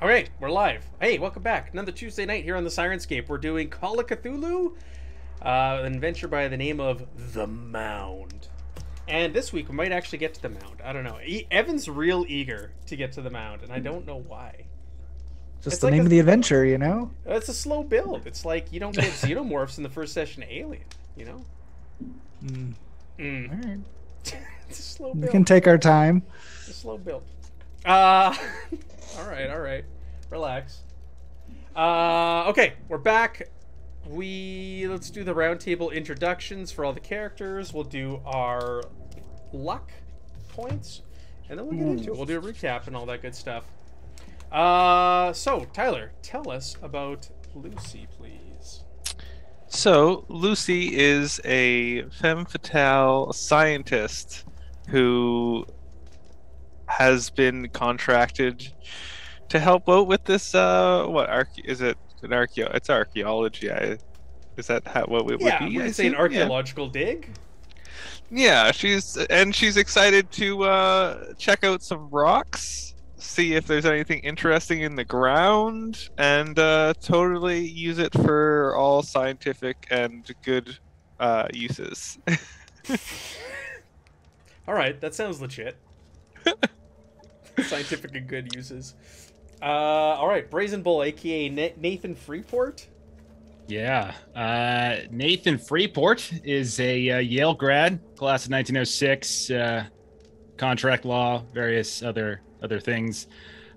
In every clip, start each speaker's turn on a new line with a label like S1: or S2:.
S1: Okay, we're live. Hey, welcome back. Another Tuesday night here on the Sirenscape. We're doing Call of Cthulhu, an adventure by the name of The Mound. And this week we might actually get to the Mound. I don't know. Evan's real eager to get to the Mound, and I don't know why.
S2: Just
S1: It's
S2: the
S1: like
S2: name of the adventure, you know?
S1: It's a slow build. It's like you don't get xenomorphs in the first session of Alien, you know?
S2: All right.
S1: It's a slow
S2: We
S1: build.
S2: can take our time.
S1: It's a slow build. All right. Relax. Okay, we're back. Let's do the roundtable introductions for all the characters. We'll do our luck points, and then we'll get into it. We'll do a recap and all that good stuff. So Tyler, tell us about Lucy, please.
S3: So, Lucy is a femme fatale scientist who has been contracted to help out with this, is it an it's archaeology, is that what it would
S1: Yeah,
S3: be?
S1: we could say an archaeological dig.
S3: Yeah, she's excited to check out some rocks, see if there's anything interesting in the ground, and totally use it for all scientific and good uses.
S1: All right, that sounds legit. Scientific and good uses. All right, Brazen Bull, aka Nathan Freeport.
S4: Yeah. Nathan Freeport is a Yale grad, class of 1906, contract law, various other things.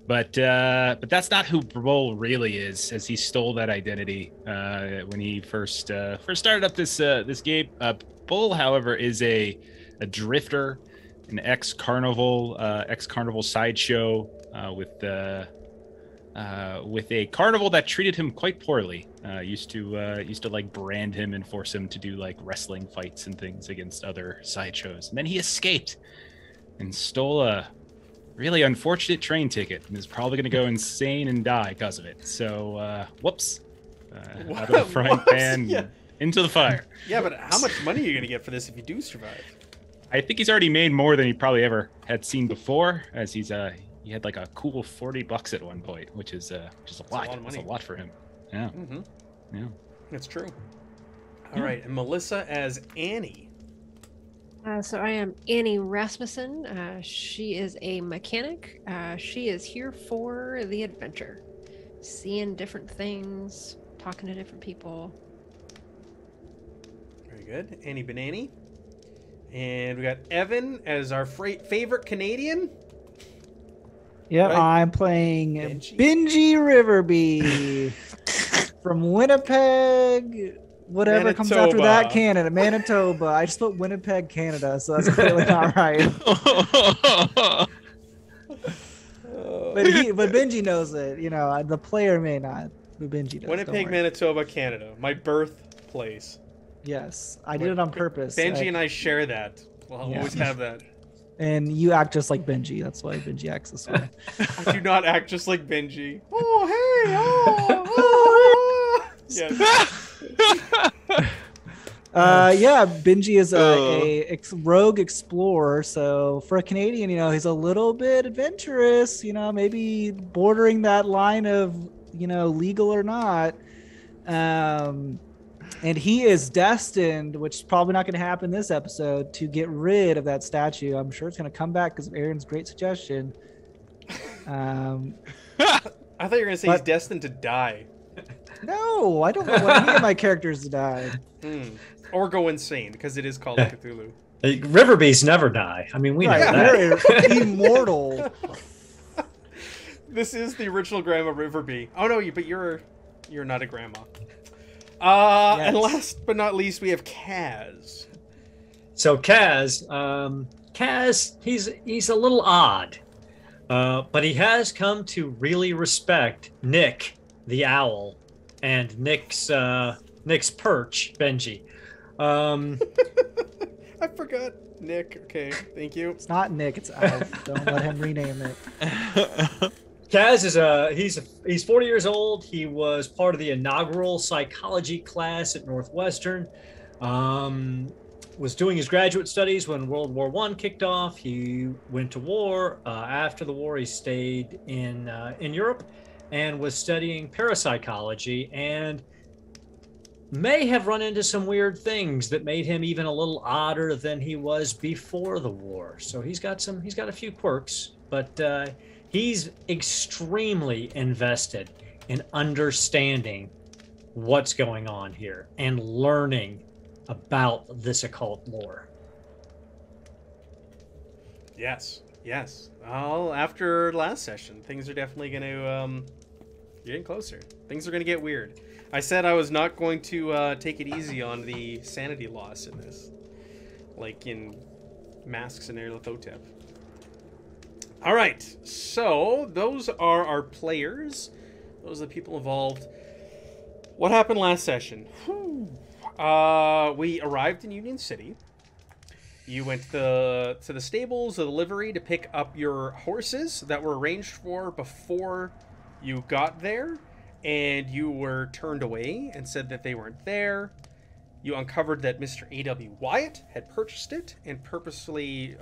S4: But that's not who Bull really is, as he stole that identity when he first started up this game. Bull, however, is a drifter, an ex-carnival sideshow with a carnival that treated him quite poorly. Used to like brand him and force him to do like wrestling fights and things against other sideshows. And then he escaped and stole a really unfortunate train ticket and is probably going to go insane and die because of it. So, whoops. Out of the frying pan into the fire.
S1: Yeah, but how much money are you going to get for this if you do survive?
S4: I think he's already made more than he probably ever had seen before, as he had like a cool $40 at one point, which is a lot. That's a lot for him. Yeah.
S1: Mm-hmm.
S4: Yeah.
S1: That's true. All right, and Melissa as Annie.
S5: So I am Annie Rasmussen. She is a mechanic. She is here for the adventure, seeing different things, talking to different people.
S1: Very good. Annie Banani. And we got Evan as our favorite Canadian.
S2: Yep,
S1: Right.
S2: I'm playing
S1: Benji.
S2: Benji Riverby from Winnipeg, whatever comes after that,
S1: Manitoba.
S2: Manitoba. I just put Winnipeg, Canada, so that's clearly not right. But Benji knows it. You know, the player may not, but Benji does.
S1: Winnipeg, Manitoba, Canada. My birthplace.
S2: Yes, I did it on purpose.
S1: Benji and I share that. We'll always have that.
S2: And you act just like Benji. That's why Benji acts this way.
S1: I do not act just like Benji. Oh, hey! Oh! Yes.
S2: Benji is a rogue explorer. So for a Canadian, you know, he's a little bit adventurous. You know, maybe bordering that line of, you know, legal or not. And he is destined, which is probably not going to happen this episode, to get rid of that statue. I'm sure it's going to come back because of Aaron's great suggestion.
S1: I thought you were going to say he's destined to die.
S2: No, I don't know what any of my characters died.
S1: Or go insane, because it is Call of Cthulhu.
S6: Riverbeasts never die. I mean, we know that.
S2: They're immortal.
S1: This is the original Grandma Riverby. Oh no, but you're not a grandma. And last but not least, we have Kaz.
S6: So Kaz, he's a little odd, but he has come to really respect Nick, the owl, and Nick's perch, Benji.
S1: I forgot Nick. Okay, thank you.
S2: It's not Nick, it's Alf. Don't let him rename it.
S6: Kaz is he's 40 years old. He was part of the inaugural psychology class at Northwestern. Was doing his graduate studies when World War I kicked off. He went to war. After the war, he stayed in Europe, and was studying parapsychology and may have run into some weird things that made him even a little odder than he was before the war. So he's got a few quirks, but he's extremely invested in understanding what's going on here and learning about this occult lore.
S1: Yes, yes. Well, after last session, things are definitely going to getting closer. Things are going to get weird. I said I was not going to take it easy on the sanity loss in this, like in Masks and Nyarlathotep. All right, so those are our players. Those are the people involved. What happened last session? We arrived in Union City. You went to the stables, or the livery, to pick up your horses that were arranged for before you got there, and you were turned away and said that they weren't there. You uncovered that Mr. A.W. Wyatt had purchased it and purposely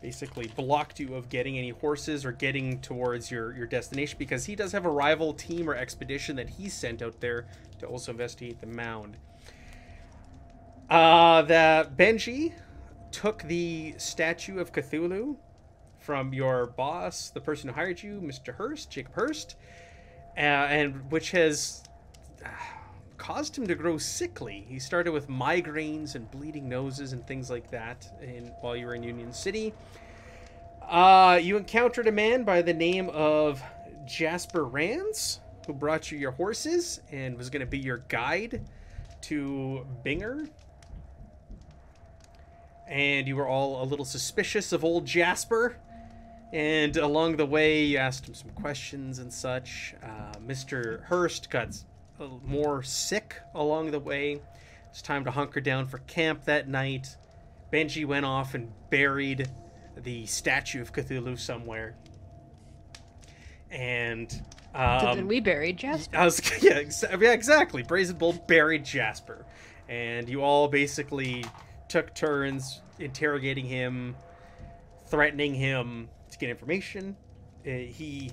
S1: basically blocked you of getting any horses or getting towards your destination, because he does have a rival team or expedition that he sent out there to also investigate the mound. That Benji took the statue of Cthulhu from your boss, the person who hired you, Mr. Hurst, Jacob Hurst, and which has caused him to grow sickly. He started with migraines and bleeding noses and things like that while you were in Union City. You encountered a man by the name of Jasper Rands, who brought you your horses and was going to be your guide to Binger. And you were all a little suspicious of old Jasper. And along the way, you asked him some questions and such. Mr. Hurst got more sick along the way. It's time to hunker down for camp that night. Benji went off and buried the statue of Cthulhu somewhere. And
S5: then we buried Jasper.
S1: Yeah, exactly. Brazen Bull buried Jasper. And you all basically took turns interrogating him, threatening him to get information. He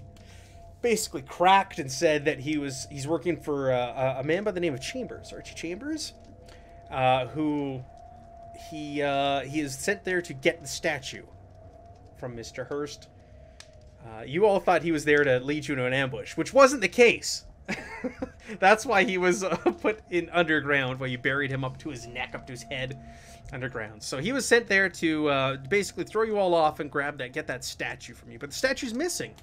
S1: basically cracked and said that he's working for a man by the name of Chambers, Archie Chambers, who he is sent there to get the statue from Mr. Hurst. You all thought he was there to lead you into an ambush, which wasn't the case. That's why he was put in underground, where you buried him up to his neck, up to his head, underground. So he was sent there to basically throw you all off and get that statue from you. But the statue's missing,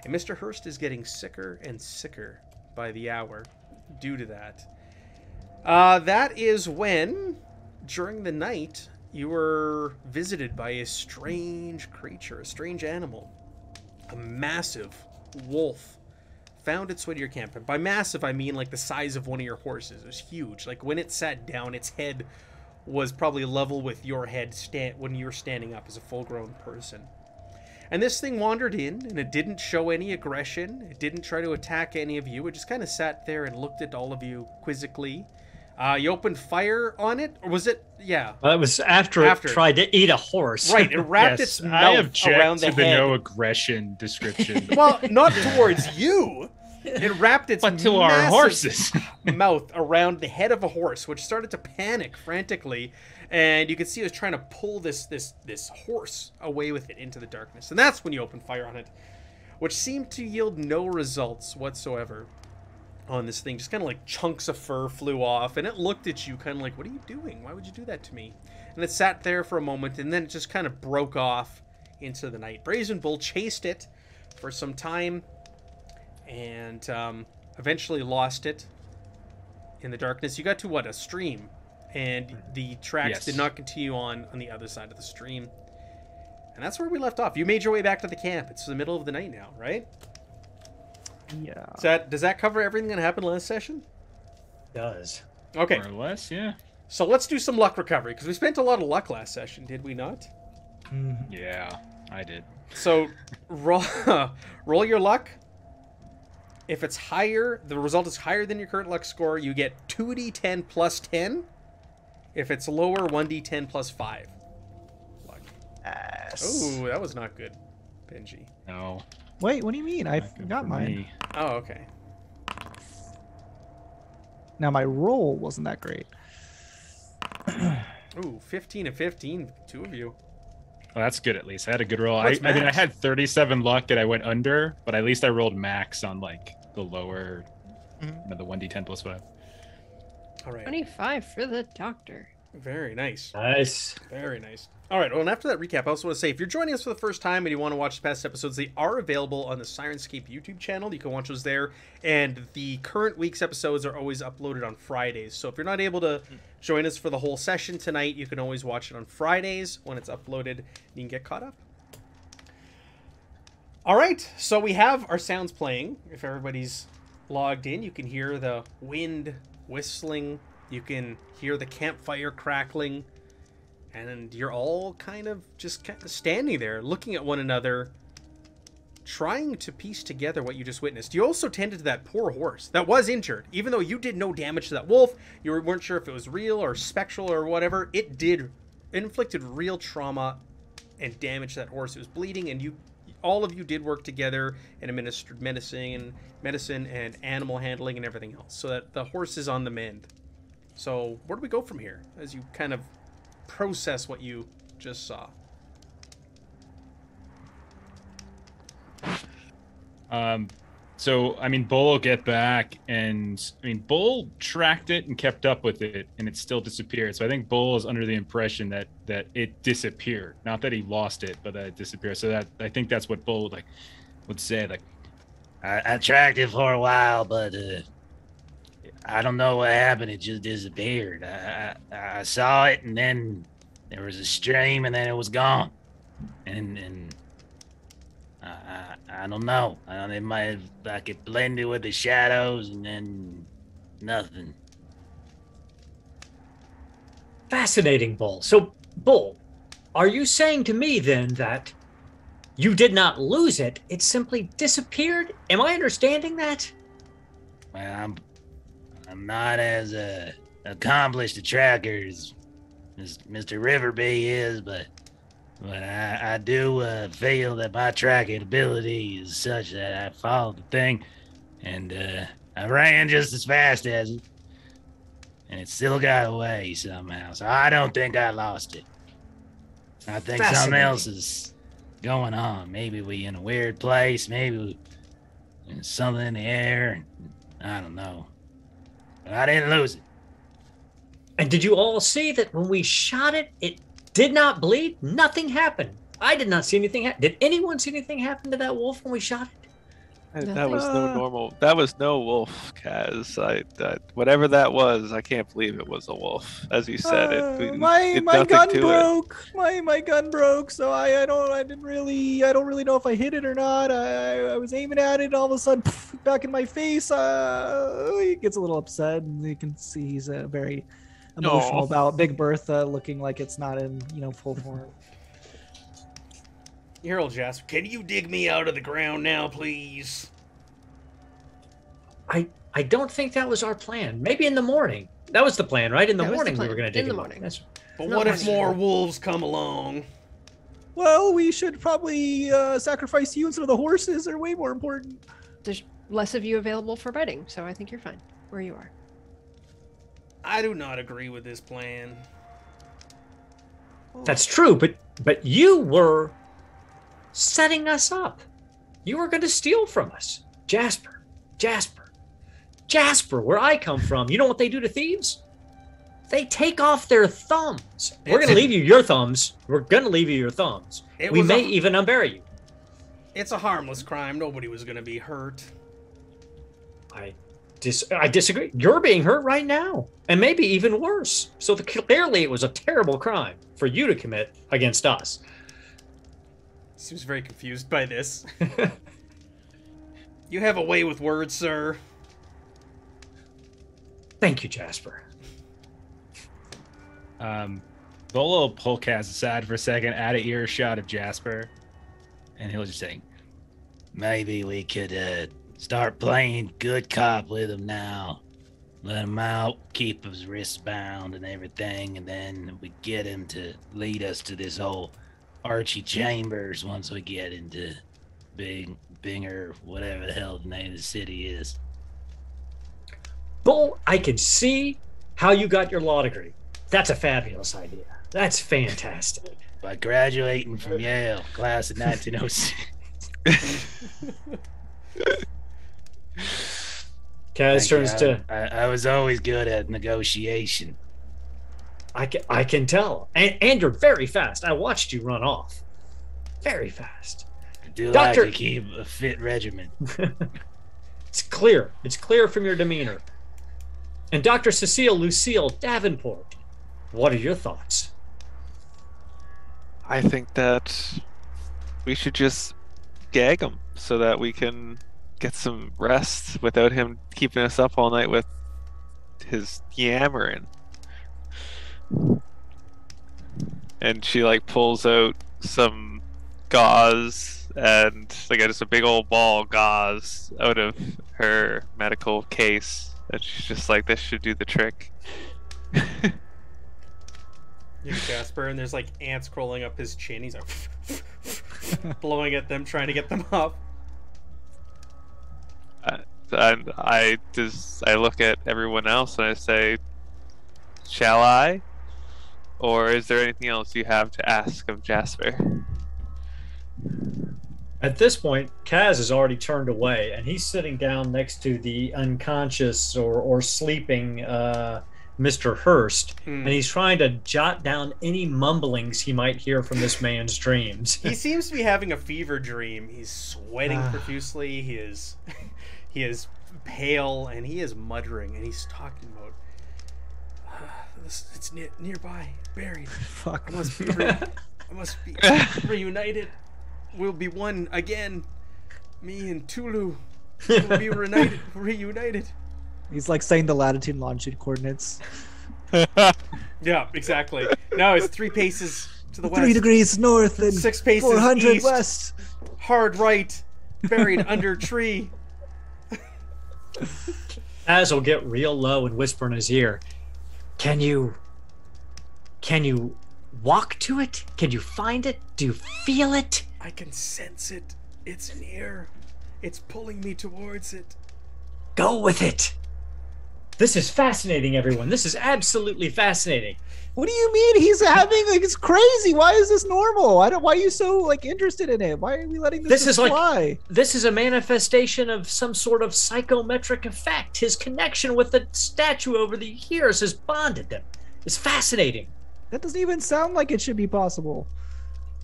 S1: and Mr. Hurst is getting sicker and sicker by the hour due to that. That is when, during the night, you were visited by a strange creature, a strange animal. A massive wolf found its way to your camp. And by massive, I mean like the size of one of your horses. It was huge. Like when it sat down, its head was probably level with your head when you were standing up as a full-grown person. And this thing wandered in, and it didn't show any aggression. It didn't try to attack any of you. It just kind of sat there and looked at all of you quizzically. You opened fire on it, or was it? Yeah.
S6: Well, it was after it tried to eat a horse.
S1: Right, it wrapped its mouth around the head.
S4: no aggression description.
S1: Well, not towards you. It wrapped its
S4: but to our horses.
S1: mouth around the head of a horse, which started to panic frantically, and you could see it was trying to pull this horse away with it into the darkness. And that's when you opened fire on it, which seemed to yield no results whatsoever on this thing. Just kind of like chunks of fur flew off, and it looked at you kind of like, what are you doing? Why would you do that to me? And it sat there for a moment, and then it just kind of broke off into the night. Brazen Bull chased it for some time, and eventually lost it in the darkness. You got to a stream, and the tracks did not continue on the other side of the stream. And that's where we left off. You made your way back to the camp. It's the middle of the night now, right?
S2: Yeah.
S1: Does that cover everything that happened last session?
S6: It does.
S1: Okay.
S4: More or less, yeah.
S1: So let's do some luck recovery, because we spent a lot of luck last session, did we not?
S4: Yeah, I did.
S1: So roll your luck. If it's higher, the result is higher than your current luck score, you get 2d10 plus 10. If it's lower, 1d10 plus 5. Luck.
S6: Yes.
S1: Oh, that was not good, Benji.
S4: No.
S2: Wait, what do you mean? I
S4: Not good
S2: got
S4: for
S2: mine.
S4: me.
S1: Oh, okay.
S2: Now my roll wasn't that great.
S1: Ooh, 15 and 15. Two of you.
S4: Well, that's good at least. I had a good roll.
S1: What's
S4: I mean, I
S1: max?
S4: had 37 luck that I went under, but at least I rolled max on like the lower, the 1d10 plus 5.
S1: All right.
S5: 25 for the doctor.
S1: Very nice.
S6: Nice.
S1: Very nice. All right. Well, and after that recap, I also want to say if you're joining us for the first time and you want to watch the past episodes, they are available on the Sirenscape YouTube channel. You can watch those there. And the current week's episodes are always uploaded on Fridays. So if you're not able to join us for the whole session tonight, you can always watch it on Fridays when it's uploaded. You can get caught up. All right. So we have our sounds playing. If everybody's logged in, you can hear the wind whistling. You can hear the campfire crackling. And you're all kind of standing there, looking at one another, trying to piece together what you just witnessed. You also tended to that poor horse that was injured. Even though you did no damage to that wolf, you weren't sure if it was real or spectral or whatever, it inflicted real trauma and damage to that horse. It was bleeding, and all of you did work together and administered medicine and animal handling and everything else, so that the horse is on the mend. So where do we go from here as you kind of process what you just saw?
S4: So I mean, Bull will get back, and I mean, Bull tracked it and kept up with it, and it still disappeared. So I think Bull is under the impression that it disappeared, not that he lost it, but that it disappeared. So that I think that's what Bull would say. Like,
S7: I tracked it for a while, but I don't know what happened. It just disappeared. I saw it, and then there was a stream, and then it was gone. And I don't know. It might have, like, it blended with the shadows, and then nothing.
S6: Fascinating, Bull. So, Bull, are you saying to me then that you did not lose it? It simply disappeared? Am I understanding that?
S7: Well, I'm not as accomplished a tracker as Mr. Riverbay is, but I do feel that my tracking ability is such that I followed the thing, and I ran just as fast as it, and it still got away somehow. So I don't think I lost it. I think something else is going on. Maybe we in a weird place. Maybe there's something in the air. I don't know. But I didn't lose it.
S6: And did you all see that when we shot it, it did not bleed? Nothing happened. I did not see anything. Did anyone see anything happen to that wolf when we shot it?
S3: That was no normal. That was no wolf, Kaz. Whatever that was, I can't believe it was a wolf. As you said,
S2: my gun broke. My gun broke, so I don't really know if I hit it or not. I was aiming at it, and all of a sudden, back in my face. He gets a little upset, and you can see he's very emotional about Big Bertha looking like it's not in full form.
S1: You hear old Jasper, can you dig me out of the ground now, please?
S6: I don't think that was our plan. Maybe in the morning. That was the plan, right? In the
S5: That was the
S6: morning we
S5: plan.
S6: were going to dig
S5: In the
S6: him out.
S5: morning.
S6: That's
S1: But
S5: Not
S1: what if
S5: much.
S1: more wolves come along?
S2: Well, we should probably sacrifice you instead of the horses. They're way more important.
S5: There's less of you available for biting, so I think you're fine where you are.
S1: I do not agree with this plan.
S6: That's true, but you were setting us up. You were going to steal from us. Jasper, where I come from, you know what they do to thieves? They take off their thumbs. We're going to leave you your thumbs. We're going to leave you your thumbs. We may even unbury you.
S1: It's a harmless crime. Nobody was going to be hurt.
S6: I disagree. You're being hurt right now, and maybe even worse. So clearly it was a terrible crime for you to commit against us.
S1: Seems very confused by this. You have a way with words, sir.
S6: Thank you, Jasper.
S4: Bull will pull Kaz aside for a second, add an earshot of Jasper, and he'll just say,
S7: Maybe we could start playing good cop with him now. Let him out, keep his wrists bound and everything, and then we get him to lead us to this whole Archie Chambers once we get into Binger, whatever the hell the name of the city is.
S6: Bull, I can see how you got your law degree. That's a fabulous idea. That's fantastic.
S7: By graduating from Yale, class of 1906.
S6: Kaz turns to.
S7: I was always good at negotiation.
S6: I can tell. And you're very fast. I watched you run off. Very fast.
S7: I do
S6: Doctor-
S7: like to keep a fit regimen.
S6: It's clear. It's clear from your demeanor. And Dr. Cecile Lucille Davenport, what are your thoughts?
S3: I think that we should just gag him so that we can get some rest without him keeping us up all night with his yammering. And she like pulls out some gauze and like just a big old ball of gauze out of her medical case, and she's just like, this should do the trick.
S1: You Jasper, and there's like ants crawling up his chin. He's like blowing at them, trying to get them off.
S3: And I look at everyone else and I say, shall I? Or is there anything else you have to ask of Jasper?
S6: At this point, Kaz has already turned away, and he's sitting down next to the unconscious or sleeping Mr. Hurst, and he's trying to jot down any mumblings he might hear from this man's dreams.
S1: He seems to be having a fever dream. He's sweating profusely. He is pale, and he is muttering, and he's talking about it's nearby, buried.
S2: Fuck.
S1: I must be reunited. We'll be one again. Me and Tulu will be reunited.
S2: He's like saying the latitude and longitude coordinates.
S1: Yeah, exactly. No, it's 3 paces to the west.
S2: 3 degrees north and
S1: 6 paces
S2: 400
S1: east.
S2: west.
S1: Hard right, buried under tree.
S6: Az will get real low and whisper in his ear, Can you walk to it? Can you find it? Do you feel it?
S1: I can sense it. It's near. It's pulling me towards it.
S6: Go with it. This is fascinating, everyone. This is absolutely fascinating.
S2: What do you mean he's having like it's crazy? Why is this normal? Why are you so like interested in it? Why are we letting this
S6: is
S2: fly?
S6: This is a manifestation of some sort of psychometric effect. His connection with the statue over the years has bonded them. It's fascinating.
S2: That doesn't even sound like it should be possible.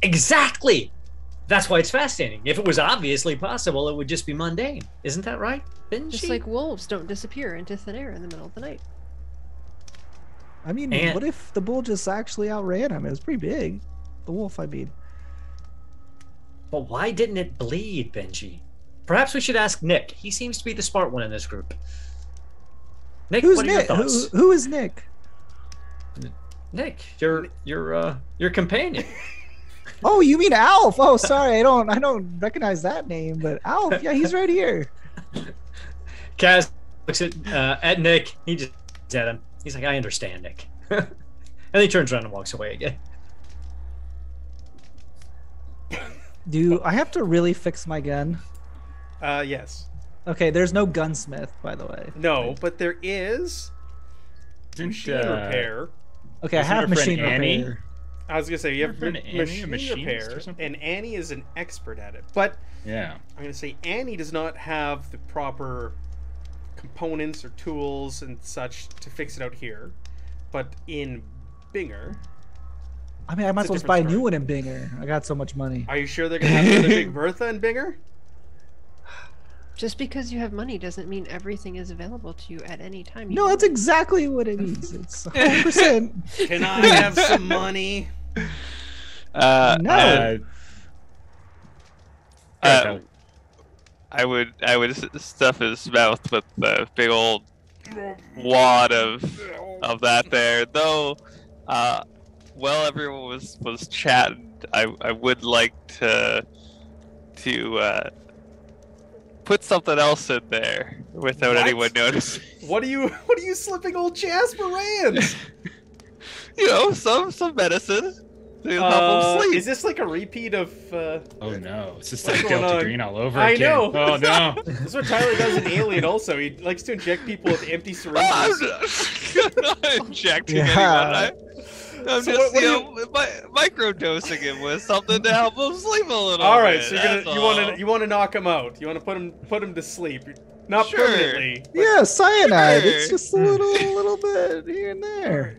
S6: Exactly. That's why it's fascinating. If it was obviously possible, it would just be mundane. Isn't that right, Benji?
S5: Just like wolves don't disappear into thin air in the middle of the night.
S2: I mean,
S6: And-
S2: what if the bull just actually outran him? It was pretty big. The wolf, I mean.
S6: But why didn't it bleed, Benji? Perhaps we should ask Nick. He seems to be the smart one in this group. Nick,
S2: Who's
S6: what are
S2: Nick?
S6: your thoughts?
S2: Who is Nick?
S6: Nick, your companion.
S2: Oh, you mean Alf? Oh, sorry, I don't recognize that name, but Alf, yeah, he's right here.
S6: Kaz looks at Nick. He just looks at him. He's like, I understand, Nick. And he turns around and walks away again.
S2: Do I have to really fix my gun?
S1: Yes.
S2: Okay, there's no gunsmith, by the way.
S1: No, but there is machine repair.
S2: Okay, I
S4: Isn't
S2: have
S4: her friend
S2: machine
S4: Annie?
S2: repair.
S1: I was gonna say you have
S4: Isn't her friend Annie a
S1: machine
S4: machinist
S1: repair,
S4: or something?
S1: and Annie is an expert at it. But
S4: Yeah.
S1: I'm gonna say Annie does not have the proper components or tools and such to fix it out here. But in Binger,
S2: I mean, I might
S1: It's
S2: as
S1: a
S2: well just buy a
S1: different
S2: new
S1: story.
S2: one in Binger. I got so much money.
S1: are you sure they're gonna have another Big Bertha in Binger?
S5: Just because you have money doesn't mean everything is available to you at any time. You
S2: No, that's
S5: want.
S2: exactly what it means. It's 100%.
S1: Can I have some money?
S2: No.
S3: I would stuff his mouth with the big old wad of that there. Though, while everyone was chatting, I would like to put something else in there without
S1: What?
S3: anyone noticing.
S1: What are you slipping old Jasper Rand?
S3: You know, some medicine. To help him sleep.
S1: Is this like a repeat of?
S4: Oh no, it's just
S1: What's
S4: like
S1: going
S4: Delta
S1: on?
S4: Green all over
S1: I
S4: again.
S1: know.
S4: Oh no.
S1: This is what Tyler does in Alien. Also, he likes to inject people with empty syringes.
S3: I'm not injecting
S2: Yeah.
S3: anyone. I'm
S1: So
S3: just
S1: what do
S3: microdosing him with something to help him sleep a little.
S1: All right,
S3: bit,
S1: so
S3: that's
S1: you
S3: all.
S1: want to knock him out. You want to put him to sleep, not
S3: Sure.
S1: permanently. but-
S2: Yeah, cyanide.
S3: Sure.
S2: It's just a little bit here and there.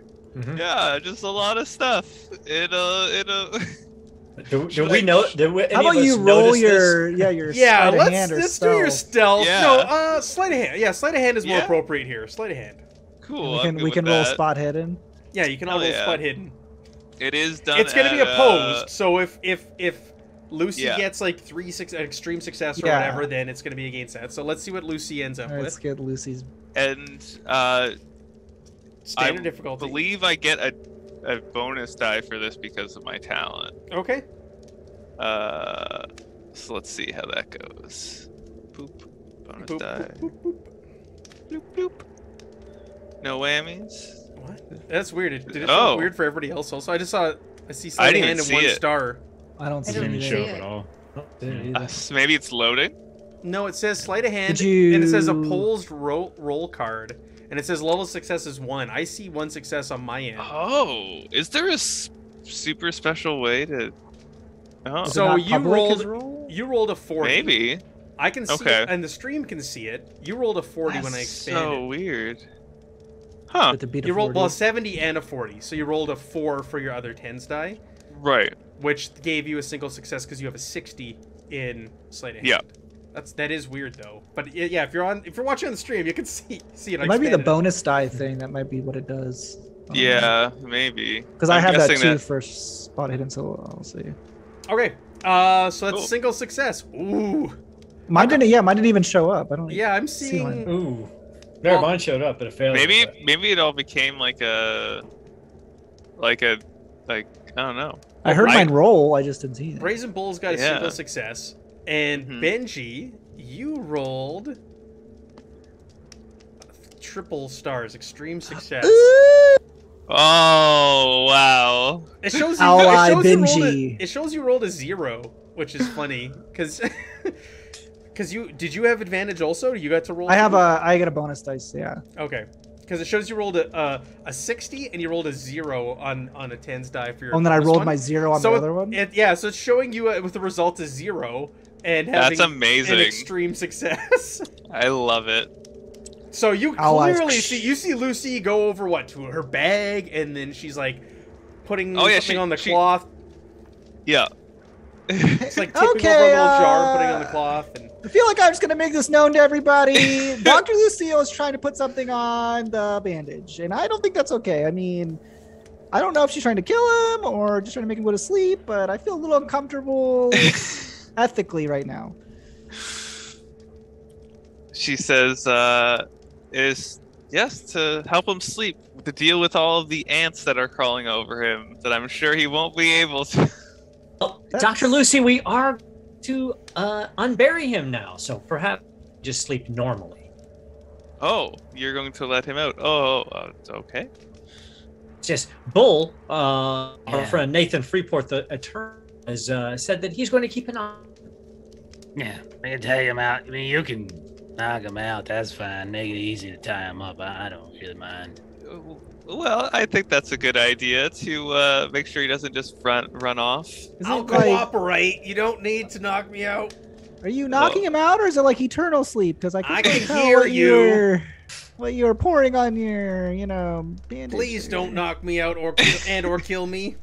S3: Yeah, just a lot of stuff in a.
S6: Do
S3: Should
S6: we
S3: I-
S6: know? Did we, any
S2: How about
S6: of us
S2: you roll
S6: notice
S2: your
S6: this?
S2: your
S1: Yeah,
S2: sleight of
S1: let's
S2: hand or
S1: do your
S2: stealth?
S1: stealth.
S3: Yeah.
S1: No, sleight of hand. Yeah, sleight of hand is more
S3: Yeah.
S1: appropriate here. Sleight of hand.
S3: Cool.
S2: We
S3: I'm
S2: can
S3: good
S2: we can
S3: with
S2: roll
S3: that.
S2: spot hidden.
S1: Yeah, you can all
S3: Hell
S1: roll
S3: yeah.
S1: spot hidden.
S3: It is done.
S1: It's going to be
S3: at,
S1: opposed. So if Lucy
S3: Yeah.
S1: gets like extreme success or
S2: Yeah.
S1: whatever, then it's going to be against that. So let's see what Lucy ends up
S2: All right, let's
S1: with.
S2: get Lucy's.
S3: And
S1: Standard
S3: I
S1: difficulty.
S3: believe I get a bonus die for this because of my talent.
S1: Okay.
S3: So let's see how that goes. Boop. Bonus
S1: Boop,
S3: die.
S1: boop, boop, boop.
S3: Bloop, bloop. No whammies.
S1: What? That's weird. Did it
S3: Oh.
S1: look weird for everybody else? Also, I see
S3: I
S1: sleight of
S3: didn't
S1: hand
S3: even
S1: and
S3: see
S1: one
S3: it.
S1: star.
S2: I don't
S5: I
S2: see
S4: Didn't
S5: don't
S2: anything.
S4: show
S5: see
S4: up
S5: it.
S4: at all.
S6: Didn't either.
S3: Maybe it's loading.
S1: No, it says sleight of hand,
S2: Did
S1: and it says
S2: you-
S1: opposed roll card, and it says level of success is 1. I see 1 success on my end.
S3: Oh, is there a super special way to? Oh,
S2: Is it
S1: So
S2: not
S1: you
S2: public,
S1: rolled-
S2: his roll?
S1: You rolled a 40.
S3: maybe.
S1: I can see
S3: Okay.
S1: it, and the stream can see it. You rolled a 40 when I
S3: That's
S1: expanded.
S3: so weird. Huh?
S2: With the beat of
S1: You rolled
S2: 40.
S1: well 70 and a 40, so you rolled a 4 for your other 10s die,
S3: Right.
S1: which gave you a single success because you have a 60 in sleight of hand.
S3: Yeah.
S1: That is weird though. But yeah, if you're watching on the stream, you can see it.
S2: It might be the bonus die thing. That might be what it does.
S3: Yeah, maybe.
S2: Because I
S3: I'm
S2: have that
S3: guessing
S2: too for spot hidden, so I'll see.
S1: Okay. So that's
S3: Cool.
S1: a single success. Ooh.
S2: Mine didn't. Yeah, mine didn't even show up. I don't.
S1: Yeah, I'm
S2: See
S1: seeing.
S2: mine.
S6: Ooh. No,
S1: Well-
S6: mine showed up, but it failed.
S3: Maybe it all became like I don't know.
S2: I heard
S3: Right.
S2: mine roll. I just didn't see it.
S1: Brazen Bull's got a
S3: Yeah.
S1: single success, and
S3: Mhm.
S1: Benji, you rolled triple stars, extreme success.
S3: Oh wow.
S1: It shows you.
S2: Ally
S1: it shows you rolled
S2: Benji.
S1: it shows you rolled a 0, which is funny because did you have advantage also? You got to roll.
S2: I get a bonus dice. Yeah.
S1: Okay. Because it shows you rolled a 60 and you rolled a 0 on a 10s die for your.
S2: Oh, and then I
S1: bonus
S2: rolled
S1: one.
S2: my 0 on
S1: So
S2: the other one.
S1: Yeah, so it's showing you with the result of 0 and
S3: That's
S1: having
S3: amazing.
S1: an extreme success.
S3: I love it.
S1: So you
S2: Allies.
S1: clearly see Lucy go over to her bag, and then she's like putting
S3: Oh, yeah,
S1: something
S3: she-
S1: on the
S3: she-
S1: cloth.
S3: Yeah.
S1: It's like tipping
S2: Okay,
S1: over a little jar, putting it on the cloth, and
S2: I feel like I'm just gonna make this known to everybody. Dr. Lucille is trying to put something on the bandage, and I don't think that's okay. I mean, I don't know if she's trying to kill him or just trying to make him go to sleep, but I feel a little uncomfortable ethically right now.
S3: She says, is yes, to help him sleep, to deal with all of the ants that are crawling over him that I'm sure he won't be able to.
S6: Well, Dr. Lucy, we are to unbury him now, so perhaps just sleep normally.
S3: Oh, you're going to let him out. Oh, it's okay.
S6: It's just Bull, our
S7: Yeah.
S6: friend Nathan Freeport, the attorney, has said that he's going to keep an eye.
S7: Yeah, I can take him out. I mean, you can knock him out. That's fine. Make it easy to tie him up. I don't really mind.
S3: Well, I think that's a good idea to make sure he doesn't just run off.
S2: Is
S1: I'll
S2: it like,
S1: cooperate. You don't need to knock me out.
S2: are you knocking him out, or is it like eternal sleep? Because I
S1: I
S2: can
S1: can
S2: tell
S1: hear
S2: what
S1: you.
S2: what you're pouring on your, bandage.
S1: Please don't knock me out or kill me.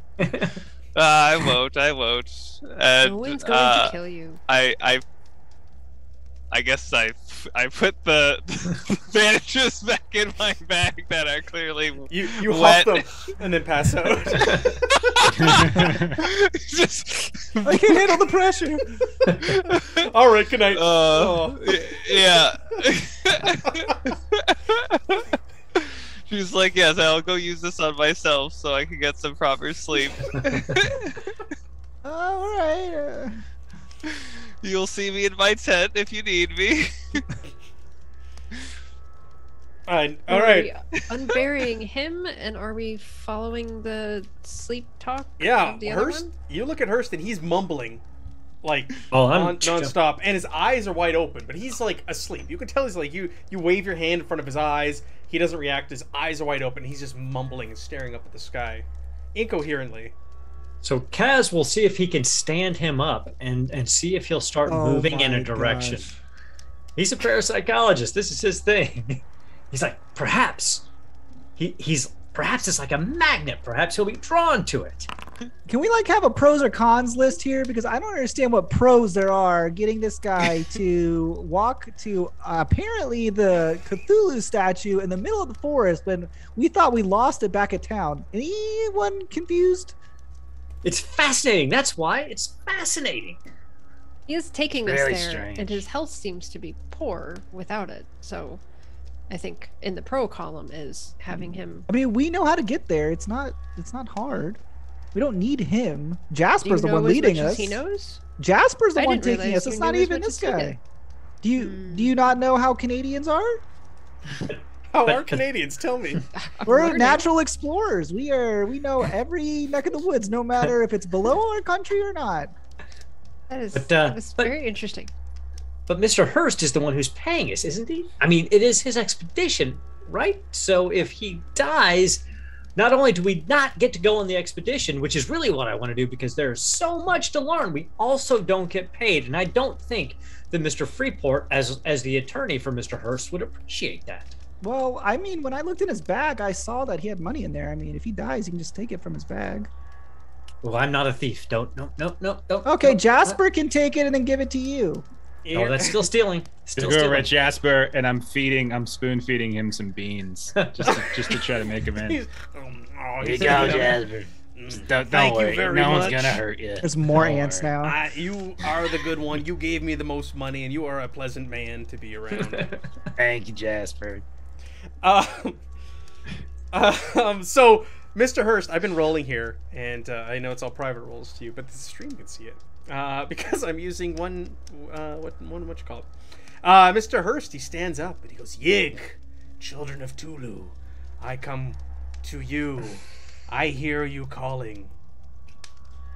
S3: I won't. And,
S5: No one's going to kill you.
S3: I guess I put the bandages back in my bag that are clearly
S1: You huff
S3: Wet.
S1: them and then pass out.
S3: just
S2: I can't handle the pressure.
S1: All right, good night. Oh.
S3: yeah. She's like, yes, I'll go use this on myself so I can get some proper sleep.
S2: All right.
S3: You'll see me in my tent if you need me.
S1: All
S5: Are
S1: right.
S5: we unburying him, and are we following the sleep talk?
S1: Yeah,
S5: of the other
S1: Hurst.
S5: one?
S1: You look at Hurst, and he's mumbling, like
S6: Oh, I'm
S1: nonstop, and his eyes are wide open, but he's like asleep. You can tell he's like you. You wave your hand in front of his eyes. He doesn't react. His eyes are wide open. He's just mumbling and staring up at the sky, incoherently.
S6: So Kaz will see if he can stand him up and see if he'll start
S2: Oh
S6: moving in
S2: my
S6: a direction.
S2: gosh.
S6: He's a parapsychologist. This is his thing. He's like, perhaps he's perhaps it's like a magnet. Perhaps he'll be drawn to it.
S2: Can we like have a pros or cons list here? Because I don't understand what pros there are getting this guy to walk to apparently the Cthulhu statue in the middle of the forest when we thought we lost it back at town. Anyone confused?
S6: It's fascinating. That's why it's fascinating.
S5: He is taking us
S7: Very
S5: there,
S7: strange.
S5: and his health seems to be poor without it. So, I think in the pro column is having him.
S2: I mean, we know how to get there. It's not hard. We don't need him.
S5: Do you
S2: Jasper's the
S5: know
S2: one
S5: as
S2: leading
S5: much as
S2: us.
S5: He knows.
S2: Jasper's the
S5: I
S2: one
S5: didn't
S2: taking
S5: realize
S2: us.
S5: you
S2: It's not
S5: knew as
S2: even
S5: much
S2: this
S5: as he
S2: guy.
S5: did.
S2: Do you not know how Canadians are?
S1: How are Canadians? Tell me.
S5: I'm
S2: We're
S5: learning.
S2: natural explorers. We know every neck of the woods, no matter if it's below our country or not.
S5: That is,
S6: But,
S5: that is
S6: but-
S5: very interesting.
S6: But Mr. Hurst is the one who's paying us, isn't he? I mean, it is his expedition, right? So if he dies, not only do we not get to go on the expedition, which is really what I want to do because there's so much to learn, we also don't get paid. And I don't think that Mr. Freeport, as the attorney for Mr. Hurst, would appreciate that.
S2: Well, I mean, when I looked in his bag, I saw that he had money in there. I mean, if he dies, he can just take it from his bag.
S6: Well, I'm not a thief. Don't.
S2: Okay, Jasper can take it and then give it to you.
S6: Oh, that's still stealing. Still
S4: Go
S6: stealing.
S4: over at Jasper, and I'm spoon feeding him some beans, just to try to make him in.
S1: He's,
S7: Here you
S1: he's
S7: go,
S1: like,
S7: Jasper. Don't
S1: Thank you
S7: worry.
S1: very
S7: no
S1: much.
S7: one's gonna hurt you.
S2: There's more
S7: Don't
S2: ants
S7: worry.
S2: now.
S1: You are the good one. You gave me the most money, and you are a pleasant man to be around.
S7: Thank you, Jasper.
S1: So, Mr. Hurst, I've been rolling here, and I know it's all private rolls to you, but the stream can see it because I'm using one. What you call it? Mr. Hurst, he stands up and he goes, "Yig, children of Tulu, I come to you. I hear you calling.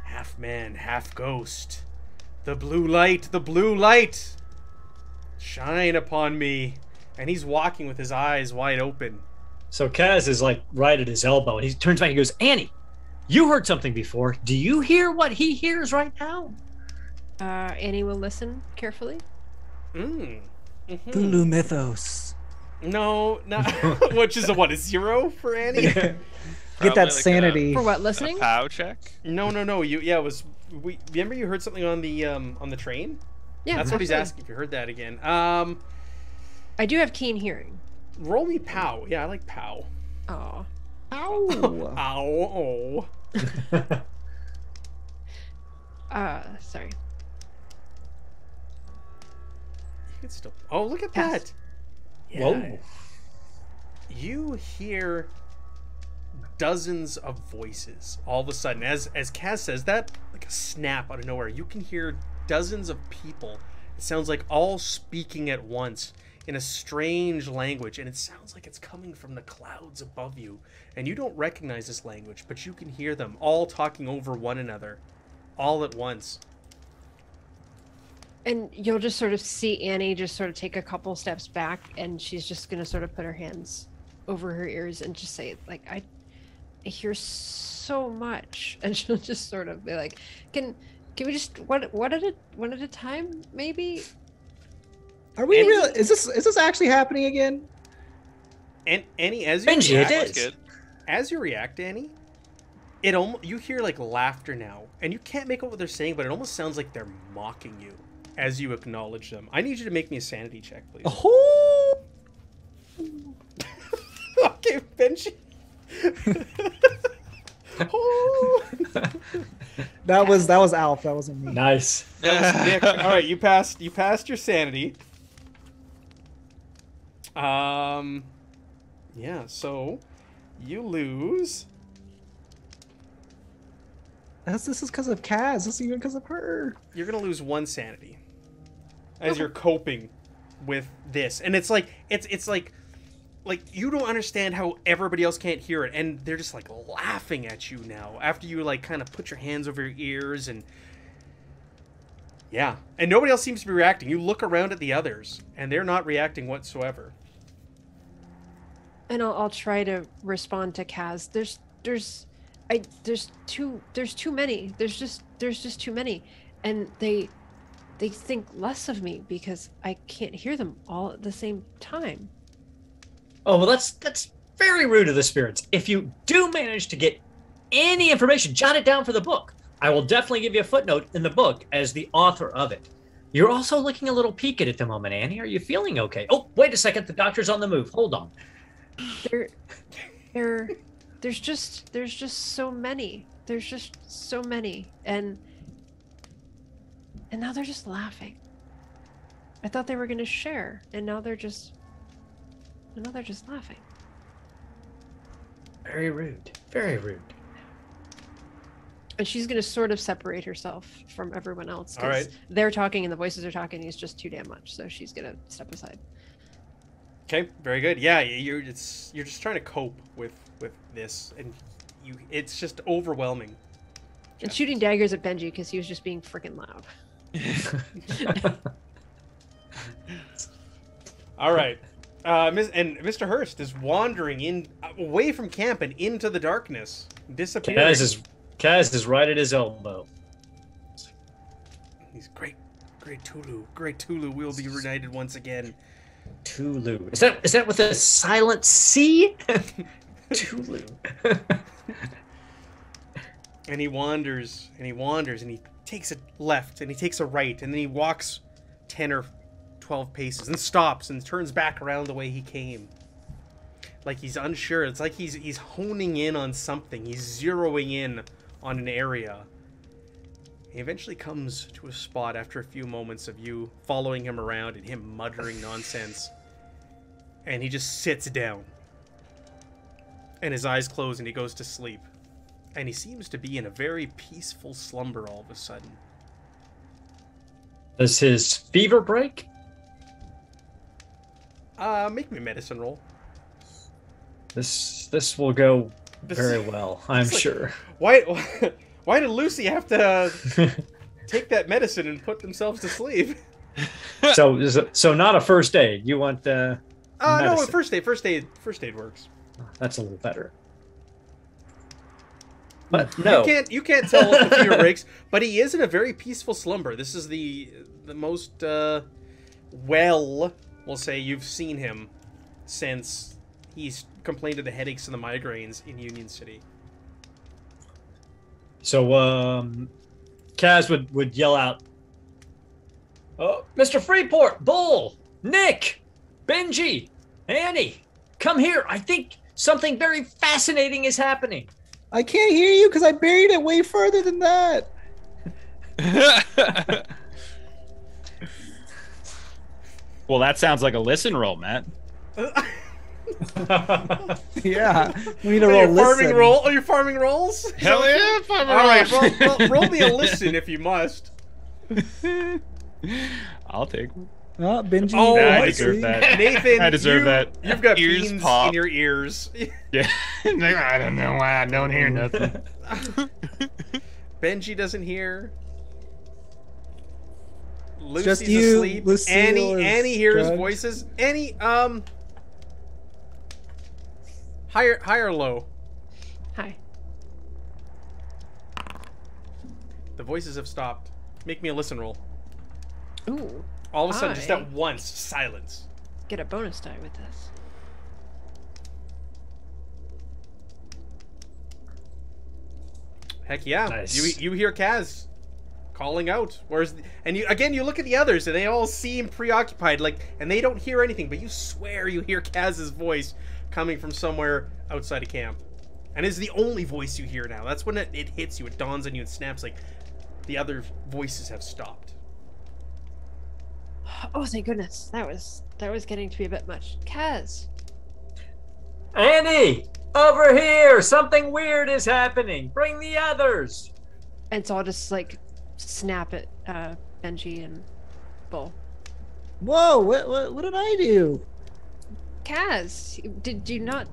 S1: Half man, half ghost. The blue light, shine upon me." And he's walking with his eyes wide open.
S6: So Kaz is like right at his elbow, and he turns back and goes, "Annie, you heard something before. Do you hear what he hears right now?"
S5: Annie will listen carefully.
S1: Mm. Mhm.
S2: Cthulhu mythos.
S1: No, not which is a 0 for Annie?
S2: Get
S3: Probably
S2: that
S3: like
S2: sanity.
S5: For what,
S3: A
S5: listening?
S3: POW check.
S1: No. It was. We remember you heard something on the train.
S5: Yeah,
S1: That's what he's
S5: absolutely.
S1: asking if you heard that again.
S5: I do have keen hearing.
S1: Roll me POW. Yeah, I like POW.
S5: Oh.
S2: Ow.
S1: Ow.
S5: Sorry.
S1: You can still. Oh, look at
S5: Pass.
S1: that. Yeah.
S6: Whoa.
S1: You hear dozens of voices all of a sudden as Kaz says that, like a snap out of nowhere. You can hear dozens of people. It sounds like all speaking at once in a strange language, and it sounds like it's coming from the clouds above you. And you don't recognize this language, but you can hear them all talking over one another all at once.
S5: And you'll just sort of see Annie just sort of take a couple steps back, and she's just gonna sort of put her hands over her ears and just say, like, I hear so much. And she'll just sort of be like, can we just one at a time, maybe?
S2: Are we
S1: Annie-
S2: real? Is this actually happening again?
S1: And Annie, as you
S6: Benji, it
S1: react,
S6: is.
S3: Good.
S1: as you react, Annie, you hear like laughter now, and you can't make out what they're saying, but it almost sounds like they're mocking you as you acknowledge them. I need you to make me a sanity check, please.
S2: Oh.
S1: Okay, Benji. Oh.
S2: That was Alf. That wasn't me.
S6: Nice.
S1: That was Nick. All right, you passed your sanity. Yeah, so you lose.
S2: This is because of Kaz. This is even because of her.
S1: You're gonna lose 1 sanity as you're coping with this, and it's like like, you don't understand how everybody else can't hear it, and they're just like laughing at you now after you like kind of put your hands over your ears. And yeah, and nobody else seems to be reacting. You look around at the others and they're not reacting whatsoever.
S5: And I'll try to respond to Kaz. There's too many. There's just too many, and they think less of me because I can't hear them all at the same time.
S6: Oh, well, that's very rude of the spirits. If you do manage to get any information, jot it down for the book. I will definitely give you a footnote in the book as the author of it. You're also looking a little peaked at the moment, Annie. Are you feeling okay? Oh, wait a second. The doctor's on the move. Hold on.
S5: There's just so many. There's just so many, and now they're just laughing. I thought they were going to share, and now they're just laughing.
S6: Very rude. Very rude.
S5: And she's going to sort of separate herself from everyone else.
S1: All right.
S5: They're talking and the voices are talking. It's just too damn much. So she's going to step aside.
S1: Okay, very good. Yeah, you're just trying to cope with this, and it's just overwhelming.
S5: And shooting daggers at Benji because he was just being freaking loud.
S1: All right. And Mr. Hurst is wandering away from camp and into the darkness, disappearing.
S6: Kaz is right at his elbow.
S1: He's great Tulu. Great Tulu will be reunited once again.
S6: Tulu. Is that with a silent C? Tulu.
S1: And he wanders and he takes a left and he takes a right and then he walks 10 or 12 paces and stops and turns back around the way he came. Like he's unsure. It's like he's honing in on something. He's zeroing in on an area. He eventually comes to a spot after a few moments of you following him around and him muttering nonsense. And he just sits down. And his eyes close and he goes to sleep. And he seems to be in a very peaceful slumber all of a sudden.
S6: Does his fever break?
S1: Make me a medicine roll.
S6: This will go very well, I'm sure.
S1: Why did Lucy have to take that medicine and put themselves to sleep?
S6: So not a first aid. You want
S1: no, first aid works.
S6: That's a little better. But no,
S1: you can't tell if the fever breaks, but he is in a very peaceful slumber. This is the most we'll say you've seen him since he's complained of the headaches and the migraines in Union City.
S6: So Kaz would yell out, "Oh, Mr. Freeport, Bull, Nick, Benji, Annie, come here. I think something very fascinating is happening."
S2: I can't hear you because I buried it way further than that.
S4: Well, that sounds like a listen roll, Matt.
S2: Yeah, we need to roll listen.
S1: Are your farming rolls?
S4: Hell yeah, farming
S1: All right, roll me a listen if you must.
S4: I'll take one.
S2: Oh, Benji.
S1: Oh,
S4: I deserve that.
S1: Nathan,
S4: I deserve that.
S1: You've got
S3: Ears
S1: beans
S3: pop.
S1: in your ears.
S4: Yeah. I don't know why I don't hear nothing.
S1: Benji doesn't hear. Lucy's
S2: Just you,
S1: asleep.
S2: Lucille is
S1: Annie hears
S2: drugged.
S1: voices. Annie, high or low?
S5: Hi.
S1: The voices have stopped. Make me a listen roll.
S5: Ooh.
S1: All of a sudden, just
S5: I
S1: at once, silence.
S5: get a bonus die with this.
S1: Heck yeah!
S6: Nice.
S1: You hear Kaz calling out. And you look at the others, and they all seem preoccupied, and they don't hear anything. But you swear you hear Kaz's voice coming from somewhere outside of camp, and it's the only voice you hear now. That's when it hits you. It dawns on you and snaps. Like the other voices have stopped.
S5: Oh, thank goodness. That was getting to be a bit much. Kaz.
S6: Annie, over here! Something weird is happening. Bring the others.
S5: And so I'll just snap at Benji and Bull.
S2: Whoa! What did I do?
S5: Kaz, did you not?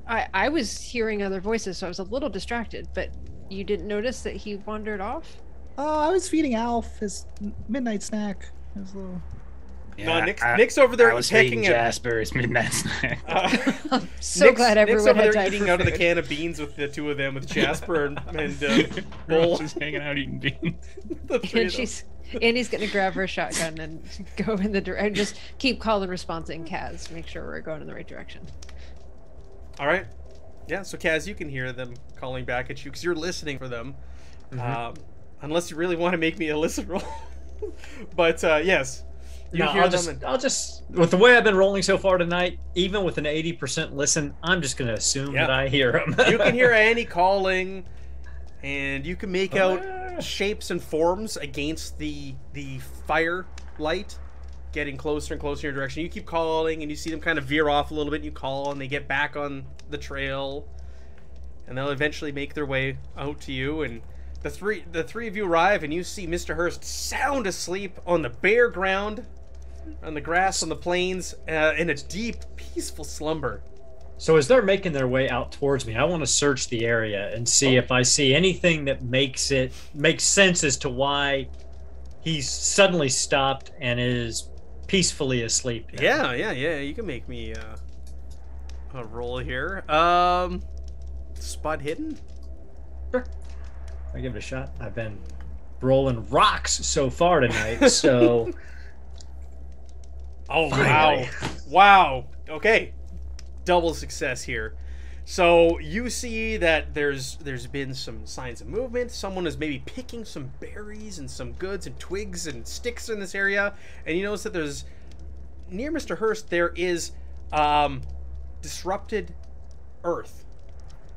S5: I was hearing other voices, so I was a little distracted. But you didn't notice that he wandered off?
S2: Oh, I was feeding Alf his midnight snack. His little...
S1: No, Nick's over there
S7: I was
S1: pecking
S7: feeding
S1: at.
S7: Jasper his midnight snack.
S5: I'm so glad everyone
S1: Nick's over
S5: had
S1: there
S5: time
S1: eating
S5: for
S1: out of the
S5: food.
S1: can of beans with the two of them, with Jasper and
S4: Everyone's
S1: Bull.
S4: just hanging out eating beans.
S1: The three
S5: And
S1: of them.
S5: Andy's gonna grab her shotgun and go in the direction. Just keep call and responsing Kaz. Make sure we're going in the right direction.
S1: All right. Yeah. So Kaz, you can hear them calling back at you because you're listening for them. Unless you really want to make me a listen roll. But yes. You
S6: No,
S1: hear
S6: I'll
S1: them
S6: just,
S1: and-
S6: I'll just, with the way I've been rolling so far tonight, even with an 80% listen, I'm just going to assume
S1: Yeah.
S6: that I hear them.
S1: you can hear Annie calling, and you can make out shapes and forms against the fire light, getting closer and closer in your direction. You keep calling, and you see them kind of veer off a little bit. And you call, and they get back on the trail, and they'll eventually make their way out to you. And the three of you arrive, and you see Mr. Hurst sound asleep on the bare ground, on the grass, on the plains, in a deep, peaceful slumber.
S6: So as they're making their way out towards me, I want to search the area and see if I see anything that makes sense as to why he's suddenly stopped and is peacefully asleep. now.
S1: Yeah. You can make me a roll here. Spot hidden.
S6: I give it a shot. I've been rolling rocks so far tonight, so
S1: Oh
S6: Finally.
S1: wow. Okay, double success here. So you see that there's been some signs of movement. Someone is maybe picking some berries and some goods and twigs and sticks in this area, and you notice that there's near Mr. Hurst there is disrupted earth.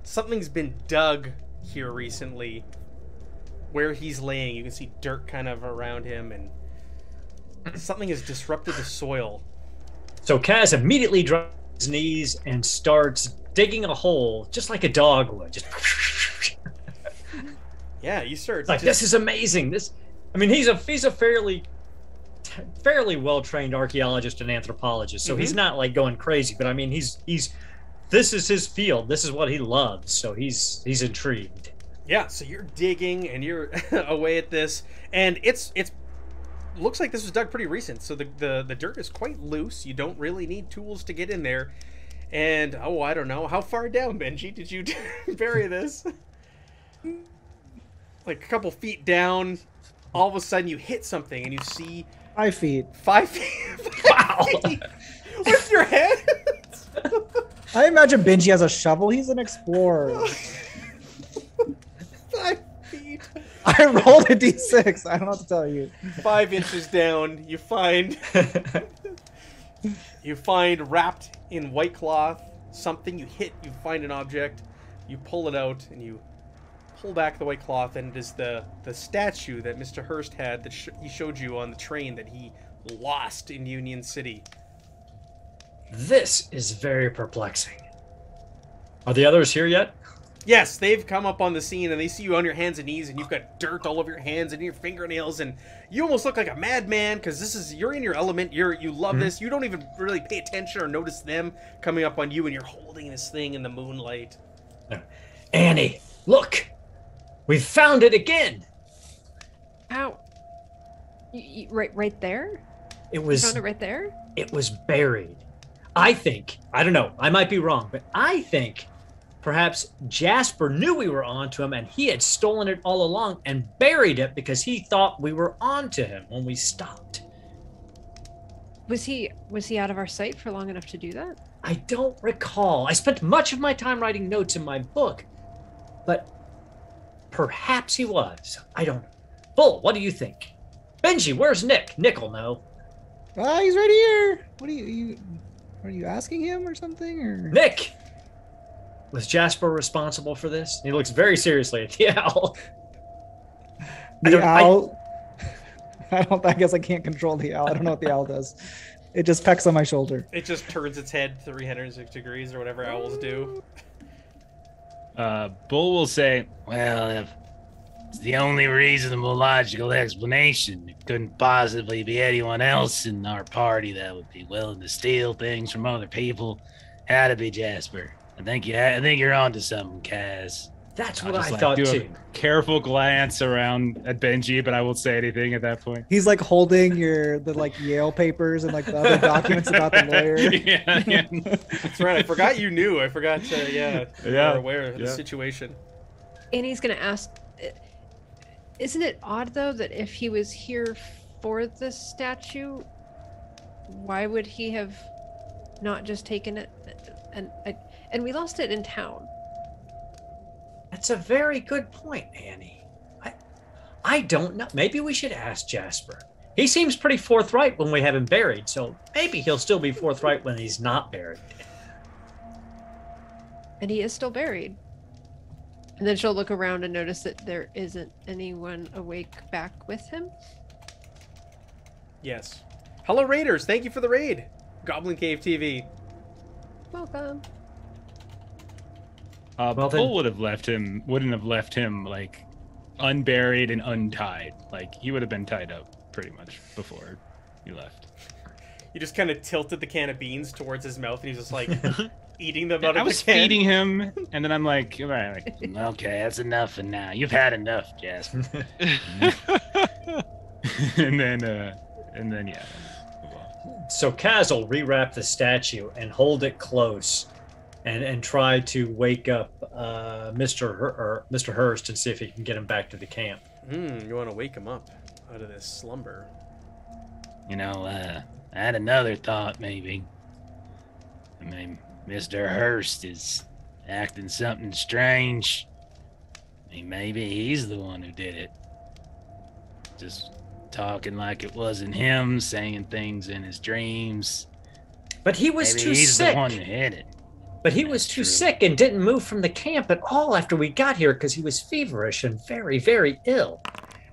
S1: Something's been dug here recently. Where he's laying, you can see dirt kind of around him, and something has disrupted the soil.
S6: So Kaz immediately drops his knees and starts digging a hole, just like a dog would. Just
S1: Yeah, you start
S6: like, this is amazing. He's a fairly well trained archaeologist and anthropologist, so he's not like going crazy. But I mean, he's this is his field. This is what he loves. So he's intrigued.
S1: Yeah, so you're digging and you're away at this, and it's looks like this was dug pretty recent. So the dirt is quite loose. You don't really need tools to get in there. And I don't know, how far down, Benji, did you bury this? Like a couple feet down. All of a sudden, you hit something, and you see
S2: 5 feet.
S1: 5 feet.
S6: Wow.
S1: With your head.
S2: I imagine Benji has a shovel. He's an explorer.
S1: 5 feet.
S2: I rolled a d6. I don't know what to tell you.
S1: 5 inches down, you find wrapped in white cloth something. You find an object, you pull it out, and you pull back the white cloth, and it is the statue that Mr. Hurst had that he showed you on the train that he lost in Union City.
S6: This is very perplexing. Are the others here yet?
S1: Yes, they've come up on the scene, and they see you on your hands and knees, and you've got dirt all over your hands and your fingernails, and you almost look like a madman because you're in your element. You love this. You don't even really pay attention or notice them coming up on you, and you're holding this thing in the moonlight.
S6: Annie, look! We found it again!
S5: Ow. Right there?
S6: It
S5: You
S6: was
S5: found it right there?
S6: it was buried. I don't know, I might be wrong, but I think perhaps Jasper knew we were on to him and he had stolen it all along and buried it because he thought we were on to him when we stopped.
S5: Was he out of our sight for long enough to do that?
S6: I don't recall. I spent much of my time writing notes in my book, but perhaps he was. I don't know. Bull, what do you think? Benji, where's Nick? Nick'll know.
S2: He's right here. What are you asking him or something? Or
S6: Nick! Was Jasper responsible for this? He looks very seriously at the owl.
S2: the owl? I guess I can't control the owl. I don't know what the owl does. It just pecks on my shoulder.
S1: It just turns its head 360 degrees or whatever owls do.
S4: Bull will say,
S7: Well, It's the only reasonable logical explanation. It couldn't possibly be anyone else in our party that would be willing to steal things from other people. Had to be Jasper. I think you're onto something, Kaz.
S6: That's
S4: I'll
S6: what
S4: just,
S6: I
S4: like,
S6: thought
S4: do
S6: too.
S4: a careful glance around at Benji, but I won't say anything at that point.
S2: He's like holding the like Yale papers and like the other documents about the lawyer.
S4: yeah.
S1: That's right. I forgot you knew. I forgot. You
S4: Yeah,
S1: were aware of the
S4: yeah.
S1: situation.
S5: Annie's gonna ask, isn't it odd though that if he was here for the statue, why would he have not just taken it and we lost it in town?
S6: That's a very good point, Annie. I don't know. Maybe we should ask Jasper. He seems pretty forthright when we have him buried, so maybe he'll still be forthright when he's not buried.
S5: And he is still buried. And then she'll look around and notice that there isn't anyone awake back with him.
S1: Yes. Hello, Raiders. Thank you for the raid. Goblin Cave TV.
S5: Welcome.
S6: Well, then-
S4: Bull wouldn't have left him like unburied and untied. Like he would have been tied up pretty much before he left.
S1: You just kind of tilted the can of beans towards his mouth, and he's just like eating them out
S4: I
S1: of
S4: was
S1: the can.
S4: feeding him, and then I'm like, all right, like,
S7: Okay, that's enough for now. You've had enough, Jasper.
S4: and then yeah. move on.
S6: So Kaz will rewrap the statue and hold it close and try to wake up Mr. Hurst and see if he can get him back to the camp.
S1: You want to wake him up out of this slumber.
S7: I had another thought, maybe. I mean, Mr. Hurst is acting something strange. I mean, maybe he's the one who did it. Just talking like it wasn't him, saying things in his dreams.
S6: But he was
S7: Maybe
S6: too
S7: he's
S6: sick.
S7: the one who hit it.
S6: But he was
S7: That's
S6: too
S7: true.
S6: sick and didn't move from the camp at all after we got here because he was feverish and very, very ill.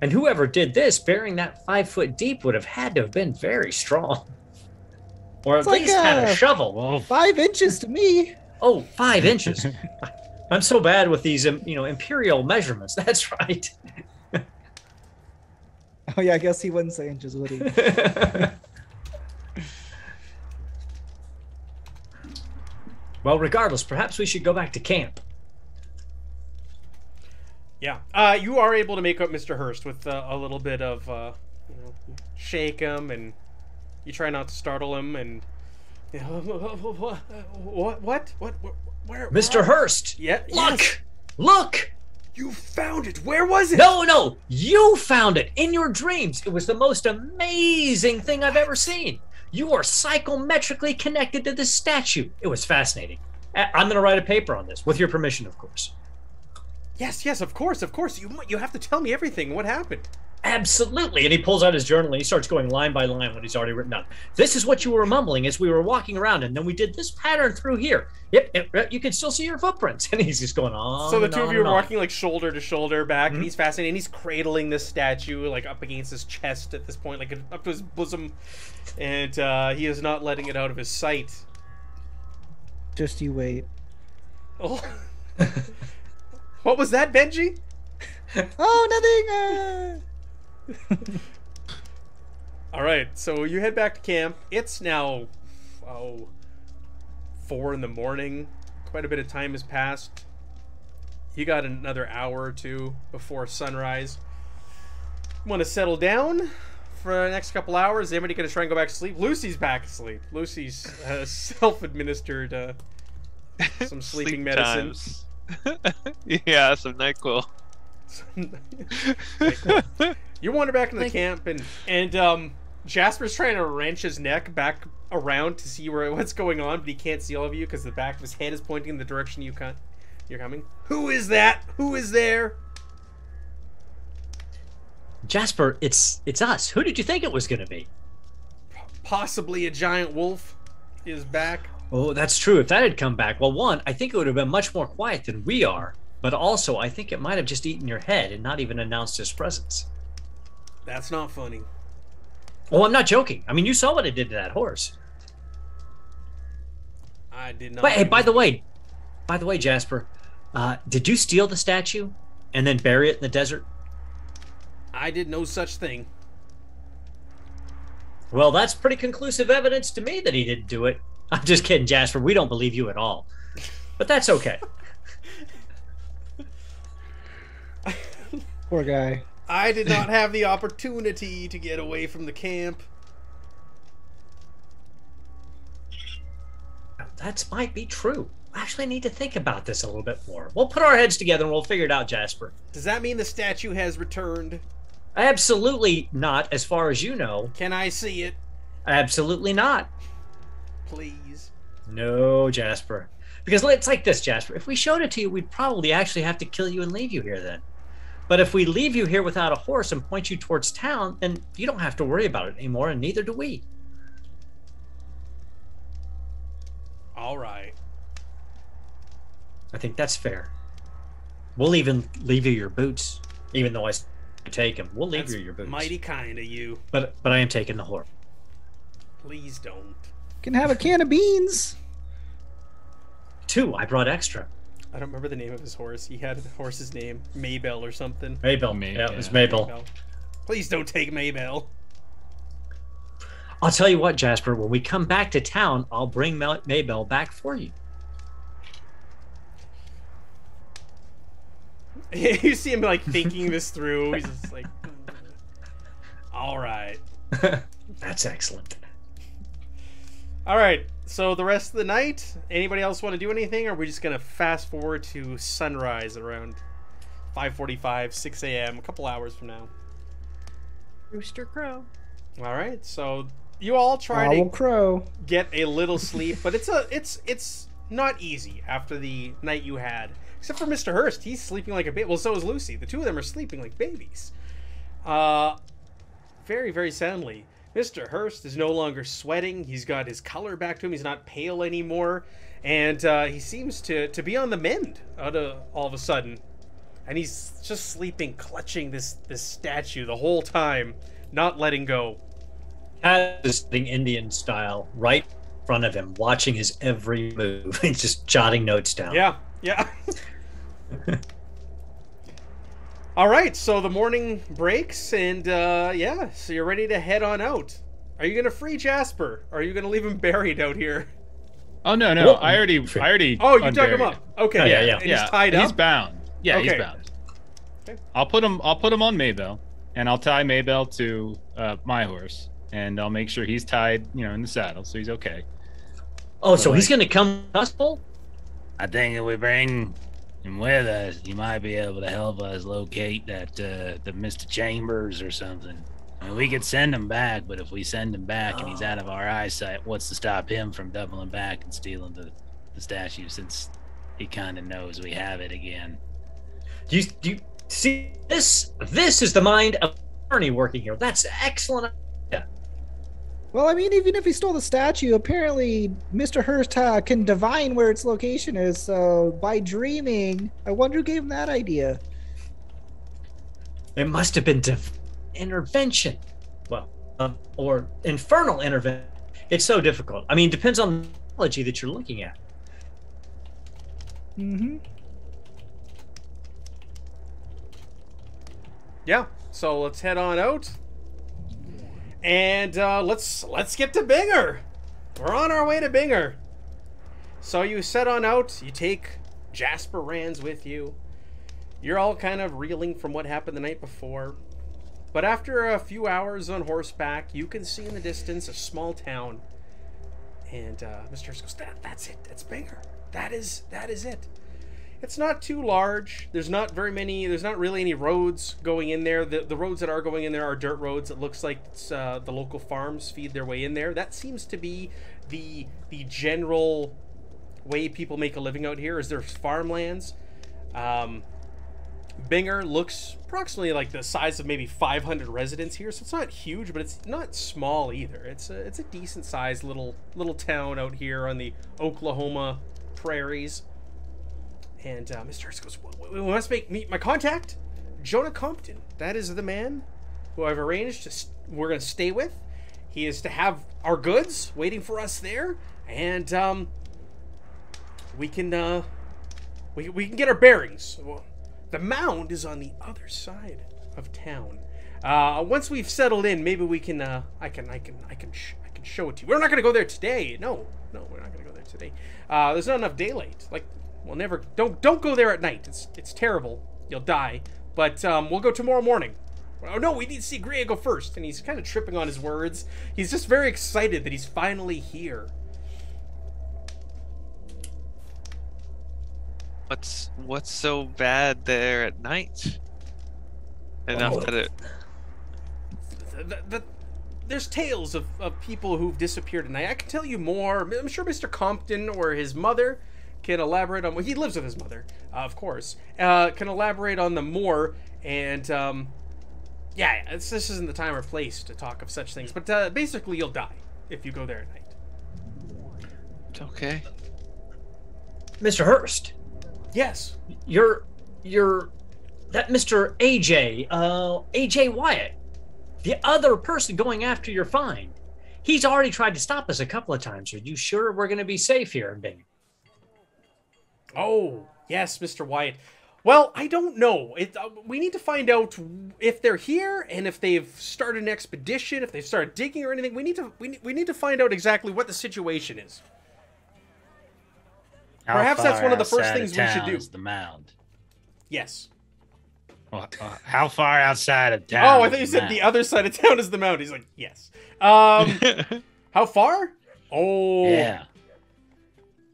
S6: And whoever did this, burying that 5 foot deep, would have had to have been very strong. Or at
S2: It's like
S6: least had a
S2: a-
S6: shovel.
S7: Well,
S2: 5 inches to me.
S6: Oh, 5 inches. I'm so bad with these, imperial measurements. That's right.
S2: Oh yeah, I guess he wouldn't say inches, would he?
S6: Well, regardless, perhaps we should go back to camp.
S1: Yeah. You are able to make up Mr. Hurst with a little bit of, shake him, and you try not to startle him, and... What? Where?
S6: Mr. Hurst!
S1: Yeah.
S6: Look!
S1: Yes.
S6: Look!
S1: You found it! Where was it?
S6: No! You found it in your dreams. It was the most amazing thing I've ever seen. You are psychometrically connected to this statue. It was fascinating. I'm going to write a paper on this, with your permission, of course.
S1: Yes, of course. You have to tell me everything. What happened?
S6: Absolutely. And he pulls out his journal and he starts going line by line what he's already written down. This is what you were mumbling as we were walking around, and then we did this pattern through here. Yep, you can still see your footprints. And he's just going on.
S1: So the
S6: and
S1: two
S6: on
S1: of you
S6: and
S1: are
S6: on.
S1: walking like shoulder to shoulder back, and he's fascinated. And he's cradling this statue like up against his chest at this point, like up to his bosom, and he is not letting it out of his sight.
S2: Just you wait.
S1: Oh. What was that, Benji?
S2: Oh, nothing.
S1: All right, so you head back to camp. It's now 4 in the morning. Quite a bit of time has passed. You got another hour or two before sunrise. Want to settle down for the next couple hours? Is anybody going to try and go back to sleep? Lucy's back asleep. Lucy's self-administered some sleeping
S3: Sleep
S1: medicine.
S3: times. Yeah, some NyQuil.
S1: You wander back into the
S5: Like-
S1: camp, and Jasper's trying to wrench his neck back around to see what's going on, but he can't see all of you because the back of his head is pointing in the direction you're coming. Who is that? Who is there?
S6: Jasper, it's us. Who did you think it was going to be?
S1: Possibly a giant wolf is back.
S6: Oh, that's true. If that had come back, well, one, I think it would have been much more quiet than we are. But also, I think it might have just eaten your head and not even announced its presence.
S1: That's not funny.
S6: Oh, I'm not joking. I mean, you saw what it did to that horse.
S1: I did not.
S6: But hey, by the way, Jasper, did you steal the statue and then bury it in the desert?
S1: I did no such thing.
S6: Well, that's pretty conclusive evidence to me that he didn't do it. I'm just kidding, Jasper. We don't believe you at all. But that's okay.
S2: Poor guy.
S1: I did not have the opportunity to get away from the camp.
S6: That might be true. I actually need to think about this a little bit more. We'll put our heads together and we'll figure it out, Jasper.
S1: Does that mean the statue has returned?
S6: Absolutely not, as far as you know.
S1: Can I see it?
S6: Absolutely not.
S1: Please.
S6: No, Jasper. Because it's like this, Jasper. If we showed it to you, we'd probably actually have to kill you and leave you here then. But if we leave you here without a horse and point you towards town, then you don't have to worry about it anymore, and neither do we.
S1: All right.
S6: I think that's fair. We'll even leave you your boots, even though I take them. We'll leave
S1: That's
S6: you your boots.
S1: mighty kind of you.
S6: But I am taking the horse.
S1: Please don't.
S2: Can have a can of beans.
S6: 2, I brought extra.
S1: I don't remember the name of his horse. He had the horse's name, Maybell or something.
S6: Mabel. Yeah, it was Mabel.
S1: Maybell. Please don't take Maybell.
S6: I'll tell you what, Jasper. When we come back to town, I'll bring Maybell back for you.
S1: You see him like thinking this through. He's just like, all right.
S6: That's excellent.
S1: All right. So the rest of the night, anybody else want to do anything, or are we just gonna fast forward to sunrise around 5:45, 6 a.m. a couple hours from now?
S5: Rooster Crow.
S1: All right. So you all try
S2: Owl
S1: to
S2: crow.
S1: get a little sleep, but it's not easy after the night you had. Except for Mr. Hurst, he's sleeping like a baby. Well, so is Lucy. The two of them are sleeping like babies. Very, very soundly. Mr. Hurst is no longer sweating. He's got his color back to him. He's not pale anymore. And he seems to be on the mend all of a sudden. And he's just sleeping, clutching this statue the whole time, not letting go.
S6: Cat is sitting Indian style right in front of him, watching his every move. He's just jotting notes down.
S1: Yeah, yeah. All right, so the morning breaks, and yeah, so you're ready to head on out. Are you gonna free Jasper? Or are you gonna leave him buried out here?
S4: Oh no, no,
S6: Whoa.
S4: I already.
S1: Oh, you dug
S4: unburied
S1: him up. Okay,
S6: Oh, yeah.
S1: And he's tied
S4: He's
S1: up.
S4: bound. Yeah,
S1: Okay.
S4: he's bound.
S1: Okay.
S4: I'll put him on Maybell, and I'll tie Maybell to my horse, and I'll make sure he's tied, in the saddle, so he's okay.
S6: Oh, so
S4: But,
S6: he's going to come to us, Paul?
S7: I think if we bring him with us, he might be able to help us locate that the Mr. Chambers or something. I mean, we could send him back, but if we send him back and he's out of our eyesight, what's to stop him from doubling back and stealing the statue, since he kind of knows we have it again?
S6: Do you see this? This is the mind of Ernie working here. That's excellent.
S2: Well, I mean, even if he stole the statue, apparently Mr. Hurst can divine where its location is. So by dreaming, I wonder who gave him that idea.
S6: It must have been intervention. Well, or infernal intervention. It's so difficult. I mean, depends on the technology that you're looking at.
S2: Mm-hmm.
S1: Yeah. So let's head on out. And let's get to Binger. We're on our way to Binger. So you set on out. You take Jasper Rands with you. You're all kind of reeling from what happened the night before. But after a few hours on horseback, you can see in the distance a small town. And Mr. Hurst goes, that's it. That's Binger. That is it. It's not too large. There's not really any roads going in there. The roads that are going in there are dirt roads. It looks like it's, the local farms feed their way in there. That seems to be the general way people make a living out here, is there's farmlands. Binger looks approximately like the size of maybe 500 residents here, so it's not huge, but it's not small either. It's a decent sized little town out here on the Oklahoma prairies. And Mr. Hurst goes, we must meet my contact, Jonah Compton. That is the man who I've arranged we're going to stay with. He is to have our goods waiting for us there, and we can get our bearings. Well, the mound is on the other side of town. Once we've settled in, maybe we can. I can show it to you. We're not gonna go there today. No, we're not gonna go there today. There's not enough daylight. Like, we'll never. Don't go there at night. It's terrible. You'll die. But we'll go tomorrow morning. Oh no, we need to see Griego first. And he's kind of tripping on his words. He's just very excited that he's finally here.
S3: What's so bad there at night? Enough that it.
S1: There's tales of people who've disappeared at night. I can tell you more. I'm sure Mr. Compton or his mother can elaborate on. Well, he lives with his mother, of course. Can elaborate on them more. And yeah, this isn't the time or place to talk of such things. But basically, you'll die if you go there at night.
S3: Okay.
S6: Mr. Hurst.
S1: Yes.
S6: You're that Mr. AJ Wyatt, the other person going after your find. He's already tried to stop us a couple of times. Are you sure we're going to be safe here in Bing?
S1: Oh, yes, Mr. Wyatt. Well, I don't know. We need to find out if they're here and if they've started an expedition, if they've started digging or anything. We need to find out exactly what the situation is. Perhaps that's one of the first things we should do.
S7: Is the mound?
S1: Yes.
S7: Well, how far outside of town?
S1: Oh, I thought you said the other side of town is the mound. He's like, yes. How far? Oh.
S7: Yeah.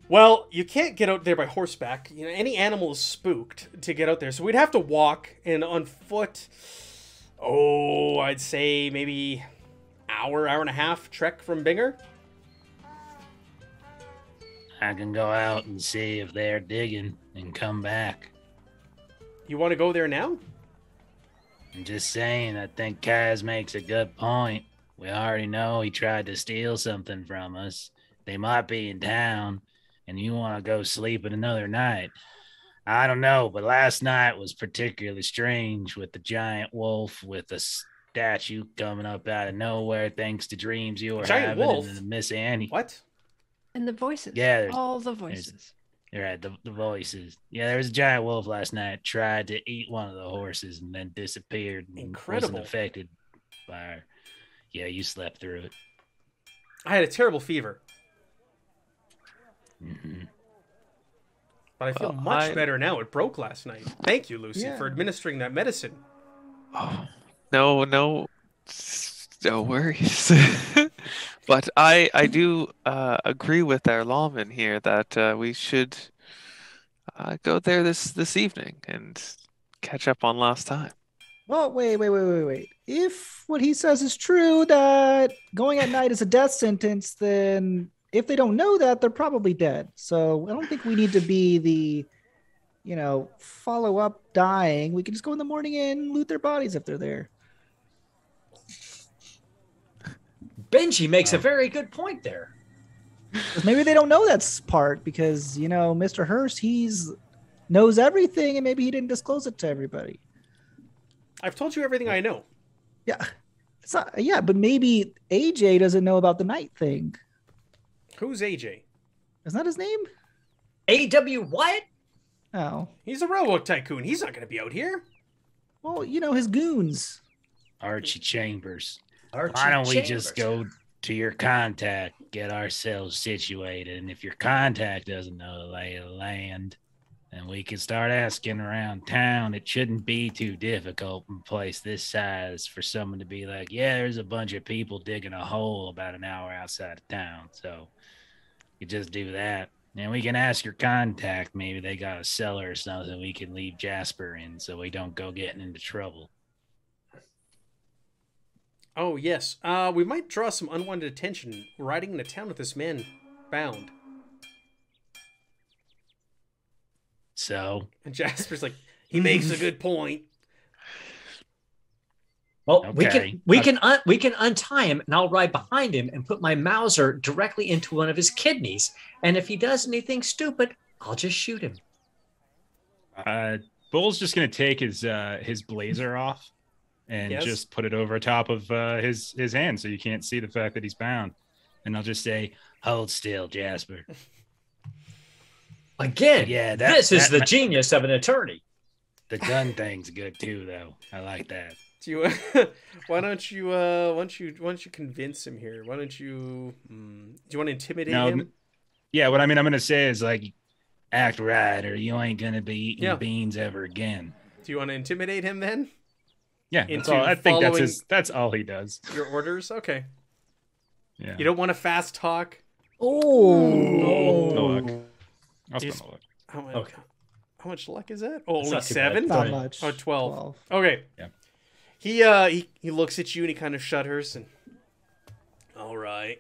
S1: Well, you can't get out there by horseback. You know, any animal is spooked to get out there. So we'd have to walk, and on foot, I'd say maybe hour and a half trek from Binger.
S7: I can go out and see if they're digging and come back.
S1: You want to go there now?
S7: I'm just saying, I think Kaz makes a good point. We already know he tried to steal something from us. They might be in town, and you want to go sleep another night. I don't know, but last night was particularly strange with the giant wolf with a statue coming up out of nowhere thanks to dreams you were
S1: giant
S7: having
S1: wolf?
S7: and the Miss Annie.
S1: What?
S5: And the voices.
S7: Yeah,
S5: all the voices.
S7: You're right, the voices. Yeah, there was a giant wolf last night, tried to eat one of the horses and then disappeared. And
S1: Incredible.
S7: Wasn't affected by her. Yeah, you slept through it.
S1: I had a terrible fever.
S7: Mm-hmm.
S1: But I feel much better now. It broke last night. Thank you, Lucy, for administering that medicine.
S3: Oh, no worries. But I do agree with our lawman here that we should go there this evening and catch up on last time.
S2: Well, wait. If what he says is true, that going at night is a death sentence, then if they don't know that, they're probably dead. So I don't think we need to be the, follow up dying. We can just go in the morning and loot their bodies if they're there.
S6: Benji makes a very good point there.
S2: Maybe they don't know that part because, Mr. Hurst, knows everything and maybe he didn't disclose it to everybody.
S1: I've told you everything I know.
S2: Yeah. But maybe AJ doesn't know about the night thing.
S1: Who's AJ?
S2: Isn't that his name?
S6: A.W. Wyatt?
S2: Oh.
S1: He's a railroad tycoon. He's not going to be out here.
S2: Well, his goons.
S7: Archie Chambers.
S6: Archie
S7: Why don't we
S6: Chambers.
S7: just go to your contact, get ourselves situated, and if your contact doesn't know the lay of the land, then we can start asking around town. It shouldn't be too difficult in a place this size for someone to be like, yeah, there's a bunch of people digging a hole about an hour outside of town. So you just do that. And we can ask your contact. Maybe they got a cellar or something we can leave Jasper in so we don't go getting into trouble.
S1: Oh, yes. We might draw some unwanted attention riding into town with this man bound.
S7: So?
S1: And Jasper's like, he makes a good point.
S6: Well,
S7: Okay.
S6: we can untie him, and I'll ride behind him and put my Mauser directly into one of his kidneys. And if he does anything stupid, I'll just shoot him.
S4: Bull's just gonna take his blazer off and
S1: Yes.
S4: just put it over top of his hand so you can't see the fact that he's bound. And I'll just say,
S7: Hold still, Jasper.
S6: Again,
S7: Yeah,
S6: this is
S7: that-
S6: the genius of an attorney.
S7: The gun thing's good too, though. I like that.
S1: Do you? Why don't you? Why don't you convince him here? Why don't you? Do you want to intimidate him?
S4: Yeah, what I'm gonna say is like, act right, or you ain't gonna be eating
S1: Yeah.
S4: beans ever again.
S1: Do you want to intimidate him then?
S4: Yeah, that's
S1: Into
S4: all. I think
S1: following-
S4: that's all he does.
S1: Your orders? Okay.
S4: Yeah.
S1: You don't want to fast talk?
S2: Oh.
S4: No luck. I'll
S1: He's-
S4: spend the luck.
S1: How much,
S6: Okay.
S1: how much luck is that? Oh,
S6: It's
S1: only
S6: not too bad.
S1: 7?
S2: Not
S6: Right.
S2: much.
S1: Oh, 12. Okay.
S4: Yeah.
S1: He looks at you and he kind of shudders and all right.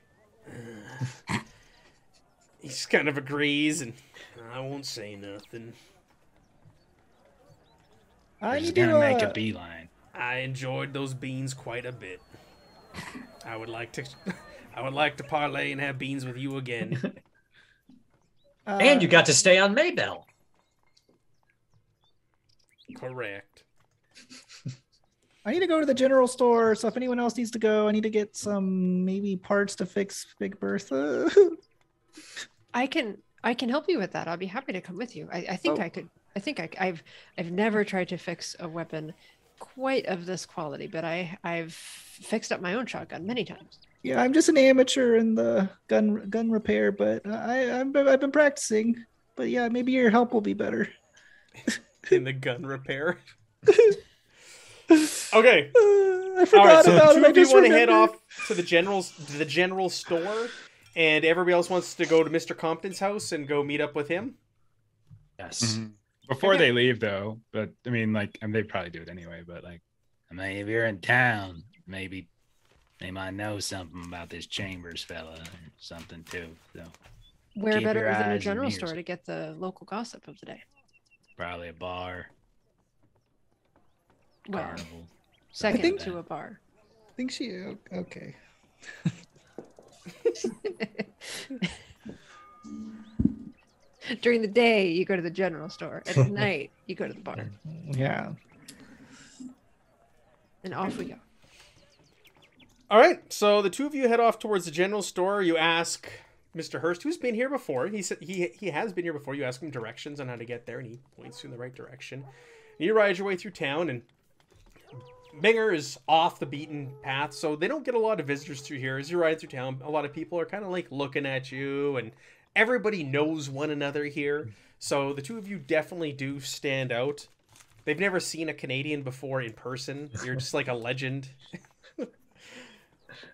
S1: He just kind of agrees and I won't say nothing.
S2: I
S4: He's
S2: need
S4: gonna
S2: to
S4: make a beeline.
S1: I enjoyed those beans quite a bit. I would like to parlay and have beans with you again.
S6: And you got to stay on Maybell.
S1: Correct.
S2: I need to go to the general store. So if anyone else needs to go, I need to get some maybe parts to fix Big Bertha.
S5: I can help you with that. I'll be happy to come with you. I think
S2: Oh.
S5: I could. I've never tried to fix a weapon quite of this quality, but I've fixed up my own shotgun many times.
S2: Yeah, I'm just an amateur in the gun repair, but I've been practicing. But yeah, maybe your help will be better.
S1: In the gun repair. Okay.
S2: I
S1: All
S2: forgot
S1: right, so
S2: about
S1: the
S2: it.
S1: two
S2: I
S1: of you
S2: just
S1: want to head
S2: remembered.
S1: off to the general store, and everybody else wants to go to Mr. Compton's house and go meet up with him.
S6: Yes.
S4: Mhm. Before
S5: Okay.
S4: they leave, though, but I mean, like, and they probably do it anyway. But like,
S7: I mean, if you're in town, maybe they might know something about this Chambers fella or something too. So
S5: Where
S7: Keep
S5: better
S7: your
S5: than a
S7: eyes and
S5: general
S7: ears.
S5: store to get the local gossip of the day?
S7: probably a bar,
S5: Well,
S7: carnival.
S5: second
S2: think-
S5: to a bar.
S2: I think she okay.
S5: During the day, you go to the general store. At night, you go to the bar.
S2: Yeah.
S5: And off we go.
S1: All right, so the two of you head off towards the general store. You ask Mr. Hurst, who's been here before. He said he has been here before. You ask him directions on how to get there, and he points you in the right direction. And you ride your way through town, and Binger is off the beaten path, so they don't get a lot of visitors through here. As you ride through town, a lot of people are kind of like looking at you, and everybody knows one another here. So the two of you definitely do stand out. They've never seen a Canadian before in person. You're just like a legend.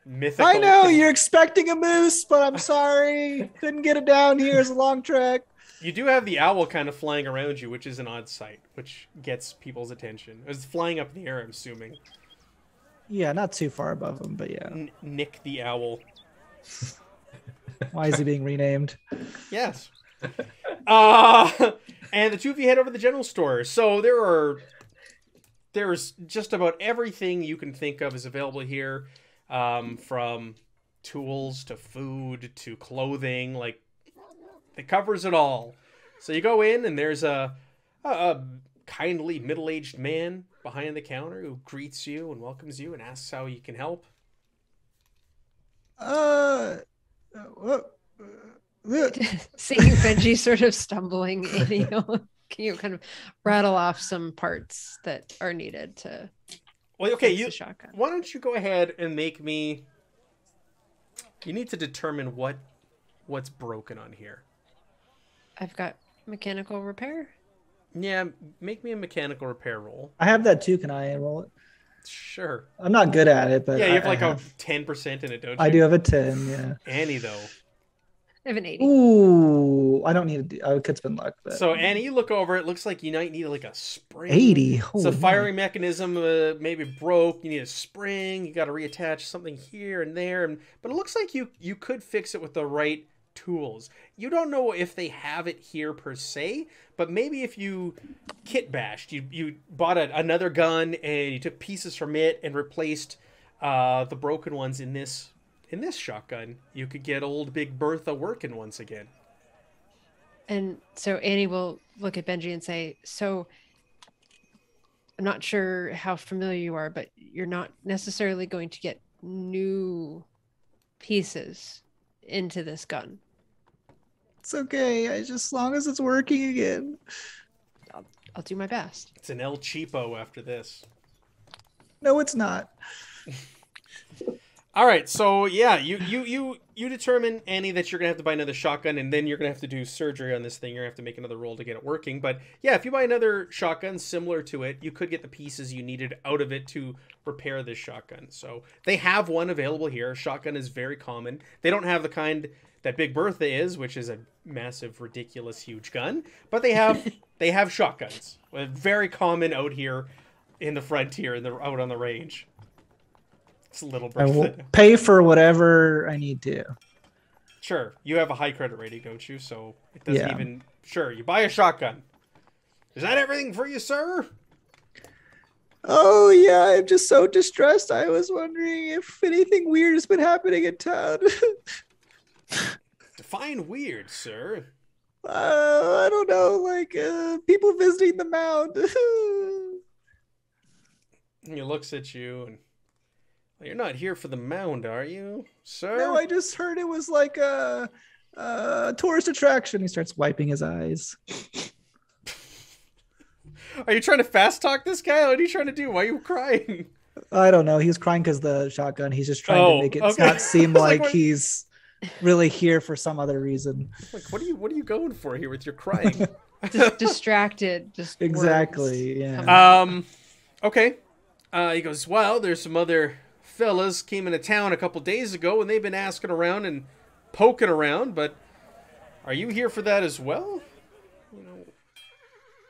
S1: Mythical.
S2: I know you're expecting a moose, but I'm sorry. Couldn't get it down here. It's a long trek.
S1: You do have the owl kind of flying around you, which is an odd sight, which gets people's attention. It's flying up in the air, I'm assuming.
S2: Yeah, not too far above him, but yeah.
S1: Nick the owl.
S2: Why is he being renamed?
S1: Yes. And the two of you head over to the general store. So there's just about everything you can think of is available here, from tools to food to clothing. Like, it covers it all. So you go in, and there's a kindly middle-aged man behind the counter who greets you and welcomes you and asks how you can help.
S5: Seeing Benji sort of stumbling, and, can you kind of rattle off some parts that are needed to
S1: Well, okay,
S5: fix
S1: you
S5: the shotgun?
S1: why don't you go ahead and make me. You need to determine what's broken on here.
S5: I've got mechanical repair.
S1: Yeah, make me a mechanical repair roll.
S2: I have that too. Can I roll it?
S1: Sure.
S2: I'm not good at it, but
S1: Yeah, you have
S2: I
S1: like a
S2: have.
S1: 10% in it, don't you?
S2: I do have a 10, yeah.
S1: Annie, though.
S5: I have an 80.
S2: Ooh, I don't need to do. I could spend luck, but
S1: So, Annie, you look over. It looks like you might need like a spring.
S2: 80.
S1: So,
S2: Holy
S1: firing mechanism maybe broke. You need a spring. You got to reattach something here and there. But it looks like you could fix it with the right tools. You don't know if they have it here per se, but maybe if you kit bashed, you bought another gun and you took pieces from it and replaced the broken ones in this shotgun, you could get old Big Bertha working once again.
S5: And so Annie will look at Benji and say, so I'm not sure how familiar you are, but you're not necessarily going to get new pieces into this gun.
S2: It's okay. As long as it's working again.
S5: I'll do my best.
S1: It's an El Cheapo after this.
S2: No, it's not.
S1: All right, so yeah, you determine, Annie, that you're gonna have to buy another shotgun, and then you're gonna have to do surgery on this thing. You're gonna have to make another roll to get it working. But yeah, if you buy another shotgun similar to it, you could get the pieces you needed out of it to repair this shotgun. So they have one available here. A shotgun is very common. They don't have the kind that Big Bertha is, which is a massive, ridiculous, huge gun. But they have shotguns. Very common out here in the frontier and out on the range. It's a little
S2: I will
S1: Bertha.
S2: pay for whatever I need to.
S1: Sure, you have a high credit rating, don't you? So it doesn't
S2: Yeah.
S1: even... Sure, you buy a shotgun. Is that everything for you, sir?
S2: Oh, yeah, I'm just so distressed. I was wondering if anything weird has been happening in town.
S1: Define weird, sir.
S2: I don't know, like people visiting the mound.
S1: And he looks at you and... Well, you're not here for the mound, are you, sir?
S2: No, I just heard it was like a tourist attraction. He starts wiping his eyes.
S1: Are you trying to fast talk this guy? What are you trying to do? Why are you crying?
S2: I don't know. He's crying because the shotgun. He's just trying
S1: Oh,
S2: to make it
S1: okay.
S2: not seem
S1: I was like,
S2: like
S1: what-
S2: he's really here for some other reason.
S1: Like, what are you going for here with your crying?
S5: Distracted. Just words.
S2: Exactly. Yeah.
S1: Okay. He goes, well, there's some other fellas came into town a couple days ago, and they've been asking around and poking around, but are you here for that as well?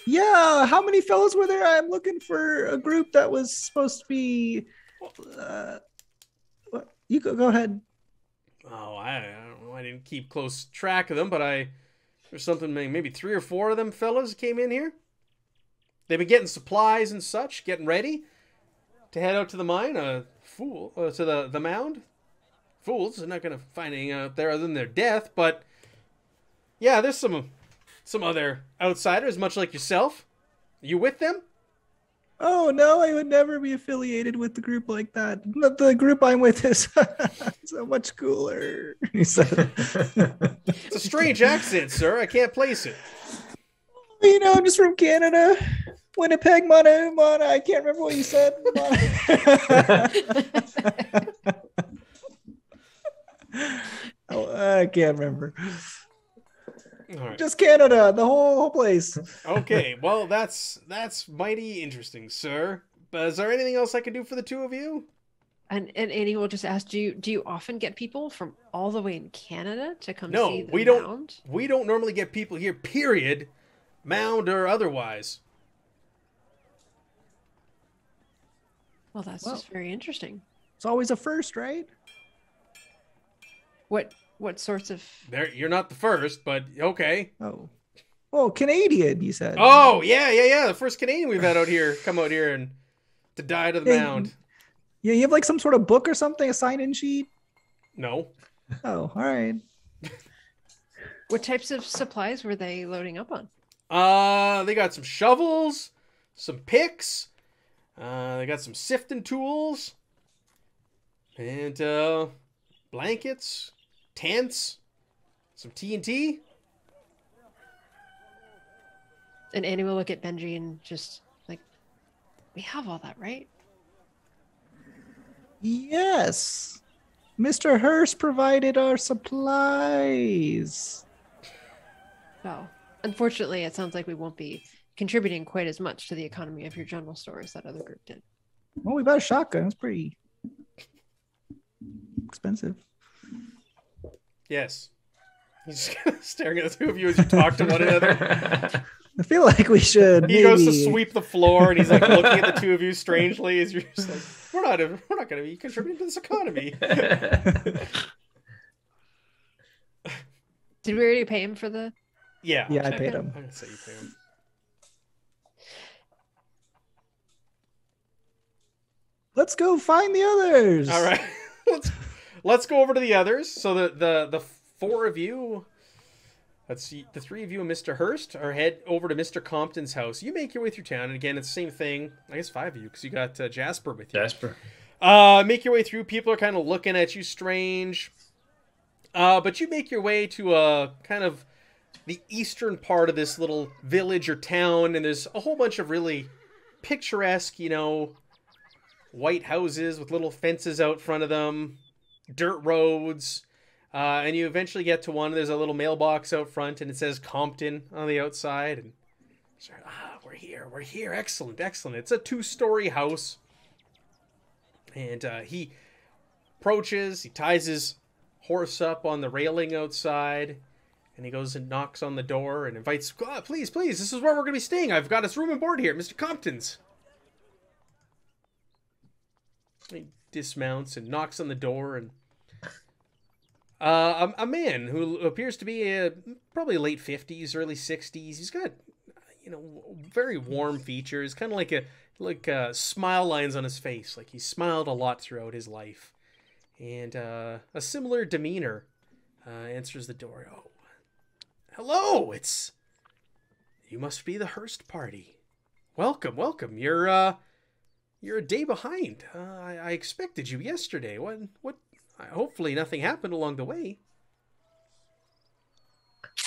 S2: Yeah. How many fellows were there? I'm looking for a group that was supposed to be. What? You go ahead.
S1: Oh, I don't know. I didn't keep close track of them, but there's something, maybe 3 or 4 of them fellas came in here. They've been getting supplies and such, getting ready to head out to the mine. To the mound. Fools, they're not gonna find anything out there other than their death. But yeah, there's some other outsiders, much like yourself. You with them?
S2: Oh no, I would never be affiliated with the group like that. But the group I'm with is so much cooler. He said,
S1: It's a strange accent, sir. I can't place it.
S2: you know, I'm just from Canada. Winnipeg, Mana. I can't remember what you said. Oh, I can't remember.
S1: All right.
S2: Just Canada, the whole place.
S1: Okay. Well, that's mighty interesting, sir. But is there anything else I can do for the two of you?
S5: And Annie will just ask, do you often get people from all the way in Canada to come
S1: No,
S5: see the
S1: we don't.
S5: mound?
S1: We don't normally get people here. Period. Mound or otherwise.
S5: Well, that's
S2: Well-
S5: just very interesting.
S2: It's always a first, right?
S5: What sorts of
S1: You're not the first, but okay.
S2: Oh. Oh, Canadian, you said.
S1: Oh, yeah. The first Canadian we've had out here come out here and to die to the
S2: Hey.
S1: mound.
S2: Yeah, you have like some sort of book or something, a sign-in sheet?
S1: No.
S2: Oh, all right.
S5: what types of supplies were they loading up on?
S1: They got some shovels, some picks. They got some sifting tools, and blankets, tents, some TNT.
S5: And Annie will look at Benji and just like, we have all that, right?
S2: Yes. Mr. Hurst provided our supplies.
S5: Well, unfortunately, it sounds like we won't be contributing quite as much to the economy of your general store as that other group did.
S2: Well, we bought a shotgun. It's pretty expensive.
S1: Yes. He's just kind of staring at the two of you as you talk to one another.
S2: I feel like we should.
S1: He
S2: maybe...
S1: goes to sweep the floor, and he's like looking at the two of you strangely as you're just like, we're not going to be contributing to this economy.
S5: Did we already pay him for the?
S1: Yeah.
S2: Yeah, I
S1: okay.
S2: paid him.
S1: I'm gonna say you paid him.
S2: Let's go find the others.
S1: All right. let's go over to the others. So the 4 of you, let's see, the 3 of you and Mr. Hurst are head over to Mr. Compton's house. You make your way through town, and again, it's the same thing. I guess 5 of you, because you got Jasper with you.
S6: Jasper.
S1: Make your way through. People are kind of looking at you strange. But you make your way to kind of the eastern part of this little village or town, and there's a whole bunch of really picturesque, white houses with little fences out front of them, dirt roads. And you eventually get to one. There's a little mailbox out front, and it says Compton on the outside. And we're here. Excellent. It's a 2-story house. And he approaches. He ties his horse up on the railing outside, and he goes and knocks on the door and invites, please, this is where we're going to be staying. I've got us room and board here, Mr. Compton's. He dismounts and knocks on the door, and a man who appears to be probably late 50s, early 60s. He's got, very warm features, kind of like smile lines on his face, like he smiled a lot throughout his life, and a similar demeanor. Answers the door. Oh, hello! You must be the Hearst party. Welcome. You're a day behind. I expected you yesterday. What? Hopefully nothing happened along the way.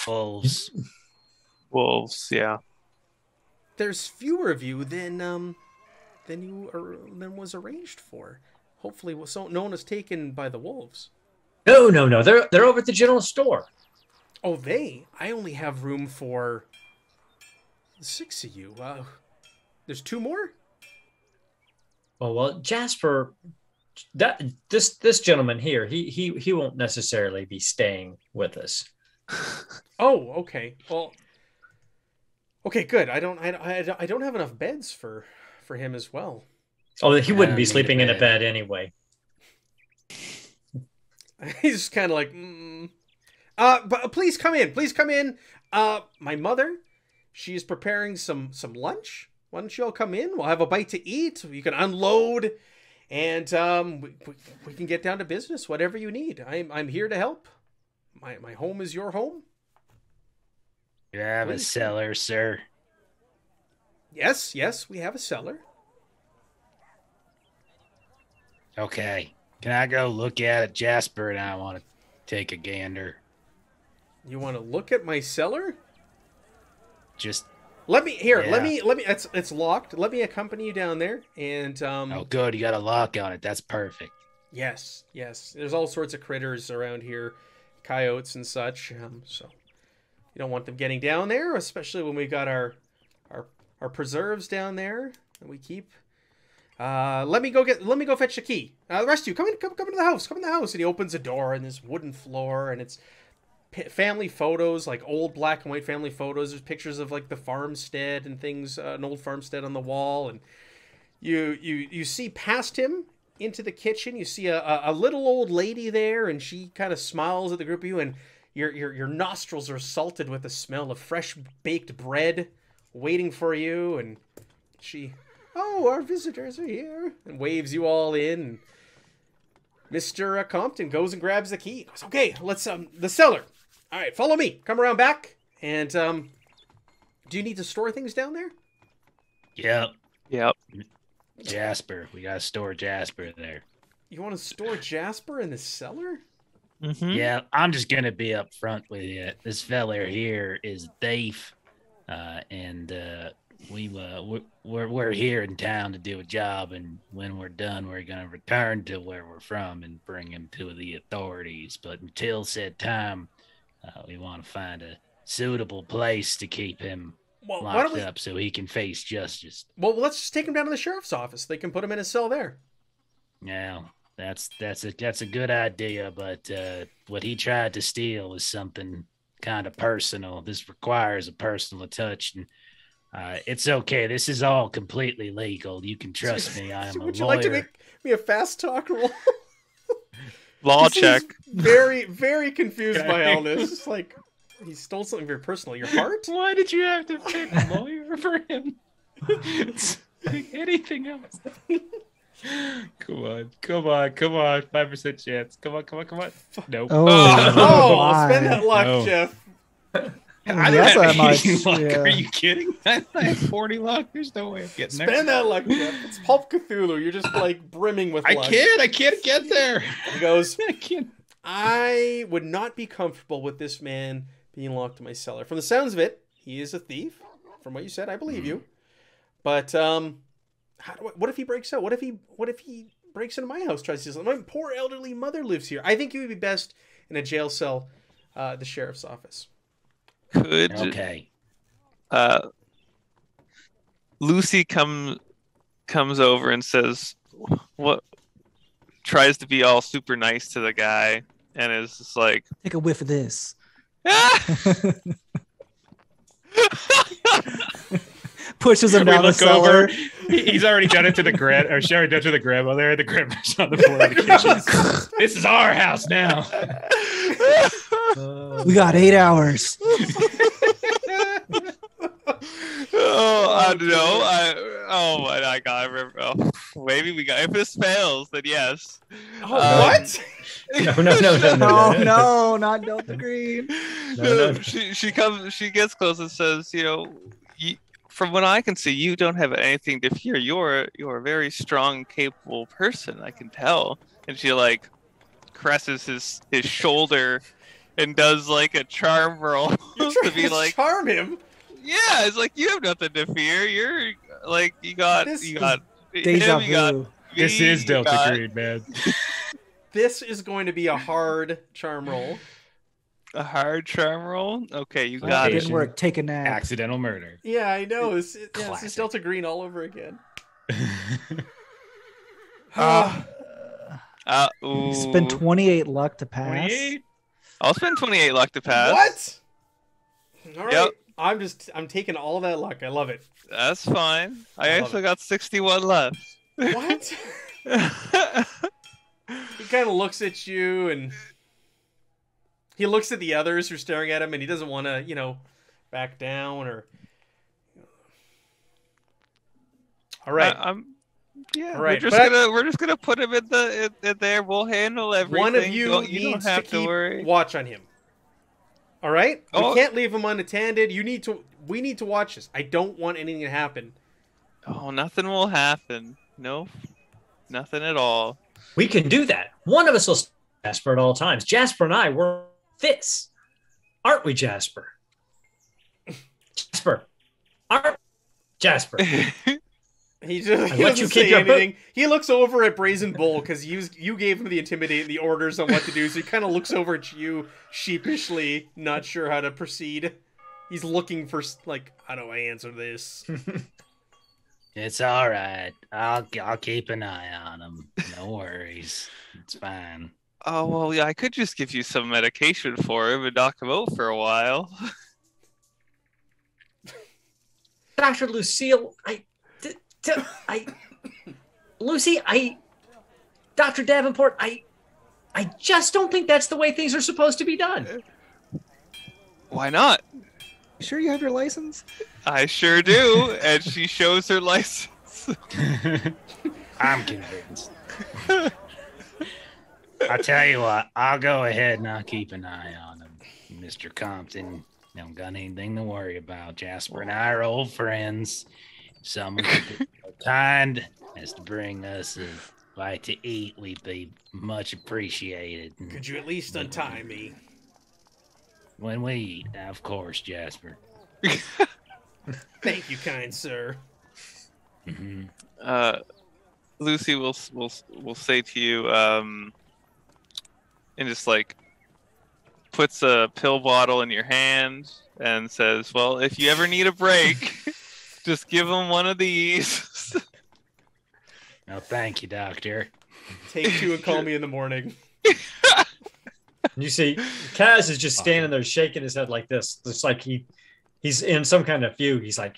S7: Wolves.
S3: Wolves, yeah.
S1: There's fewer of you than was arranged for. Hopefully, no one was taken by the wolves.
S6: No. They're over at the general store.
S1: Oh, I only have room for 6 of you. There's 2 more?
S6: Oh, well, Jasper, this gentleman here, he won't necessarily be staying with us.
S1: Oh, okay. Well, okay, good. I don't have enough beds for him as well.
S6: Oh, he wouldn't be sleeping in a bed anyway.
S1: He's just kind of like, but please come in. My mother, she's preparing some lunch. Why don't you all come in? We'll have a bite to eat. You can unload, and we can get down to business. Whatever you need, I'm here to help. My home is your home.
S7: You have a cellar, sir?
S1: Yes, we have a cellar.
S7: Okay. Can I go look at it, Jasper, and I want to take a gander?
S1: You want to look at my cellar?
S7: Just
S1: let me.
S7: Yeah.
S1: Let me. It's locked. Let me accompany you down there. And
S7: oh, good. You got a lock on it. That's perfect.
S1: Yes. There's all sorts of critters around here, coyotes and such. So you don't want them getting down there, especially when we got our preserves down there that we keep. Let me go fetch the key. The rest of you, come into the house. Come in the house. And he opens a door, and this wooden floor, and it's family photos, like old black and white family photos. There's pictures of like the farmstead and things, an old farmstead on the wall, and you see past him into the kitchen. You see a little old lady there, and she kind of smiles at the group of you, and your nostrils are salted with the smell of fresh baked bread waiting for you, and she, oh, our visitors are here, and waves you all in. Mr. Compton goes and grabs the key. He goes, okay, let's the cellar. All right, follow me. Come around back. And do you need to store things down there?
S7: Yep. Jasper, we gotta store Jasper there.
S1: You want to store Jasper in the cellar?
S3: Mm-hmm.
S7: Yeah, I'm just gonna be up front with you. This fella here is a thief, and we're here in town to do a job, and when we're done, we're gonna return to where we're from and bring him to the authorities. But until said time, we want to find a suitable place to keep him locked up so he can face justice.
S1: Well, let's just take him down to the sheriff's office. They can put him in a cell there.
S7: Yeah, that's a good idea, but what he tried to steal is something kind of personal. This requires a personal touch, and it's okay. This is all completely legal. You can trust me. I am a lawyer.
S1: Would you like to make me a fast talk roll?
S3: Law check.
S1: Very, very confused by all this. It's like he stole something very personal. Your heart?
S4: Why did you have to pick a lawyer for him? It's like anything else. Come on. 5% chance. Come on. Nope.
S1: Oh, spend that luck,
S4: No.
S1: Jeff.
S4: I
S2: That's
S4: don't
S2: not
S4: have any
S2: much,
S4: luck.
S2: yeah.
S4: Are you kidding? I have 40 luck. There's no way of getting there.
S1: Spend that luck, Jeff. It's Pulp Cthulhu. You're just like brimming with
S4: I
S1: luck.
S4: can't get there.
S1: He goes,
S4: I can't.
S1: I would not be comfortable with this man being locked in my cellar. From the sounds of it, he is a thief. From what you said, I believe you. But What if he breaks out? What if he breaks into my house, tries to steal something? My poor elderly mother lives here. I think you would be best in a jail cell, the sheriff's office.
S3: Could
S7: Okay.
S3: Lucy comes over and says, "What?" Tries to be all super nice to the guy, and is just like,
S2: Take a whiff of this. Pushes him
S4: We
S2: down the
S4: look
S2: cellar.
S4: over. He's already done it to the or she already done it to the grandmother. The grandmother's on the floor of the kitchen. This is our house now.
S2: We got 8 hours.
S3: I don't know. Oh my God! I remember. Oh, maybe we got. If this fails, then yes.
S1: What?
S2: No, no, not Delta Green.
S6: No.
S3: She comes. She gets close and says, from what I can see, you don't have anything to fear. You're a very strong, capable person. I can tell. And she like caresses his shoulder and does like a charm roll
S1: You're
S3: to
S1: trying
S3: be
S1: to
S3: like,
S1: charm him.
S3: yeah, it's like you have nothing to fear. You're like you got
S2: Deja
S3: him, you got
S2: vu.
S3: me,
S4: This is
S3: you
S4: Delta
S3: got-
S4: Green, man.
S1: This is going to be a hard charm roll.
S3: A hard charm roll. Okay, you
S2: Oh,
S3: got
S2: it
S3: it.
S2: didn't work. Take a nap.
S4: Accidental murder.
S1: Yeah, I know. It's just
S4: Classic.
S1: Delta Green all over again.
S3: Ooh.
S2: Spend 28 luck to pass.
S4: 28?
S3: I'll spend 28 luck to pass.
S1: What? All right.
S3: Yep.
S1: I'm taking all that luck. I love it.
S3: That's fine. I
S1: I love
S3: actually got 61 left.
S1: What? He kind of looks at you and he looks at the others who are staring at him and he doesn't want to, back down or. All right.
S3: Yeah,
S1: All right,
S3: we're just gonna put him in there. We'll handle everything.
S1: One of you
S3: don't
S1: needs to
S3: have to
S1: keep
S3: worry.
S1: watch on him. All right?
S3: Oh.
S1: We can't leave him unattended. We need to watch this. I don't want anything to happen.
S3: Oh, nothing will happen. No, nothing at all.
S6: We can do that. One of us will stay with Jasper at all times. Jasper and I were this, aren't we, Jasper? Jasper, aren't Jasper?
S1: He just
S6: I
S1: he
S6: let
S1: doesn't
S6: you keep
S1: say
S6: your
S1: anything. He looks over at Brazen Bull because you gave him the orders on what to do. So he kind of looks over at you sheepishly, not sure how to proceed. He's looking for how do I answer this?
S7: It's all right. I'll keep an eye on him. No worries. It's fine.
S3: Oh well, yeah. I could just give you some medication for him and knock him out for a while.
S6: Dr. Lucille, Dr. Davenport, I just don't think that's the way things are supposed to be done.
S3: Why not?
S2: You sure you have your license?
S3: I sure do. And she shows her license.
S7: I'm convinced. I'll tell you what, I'll go ahead and I'll keep an eye on him. Mr. Compton, don't got anything to worry about. Jasper and I are old friends. Someone kind as to bring us a bite to eat, we'd be much appreciated.
S1: Could you at least untie me?
S7: When we eat, of course, Jasper.
S1: Thank you, kind sir.
S7: Mhm.
S3: Lucy will say to you, and just like puts a pill bottle in your hand and says, "Well, if you ever need a break, just give him one of these."
S7: No, thank you, Doctor.
S1: Take 2 and call me in the morning.
S6: You see, Kaz is just standing there shaking his head like this. It's like he's in some kind of fugue. He's like,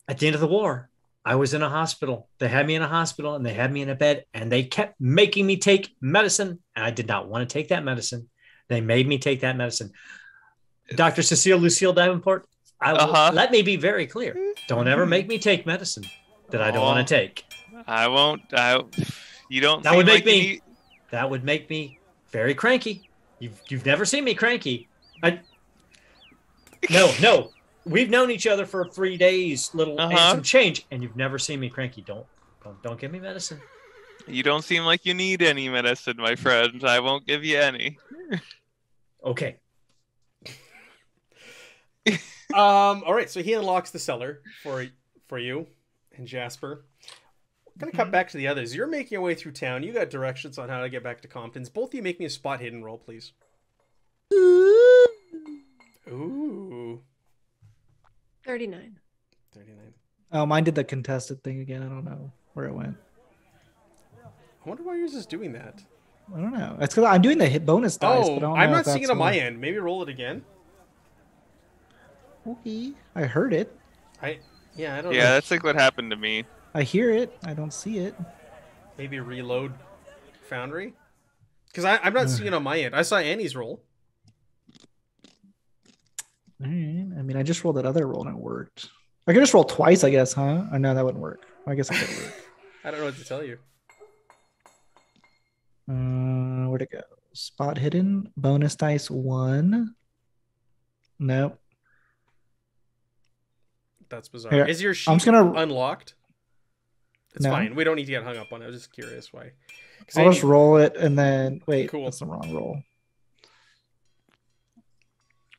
S6: at the end of the war, I was in a hospital. They had me in a hospital and they had me in a bed and they kept making me take medicine. And I did not want to take that medicine. They made me take that medicine. Dr. Cecile Lucille Davenport, let me be very clear. Don't ever make me take medicine that I don't want to take.
S3: I won't. You don't.
S6: That would
S3: seem
S6: make
S3: like you
S6: me.
S3: need-
S6: That would make me very cranky. You've never seen me cranky. No. We've known each other for 3 days, and some change, and you've never seen me cranky. Don't give me medicine.
S3: You don't seem like you need any medicine, my friend. I won't give you any.
S6: Okay.
S1: All right, so he unlocks the cellar for you, and Jasper. Gonna cut back to the others. You're making your way through town. You got directions on how to get back to Compton's. Both of you make me a spot hidden roll, please. Ooh.
S5: 39.
S1: 39.
S2: Oh, mine did the contested thing again. I don't know where it went.
S1: I wonder why yours is doing that.
S2: I don't know. It's because I'm doing the hit bonus dice, but I don't
S1: I'm
S2: know
S1: not
S2: if
S1: seeing it
S2: that's
S1: on my
S2: why.
S1: end. Maybe roll it again.
S2: Okay. I heard it.
S1: I don't
S3: Yeah,
S1: know.
S3: that's like what happened to me.
S2: I hear it. I don't see it.
S1: Maybe reload Foundry? Because I'm not seeing it on my end. I saw Annie's roll.
S2: All right. I mean, I just rolled that other roll and it worked. I could just roll twice, I guess, huh? Or no, that wouldn't work. I guess it could work.
S1: I don't know what to tell you.
S2: Where'd it go? Spot hidden. Bonus dice 1. Nope.
S1: That's bizarre.
S2: Here,
S1: Is your sheet
S2: I'm just gonna-
S1: unlocked? It's
S2: No.
S1: fine. We don't need to get hung up on it. I was just curious why. 'Cause
S2: I'll just
S1: Annie-
S2: roll it and then wait.
S1: Cool.
S2: That's the wrong roll.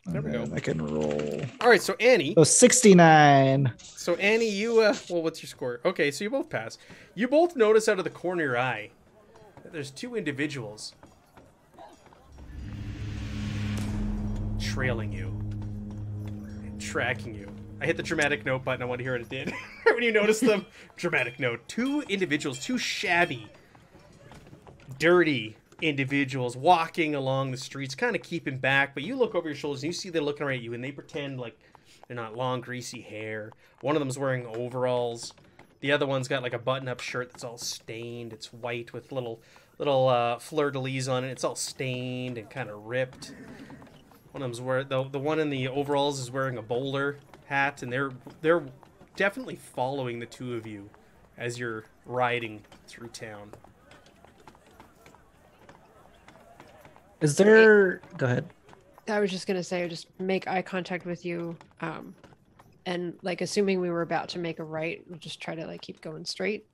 S1: There we
S2: And
S1: go.
S2: I can roll.
S1: All right, so Annie.
S2: Oh, 69.
S1: So Annie, you well, what's your score? Okay, so you both pass. You both notice out of the corner of your eye that there's two individuals trailing you and tracking you. I hit the dramatic note button. I want to hear what it did. When you notice them, dramatic note. Two individuals, two shabby, dirty individuals walking along the streets, kind of keeping back. But you look over your shoulders and you see they're looking right at you, and they pretend like they're not long, greasy hair. One of them's wearing overalls. The other one's got like a button-up shirt that's all stained. It's white with little fleur-de-lis on it. It's all stained and kind of ripped. One of them's wearing the one in the overalls is wearing a bowler hat, and they're definitely following the two of you as you're riding through town.
S2: Is there? Go ahead.
S5: I was just gonna say, just make eye contact with you, and like assuming we were about to make a right, we'll just try to like keep going straight.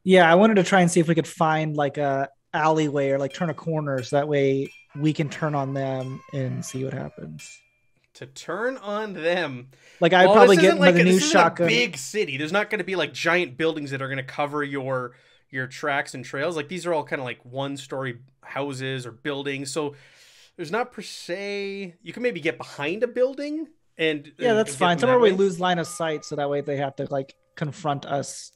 S2: Yeah, I wanted to try and see if we could find like a alleyway or like turn a corner, so that way we can turn on them and see what happens.
S1: To turn on them.
S2: Like I'd
S1: Well,
S2: probably
S1: this
S2: get
S1: isn't
S2: my
S1: like
S2: the new
S1: this isn't
S2: shotgun.
S1: a big city. There's not going to be like giant buildings that are going to cover your tracks and trails. Like these are all kind of like one-story houses or buildings. So there's not per se. You can maybe get behind a building and
S2: Yeah, that's
S1: get
S2: fine.
S1: them
S2: Somewhere
S1: that
S2: we
S1: way.
S2: lose line of sight, so that way they have to like confront us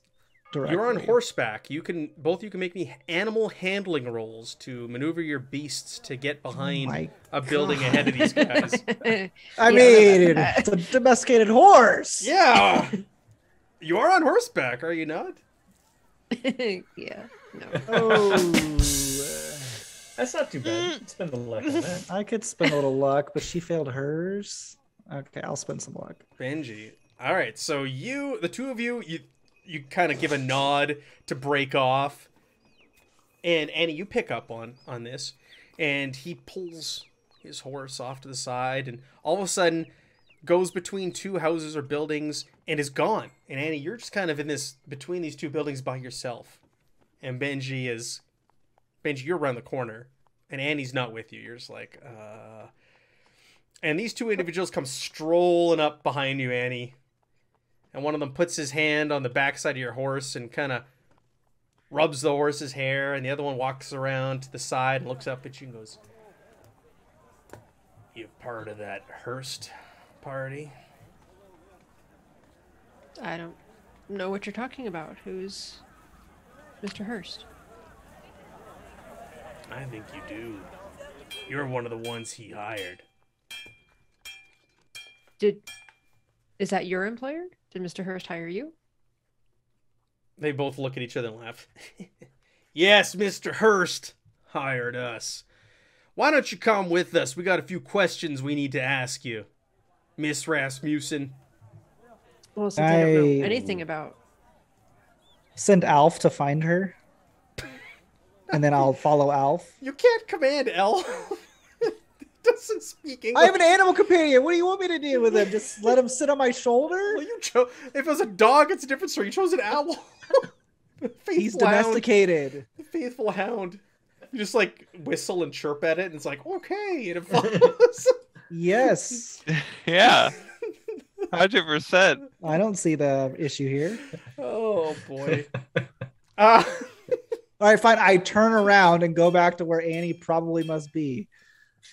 S2: directly.
S1: You're on horseback. You can both. You can make me animal handling rolls to maneuver your beasts to get behind
S2: my
S1: a building ahead of these guys.
S2: I
S5: Yeah,
S2: mean, it's a domesticated horse.
S1: Yeah, you are on horseback, are you not?
S5: Yeah. No.
S2: Oh,
S6: That's not too bad. You can spend the luck on that.
S2: I could spend a little luck, but she failed hers. Okay, I'll spend some luck.
S1: Benji. All right, so the two of you you kind of give a nod to break off, and Annie, you pick up on this, and he pulls his horse off to the side, and all of a sudden goes between two houses or buildings and is gone. And Annie, you're just kind of in this between these two buildings by yourself, and Benji, you're around the corner, and Annie's not with you. You're just like, And these two individuals come strolling up behind you, Annie. And one of them puts his hand on the backside of your horse and kind of rubs the horse's hair. And the other one walks around to the side and looks up at you and goes, "You part of that Hearst party?"
S5: I don't know what you're talking about. Who's Mr. Hurst?
S1: "I think you do. You're one of the ones he hired."
S5: Is that your employer? Did Mr. Hurst hire you?
S1: They both look at each other and laugh. "Yes, Mr. Hurst hired us. Why don't you come with us? We got a few questions we need to ask you, Miss Rasmussen."
S5: Well, since I don't know
S2: I-
S5: anything about.
S2: Send Alf to find her, and then I'll follow Alf.
S1: You can't command L. Doesn't speak English.
S2: I have an animal companion. What do you want me to do with him? Just let him sit on my shoulder?
S1: Well, if it was a dog, it's a different story. You chose an owl.
S2: He's
S1: Faithful hound.
S2: domesticated.
S1: Faithful hound. You just like whistle and chirp at it, and it's like, okay, and it follows.
S2: Yes.
S3: Yeah. 100%.
S2: I don't see the issue here.
S1: Oh boy. Uh,
S2: All right, fine. I turn around and go back to where Annie probably must be.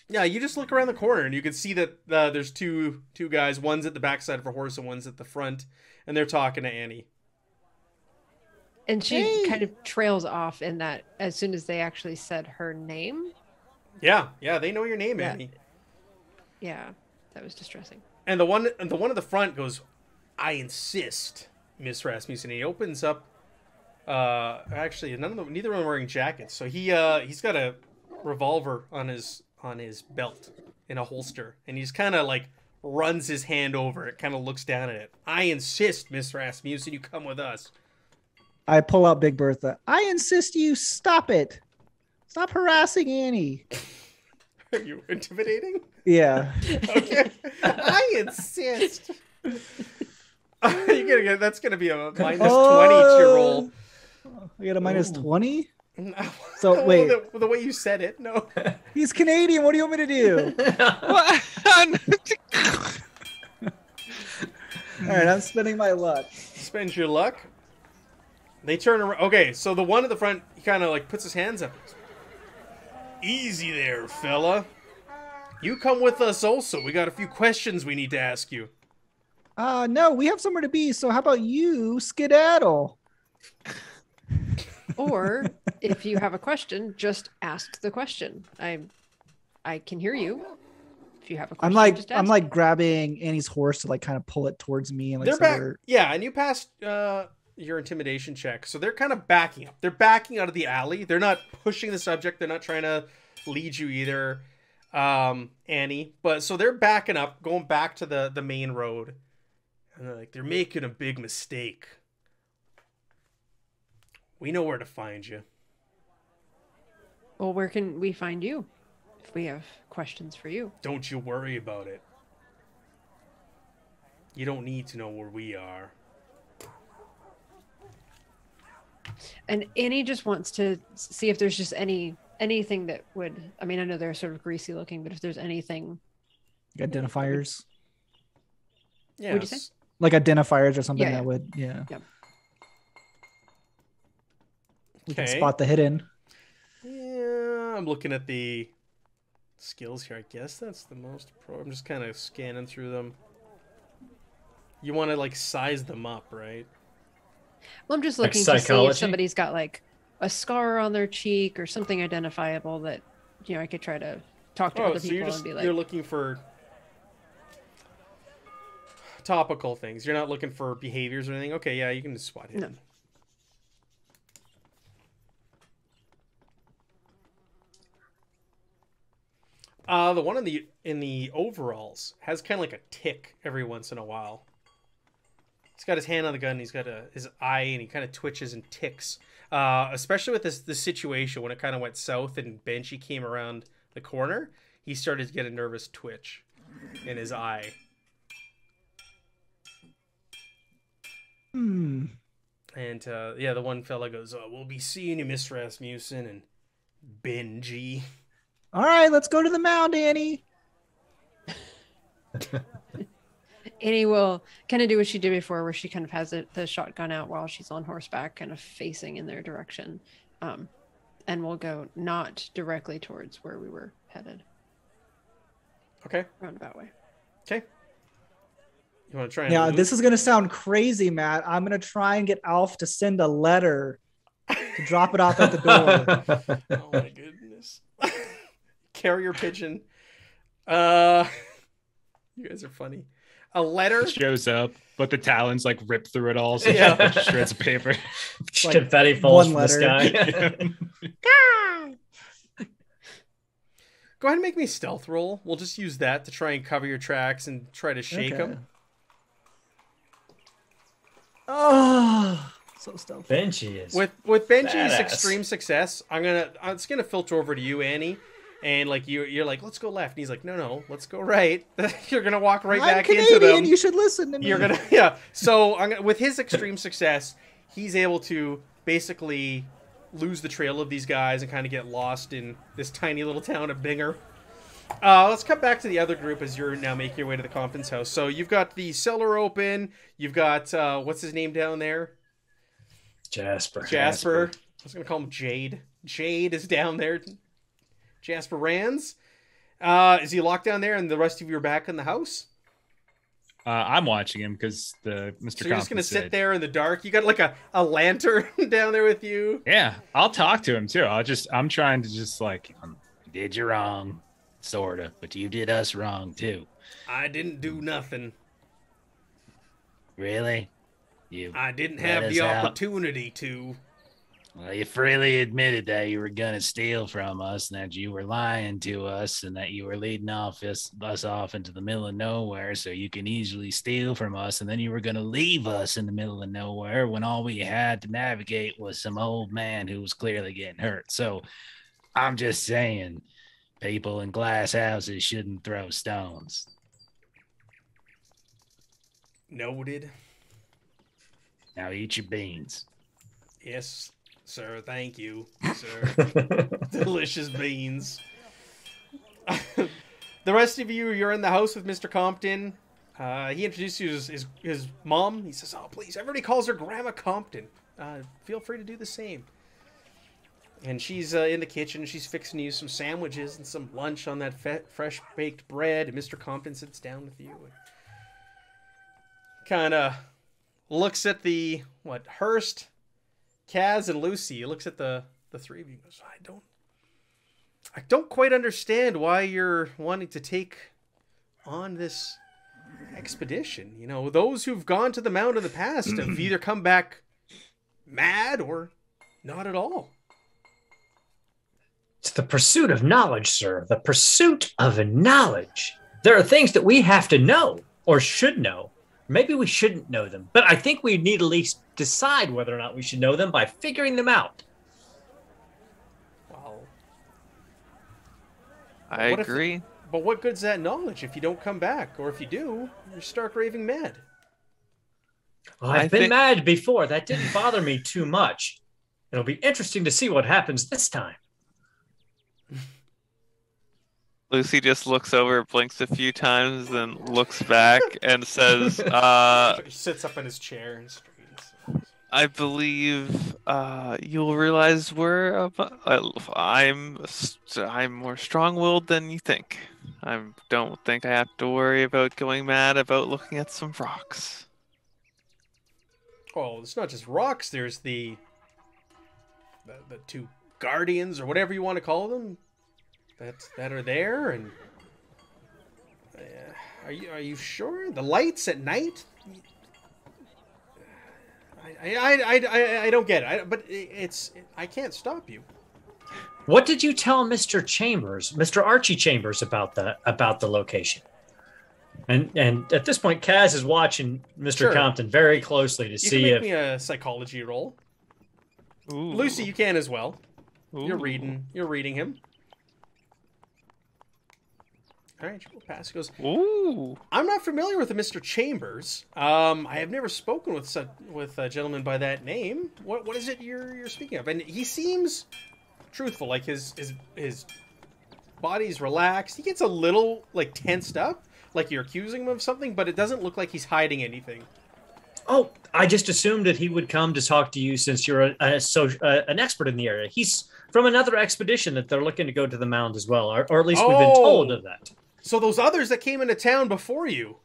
S1: yeah, you just look around the corner and you can see that there's two guys. One's at the backside of a horse and one's at the front, and they're talking to Annie.
S5: And she
S2: Hey.
S5: kind of trails off in that as soon as they actually said her name.
S1: Yeah, they know your name,
S5: Yeah.
S1: Annie.
S5: Yeah, that was distressing.
S1: And the one at the front goes, "I insist, Miss Rasmussen." He opens up. Actually, neither of them are wearing jackets, so he's got a revolver on his belt in a holster, and he just kind of like runs his hand over it, kind of looks down at it. "I insist, Miss Rasmussen, you come with us."
S2: I pull out Big Bertha. I insist you stop it. Stop harassing Annie.
S1: Are you intimidating?
S2: Yeah.
S1: Okay, I insist. That's gonna be a -20 to your roll.
S2: I got a minus
S6: Ooh.
S2: 20. So, wait.
S1: the way you said it, no.
S2: He's Canadian. What do you want me to do?
S3: What?
S2: All right, I'm spending my luck.
S1: Spend your luck. They turn around. Okay, so the one at the front, he kind of like puts his hands up. "Easy there, fella. You come with us also. We got a few questions we need to ask you."
S2: No, we have somewhere to be. So how about you skedaddle?
S5: Or if you have a question, just ask the question. I can hear you. If you have a question, just ask.
S2: I'm like grabbing Annie's horse to like kind of pull it towards me and like
S1: They're
S2: so
S1: back.
S2: we're-
S1: Yeah, and you passed your intimidation check. So they're kind of backing up. They're backing out of the alley. They're not pushing the subject. They're not trying to lead you either, Annie. But so they're backing up, going back to the main road. And they're like, "They're making a big mistake. We know where to find you."
S5: Well, where can we find you if we have questions for you?
S1: "Don't you worry about it. You don't need to know where we are."
S5: And Annie just wants to see if there's just anything that would. I mean, I know they're sort of greasy looking, but if there's anything,
S2: identifiers,
S1: Yeah.
S5: What'd you say?
S2: like identifiers or something
S5: Yeah,
S2: that
S5: yeah.
S2: would, yeah.
S5: Yep.
S2: We can
S1: Okay.
S2: spot the hidden.
S1: Yeah, I'm looking at the skills here. I guess that's the most pro. I'm just kind of scanning through them. You want to like size them up, right?
S5: well, I'm just
S6: Like
S5: looking to see if
S6: psychology?
S5: somebody's got like a scar on their cheek or something identifiable that I could try to talk to
S1: Oh,
S5: other
S1: so
S5: people and be
S1: you're
S5: like,
S1: looking for topical things. You're not looking for behaviors or anything. Okay, yeah, you can just spot hidden. The one in the overalls has kind of like a tick every once in a while. He's got his hand on the gun. He's got his eye, and he kind of twitches and ticks. Especially with this situation when it kind of went south and Benchy came around the corner, he started to get a nervous twitch in his eye.
S2: Hmm.
S1: And yeah, the one fella goes, "Oh, we'll be seeing you, Miss Rasmussen and Benji."
S2: All right, let's go to the mound, Annie.
S5: Annie will kind of do what she did before, where she kind of has the shotgun out while she's on horseback, kind of facing in their direction. And we'll go not directly towards where we were headed,
S1: Okay.
S5: roundabout way.
S1: Okay. You want to try and
S2: Yeah,
S1: loot?
S2: this is gonna sound crazy, Matt. I'm gonna try and get Alf to send a letter to drop it off at the door.
S1: Oh my goodness. Carrier pigeon. You guys are funny. A letter?
S4: It shows up, but the talons like rip through it all. So
S1: Yeah.
S4: yeah, shreds of paper.
S2: Like
S6: Confetti falls
S2: one
S6: from the
S2: letter.
S6: sky.
S1: Go ahead and make me stealth roll. We'll just use that to try and cover your tracks and try to shake
S2: Okay.
S1: them.
S2: Oh, so stealthy.
S6: Benchy is.
S1: With Benji's
S6: Badass.
S1: extreme success, it's gonna filter over to you, Annie, and like you're like, "Let's go left," and he's like, "No, let's go right." You're gonna walk right
S2: I'm
S1: back
S2: Canadian.
S1: into them.
S2: You should listen to me.
S1: You're gonna yeah. So with his extreme success, he's able to basically lose the trail of these guys and kind of get lost in this tiny little town of Binger. Let's cut back to the other group as you're now making your way to the Compton's house. So you've got the cellar open. You've got what's his name down there?
S6: Jasper.
S1: I was gonna call him Jade. Jade is down there. Jasper Rands. Is he locked down there, and the rest of you are back in the house?
S4: I'm watching him because the Mr.
S1: So you're just gonna
S4: Compton
S1: sit
S4: said-
S1: there in the dark. You got like a lantern down there with you.
S4: Yeah, I'll talk to him too. I'm trying to just like,
S7: Did you wrong, sorta, but you did us wrong too.
S1: I didn't do nothing.
S7: Really? You
S1: I didn't
S7: let
S1: have
S7: us
S1: the
S7: out.
S1: opportunity to.
S7: Well, you freely admitted that you were gonna steal from us, and that you were lying to us, and that you were leading us off into the middle of nowhere so you can easily steal from us, and then you were gonna leave us in the middle of nowhere when all we had to navigate was some old man who was clearly getting hurt. So I'm just saying, people in glass houses shouldn't throw stones.
S1: Noted.
S7: Now eat your beans.
S1: Yes, sir. Thank you, sir. Delicious beans. The rest of you, you're in the house with Mr. Compton. He introduced you as his mom. He says, "Oh, please, everybody calls her Grandma Compton. Feel free to do the same." And she's in the kitchen. She's fixing you some sandwiches and some lunch on that fresh baked bread. And Mr. Compton sits down with you and kind of looks at the Hurst, Kaz, and Lucy. He looks at the three of you and goes, I don't quite understand why you're wanting to take on this expedition. You know, those who've gone to the Mound in the past have either come back mad or not at all.
S6: It's the pursuit of knowledge, sir. The pursuit of knowledge. There are things that we have to know or should know. Maybe we shouldn't know them, but I think we need at least decide whether or not we should know them by figuring them out.
S1: Well,
S3: I
S1: what if-
S3: agree.
S1: but what good's that knowledge if you don't come back? Or if you do, you're stark raving mad.
S6: Well,
S3: I
S6: I've been
S3: think-
S6: mad before. That didn't bother me too much. It'll be interesting to see what happens this time.
S3: Lucy just looks over, blinks a few times, then looks back and says,
S1: He sits up in his chair and straightens.
S3: I believe you'll realize I'm more strong-willed than you think. I don't think I have to worry about going mad about looking at some rocks.
S1: Oh, it's not just rocks. There's the two guardians or whatever you want to call them that are there. And are you sure the lights at night? I don't get it. But I can't stop you.
S6: What did you tell Mr. Chambers, Mr. Archie Chambers, about the location? And at this point, Kaz is watching Mr.
S1: Sure.
S6: Compton very closely to
S1: You
S6: see
S1: can make
S6: if
S1: me a psychology roll.
S3: Ooh.
S1: Lucy, you can as well. You're
S3: Ooh.
S1: reading him. All right, we'll pass. He goes,
S3: Ooh.
S1: I'm not familiar with a Mr. Chambers. I have never spoken with a gentleman by that name. What is it you're speaking of? And he seems truthful. Like his body's relaxed. He gets a little like tensed up, like you're accusing him of something, but it doesn't look like he's hiding anything.
S6: Oh, I just assumed that he would come to talk to you since you're an expert in the area. He's from another expedition that they're looking to go to the mound as well, or at least we've been told of that.
S1: So those others that came into town before you,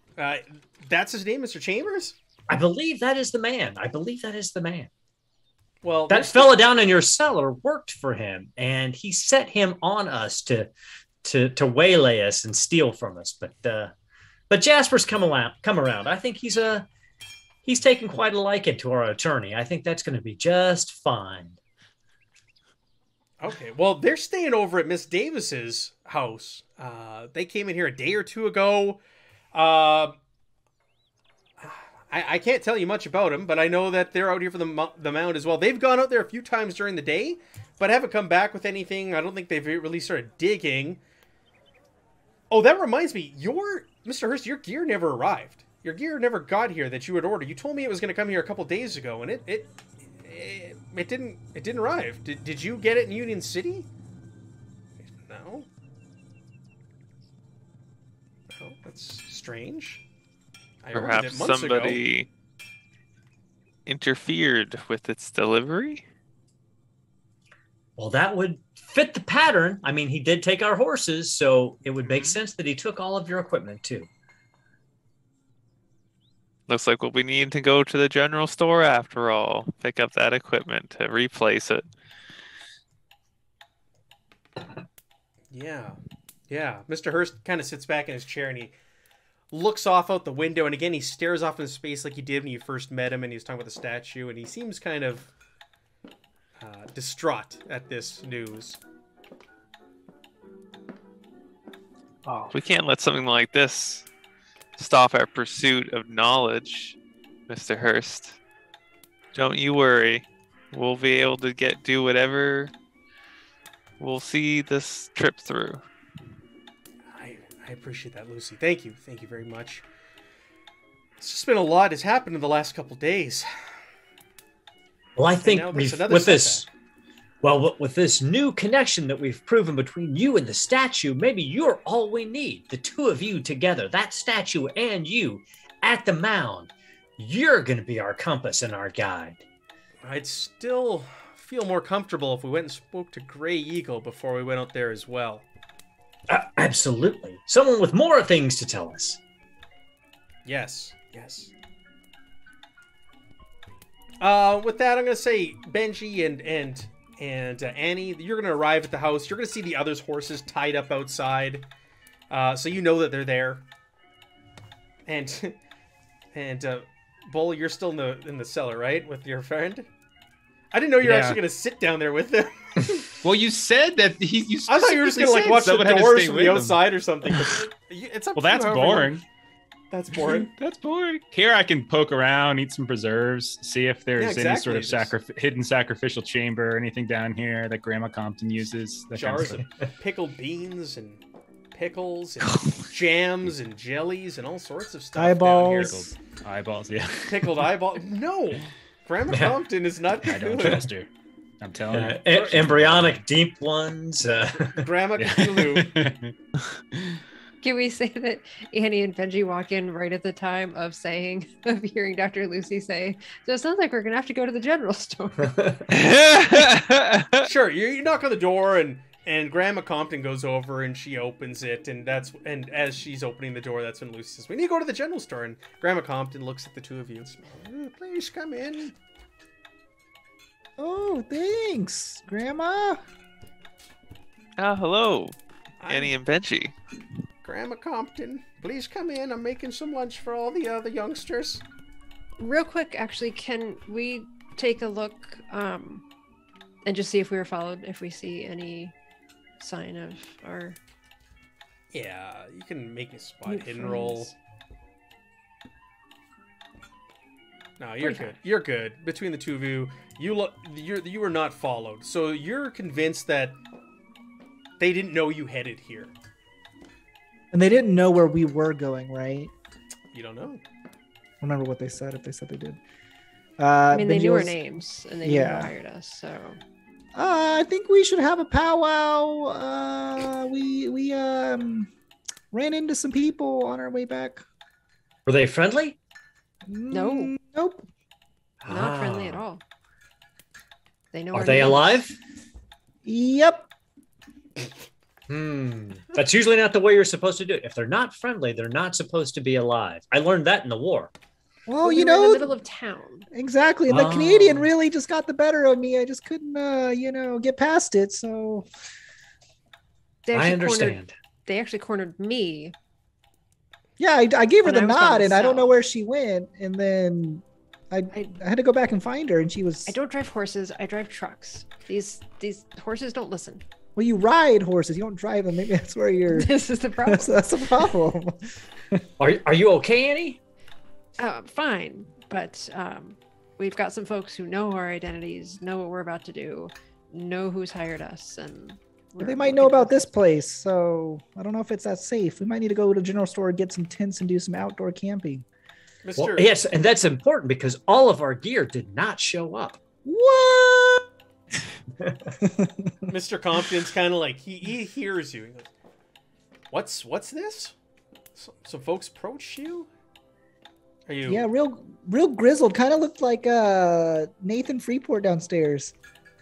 S1: that's his name, Mr. Chambers?
S6: I believe that is the man.
S1: Well,
S6: That fella down in your cellar worked for him, and he set him on us to waylay us and steal from us. But Jasper's come around. I think he's taken quite a liking to our attorney. I think that's going to be just fine.
S1: Okay, well, they're staying over at Miss Davis's house. They came in here a day or two ago. I can't tell you much about them, but I know that they're out here for the mound as well. They've gone out there a few times during the day, but haven't come back with anything. I don't think they've really started digging. Oh, that reminds me, Mr. Hurst, your gear never arrived. Your gear never got here that you had ordered. You told me it was going to come here a couple days ago, and it didn't arrive. Did you get it in Union City? No. strange. I ordered it
S3: Perhaps
S1: months ago.
S3: somebody interfered with its delivery?
S6: Well, that would fit the pattern. I mean, he did take our horses, so it would make
S1: Mhm.
S6: sense that he took all of your equipment too.
S3: Looks like we'll be needing to go to the general store after all. Pick up that equipment to replace it.
S1: Yeah. Yeah. Mr. Hurst kind of sits back in his chair and he looks off out the window. And again, he stares off into space like he did when you first met him and he was talking about the statue. And he seems kind of distraught at this news.
S2: Oh,
S3: We can't let something like this stop our pursuit of knowledge, Mr. Hurst. Don't you worry. We'll be able to do whatever. We'll see this trip through.
S1: I appreciate that, Lucy. Thank you. Thank you very much. It's just been a lot has happened in the last couple days.
S6: Well, I think
S1: now there's
S6: we've,
S1: another
S6: with this,
S1: setback.
S6: well, with this new connection that we've proven between you and the statue, maybe you're all we need. The two of you together, that statue and you, at the mound. You're going to be our compass and our guide.
S1: I'd still feel more comfortable if we went and spoke to Grey Eagle before we went out there as well.
S6: Absolutely. Someone with more things to tell us.
S1: Yes. Yes. With that, I'm gonna say Benji and Annie, you're gonna arrive at the house. You're gonna see the others' horses tied up outside, so you know that they're there. And Bull, you're still in the cellar, right, with your friend? I didn't know you were
S4: Yeah.
S1: actually gonna sit down there with them.
S4: Well, you said that you.
S1: I thought you were just gonna like
S4: specifically
S1: watch
S4: said
S1: the
S4: someone had to
S1: doors
S4: stay
S1: from
S4: with
S1: the
S4: them.
S1: outside or something. But it's up
S4: Well,
S1: to you
S4: that's
S1: however you want.
S4: boring.
S1: That's boring.
S4: That's boring. Here I can poke around, eat some preserves, see if there's
S1: Yeah,
S4: any sort of
S1: exactly.
S4: hidden sacrificial chamber or anything down here that Grandma Compton uses. That kind of
S1: Jars
S4: stuff.
S1: of pickled beans and pickles and jams and jellies and all sorts of stuff
S2: Eyeballs.
S1: down
S4: Pickled eyeballs. Yeah,
S1: here. Pickled eyeball. No, Grandma
S6: Yeah.
S1: Compton is not
S4: I don't
S1: Cthulhu.
S4: trust her. I'm telling you.
S6: Embryonic deep ones.
S1: Grandma
S4: Yeah.
S1: Cthulhu.
S5: Can we say that Annie and Benji walk in right at the time of hearing Dr. Lucy say, so it sounds like we're going to have to go to the general store.
S1: Sure, you knock on the door and Grandma Compton goes over and she opens it and as she's opening the door, that's when Lucy says, "We need to go to the general store." And Grandma Compton looks at the two of you and smiles. "Please come in."
S2: Oh, thanks, Grandma.
S3: Ah, hello,
S1: I'm
S3: Annie and Benji.
S1: Grandma Compton, please come in. I'm making some lunch for all the other youngsters.
S5: Real quick, actually, can we take a look and just see if we were followed, if we see any sign of our
S1: Yeah, you can make a spot
S5: new
S1: hidden roll.
S5: friends?
S1: No, you're
S5: 45.
S1: good. You're good. Between the two of you, you were not followed. So you're convinced that they didn't know you headed here.
S2: And they didn't know where we were going, right?
S1: You don't know.
S2: Remember what they said, if they said they did.
S5: I mean, they
S2: Benji
S5: knew our
S2: was-
S5: names and they knew
S2: Yeah.
S5: who hired us, so.
S2: I think we should have a powwow. We ran into some people on our way back.
S6: Were they friendly?
S5: No.
S2: Nope.
S5: Not friendly at all. They know
S6: Are
S5: our
S6: they
S5: names.
S6: alive?
S2: Yep.
S6: That's usually not the way you're supposed to do it. If they're not friendly, they're not supposed to be alive. I learned that in the war.
S2: Well,
S5: We
S2: you
S5: were in the
S2: know,
S5: middle of town.
S2: exactly. And the
S6: Oh.
S2: Canadian really just got the better of me. I just couldn't, get past it. So
S5: They
S6: I
S5: actually
S6: understand.
S5: They actually cornered me.
S2: yeah, I gave her
S5: When
S2: the
S5: I was
S2: nod,
S5: going
S2: and I don't know
S5: south.
S2: where she went. And then I had to go back and find her, and she was.
S5: I don't drive horses. I drive trucks. These horses don't listen.
S2: Well, you ride horses. You don't drive them. Maybe that's where you're.
S5: This is the problem.
S2: that's a problem.
S6: Are you okay, Annie?
S5: Fine, but we've got some folks who know our identities, know what we're about to do, know who's hired us, and
S2: But they might know about this place, so I don't know if it's that safe. We might need to go to the general store, get some tents, and do some outdoor camping.
S1: Mr.
S6: Well, yes, and that's important because all of our gear did not show up.
S2: What?
S1: Mr. Compton's kind of like he hears you. He goes, What's this? some folks approach you. Are you?
S2: Yeah, real grizzled. Kind of looked like Nathan Freeport downstairs.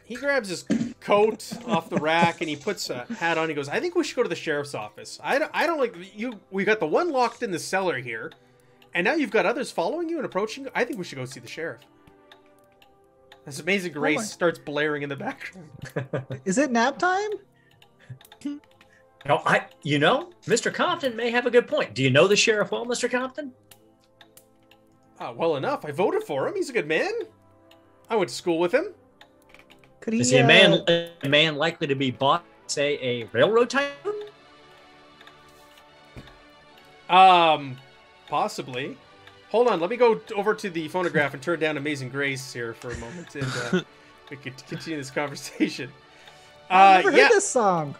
S1: He grabs his coat off the rack and he puts a hat on. He goes, "I think we should go to the sheriff's office. I don't like you. We got the one locked in the cellar here, and now you've got others following you and approaching you. I think we should go see the sheriff." This Amazing Grace starts blaring in the background.
S2: Is it nap time?
S6: No, Mr. Compton may have a good point. Do you know the sheriff well, Mr. Compton?
S1: Well enough. I voted for him. He's a good man. I went to school with him.
S2: Could he?
S6: Is he a man likely to be bought, say, a railroad tycoon?
S1: Possibly. Hold on. Let me go over to the phonograph and turn down Amazing Grace here for a moment, and we could continue this conversation.
S2: I've never heard this song.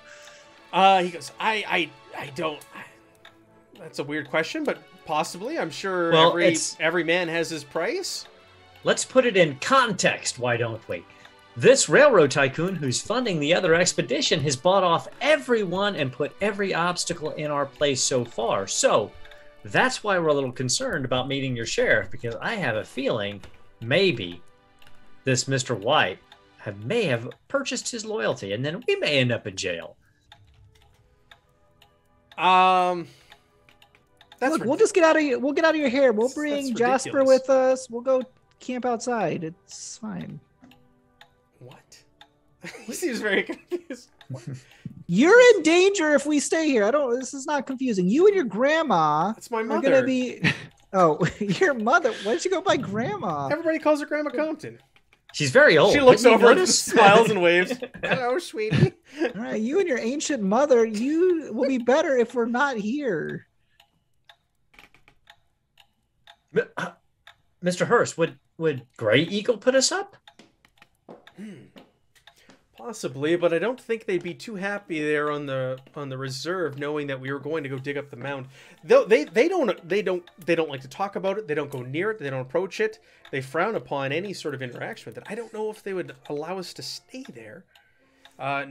S1: He goes, I don't. That's a weird question, but possibly. I'm sure every man has his price.
S6: Let's put it in context, why don't we? This railroad tycoon who's funding the other expedition has bought off everyone and put every obstacle in our place so far. So that's why we're a little concerned about meeting your sheriff, because I have a feeling maybe this Mr. White may have purchased his loyalty, and then we may end up in jail.
S2: Look, we'll just get out of here. We'll get out of your hair. We'll bring Jasper with us. We'll go camp outside. It's fine.
S1: What? He seems very confused.
S2: You're in danger if we stay here. This is not confusing. You and your grandma.
S1: That's my mother.
S2: Are gonna be. Oh, your mother. Why did you go by grandma?
S1: Everybody calls her Grandma Compton.
S6: She's very old.
S1: She looks over and smiles and waves. Hello, sweetie.
S2: All right, you and your ancient mother. You will be better if we're not here.
S6: Mr. Hurst, would Gray Eagle put us up?
S1: Possibly, but I don't think they'd be too happy there on the reserve, knowing that we were going to go dig up the mound. They don't like to talk about it. They don't go near it. They don't approach it. They frown upon any sort of interaction with it. I don't know if they would allow us to stay there,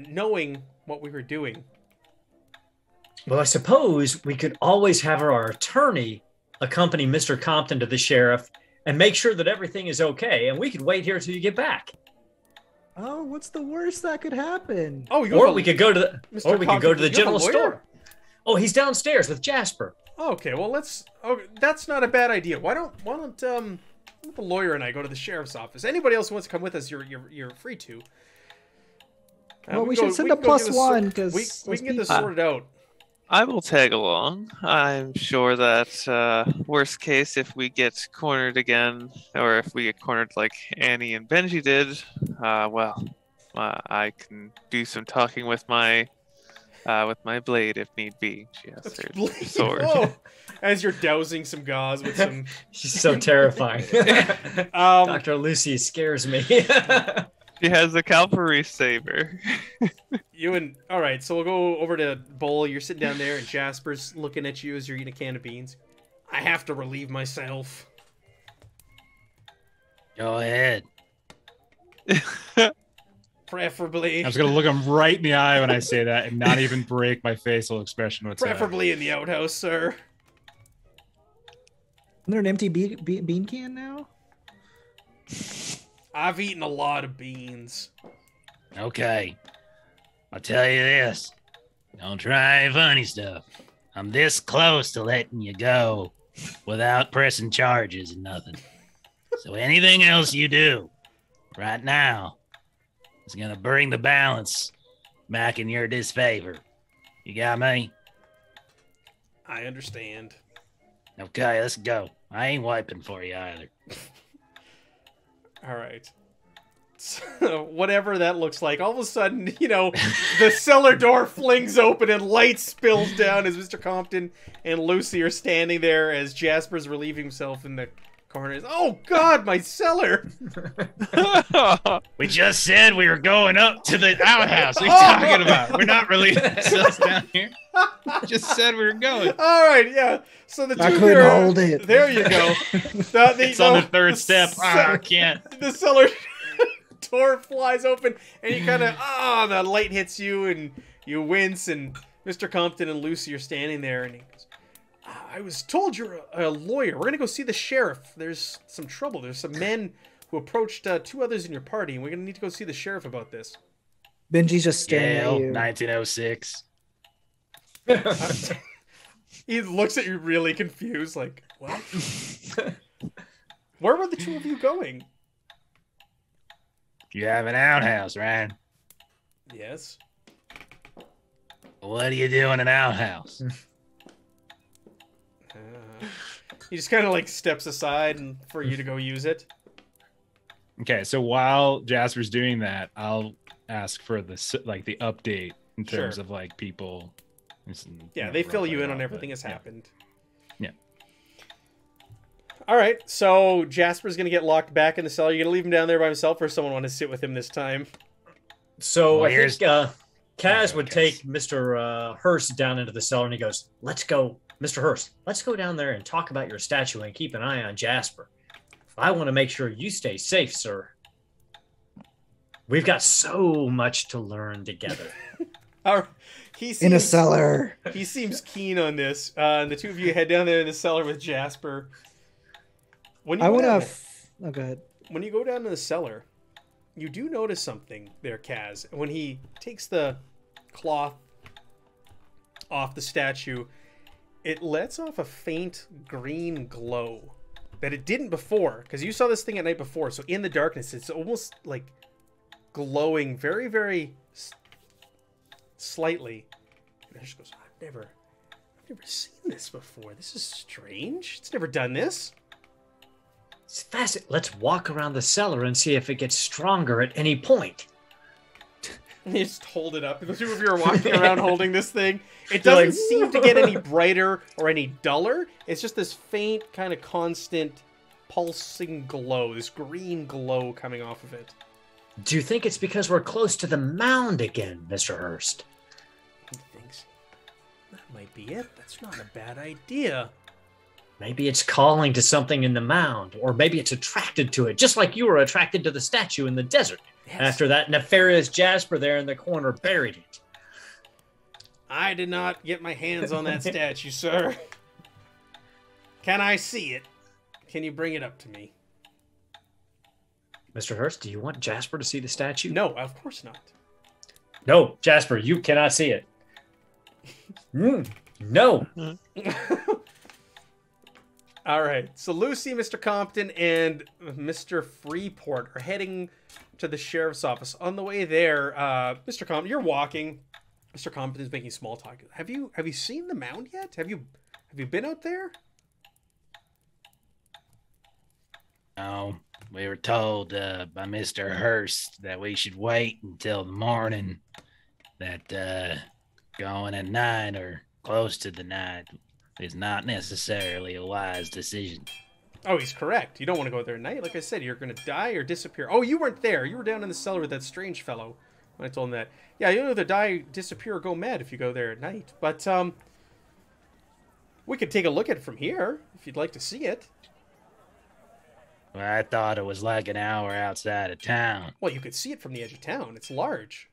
S1: knowing what we were doing.
S6: Well, I suppose we could always have our attorney accompany Mr. Compton to the sheriff and make sure that everything is okay, and we could wait here till you get back.
S2: Oh, what's the worst that could happen?
S1: Oh,
S6: we could go to the general store. Oh, he's downstairs with Jasper.
S1: Okay, well that's not a bad idea. Why don't the lawyer and I go to the sheriff's office? Anybody else who wants to come with us, you're free to.
S2: Well, we should send a +1 because
S1: we can get this sorted out.
S3: I will tag along. I'm sure that worst case, if we get cornered again, or if we get cornered like Annie and Benji did, I can do some talking with my blade if need be. She has her sword.
S1: Oh, as you're dousing some gauze with some.
S6: She's so terrifying. Dr. Lucy scares me.
S3: She has a cavalry saber.
S1: All right, so we'll go over to Bull. You're sitting down there, and Jasper's looking at you as you're eating a can of beans. I have to relieve myself.
S7: Go ahead.
S1: Preferably.
S4: I was gonna look him right in the eye when I say that, and not even break my facial expression whatsoever.
S1: Preferably in the outhouse, sir.
S2: Isn't there an empty bean can now?
S1: I've eaten a lot of beans.
S7: Okay. I'll tell you this. Don't try funny stuff. I'm this close to letting you go without pressing charges and nothing. So anything else you do right now is going to bring the balance back in your disfavor. You got me?
S1: I understand.
S7: Okay, let's go. I ain't wiping for you either.
S1: All right. So, whatever that looks like, all of a sudden, the cellar door flings open and light spills down as Mr. Compton and Lucy are standing there as Jasper's relieving himself in the corner. Oh, God, my cellar!
S7: We just said we were going up to the outhouse. What are you talking about? We're not relieving ourselves down here. Just said we were going.
S1: All right, yeah. So the
S2: I
S1: two
S2: couldn't
S1: here,
S2: hold it.
S1: There you go.
S7: It's on the third step. I can't.
S1: The cellar door flies open, and you kind of the light hits you, and you wince. And Mr. Compton and Lucy are standing there, and he goes, I was told you're a lawyer. We're gonna go see the sheriff. There's some trouble. There's some men who approached 2 others in your party, and we're gonna need to go see the sheriff about this.
S2: Benji's just staring
S4: Yale,
S2: at you.
S4: 1906.
S1: He looks at you really confused, like, what? Where were the 2 of you going?
S7: You have an outhouse, right?
S1: Yes.
S7: What do you do in an outhouse?
S1: He just kind of like steps aside and for you to go use it.
S4: Okay, so while Jasper's doing that, I'll ask for the update in terms
S1: Sure.
S4: of like people.
S1: Yeah, they fill you in on
S4: but,
S1: everything that's
S4: yeah.
S1: happened.
S4: Yeah.
S1: All right, so Jasper's gonna get locked back in the cellar. You gonna leave him down there by himself, or someone want to sit with him this time?
S6: So
S7: Well,
S6: I
S7: here's-
S6: think Kaz would
S4: Kaz.
S6: take Mr. Hurst down into the cellar, and he goes, "Let's go, Mr. Hurst. Let's go down there and talk about your statue and keep an eye on Jasper. I want to make sure you stay safe, sir. We've got so much to learn together."
S1: All right. He seems,
S2: In a cellar.
S1: He seems keen on this. And the 2 of you head down there in the cellar with Jasper. When you
S2: I
S1: go
S2: want
S1: down
S2: to.
S1: there-
S2: Oh, go ahead.
S1: when you go down to the cellar, you do notice something there, Kaz. When he takes the cloth off the statue, it lets off a faint green glow that it didn't before, because you saw this thing at night before. So in the darkness, it's almost like glowing very, very slightly. And it just goes, I've never seen this before. This is strange. It's never done this.
S6: It's fascinating. Let's walk around the cellar and see if it gets stronger at any point.
S1: And you just hold it up. The 2 of you are walking around holding this thing. It
S6: You're
S1: doesn't
S6: like,
S1: seem to get any brighter or any duller. It's just this faint, kind of constant, pulsing glow, this green glow coming off of it.
S6: Do you think it's because we're close to the mound again, Mr. Hurst?
S1: He thinks, that might be it. That's not a bad idea.
S6: Maybe it's calling to something in the mound, or maybe it's attracted to it, just like you were attracted to the statue in the desert
S1: Yes.
S6: after that nefarious Jasper there in the corner buried it.
S1: I did not get my hands on that statue, sir. Can I see it? Can you bring it up to me?
S6: Mr. Hurst, do you want Jasper to see the statue?
S1: No, of course not.
S6: No, Jasper, you cannot see it. No.
S1: All right. So Lucy, Mr. Compton, and Mr. Freeport are heading to the sheriff's office. On the way there, Mr. Compton, you're walking. Mr. Compton is making small talk. Have you seen the mound yet? Have you been out there?
S7: No, we were told by Mr. Hurst that we should wait until the morning, that going at night or close to the night is not necessarily a wise decision.
S1: Oh, he's correct. You don't want to go there at night. Like I said, you're going to die or disappear. Oh, you weren't there. You were down in the cellar with that strange fellow when I told him that. Yeah, you'll either die, disappear, or go mad if you go there at night. But we could take a look at it from here if you'd like to see it.
S7: Well, I thought it was like an hour outside of town.
S1: Well, you could see it from the edge of town. It's large.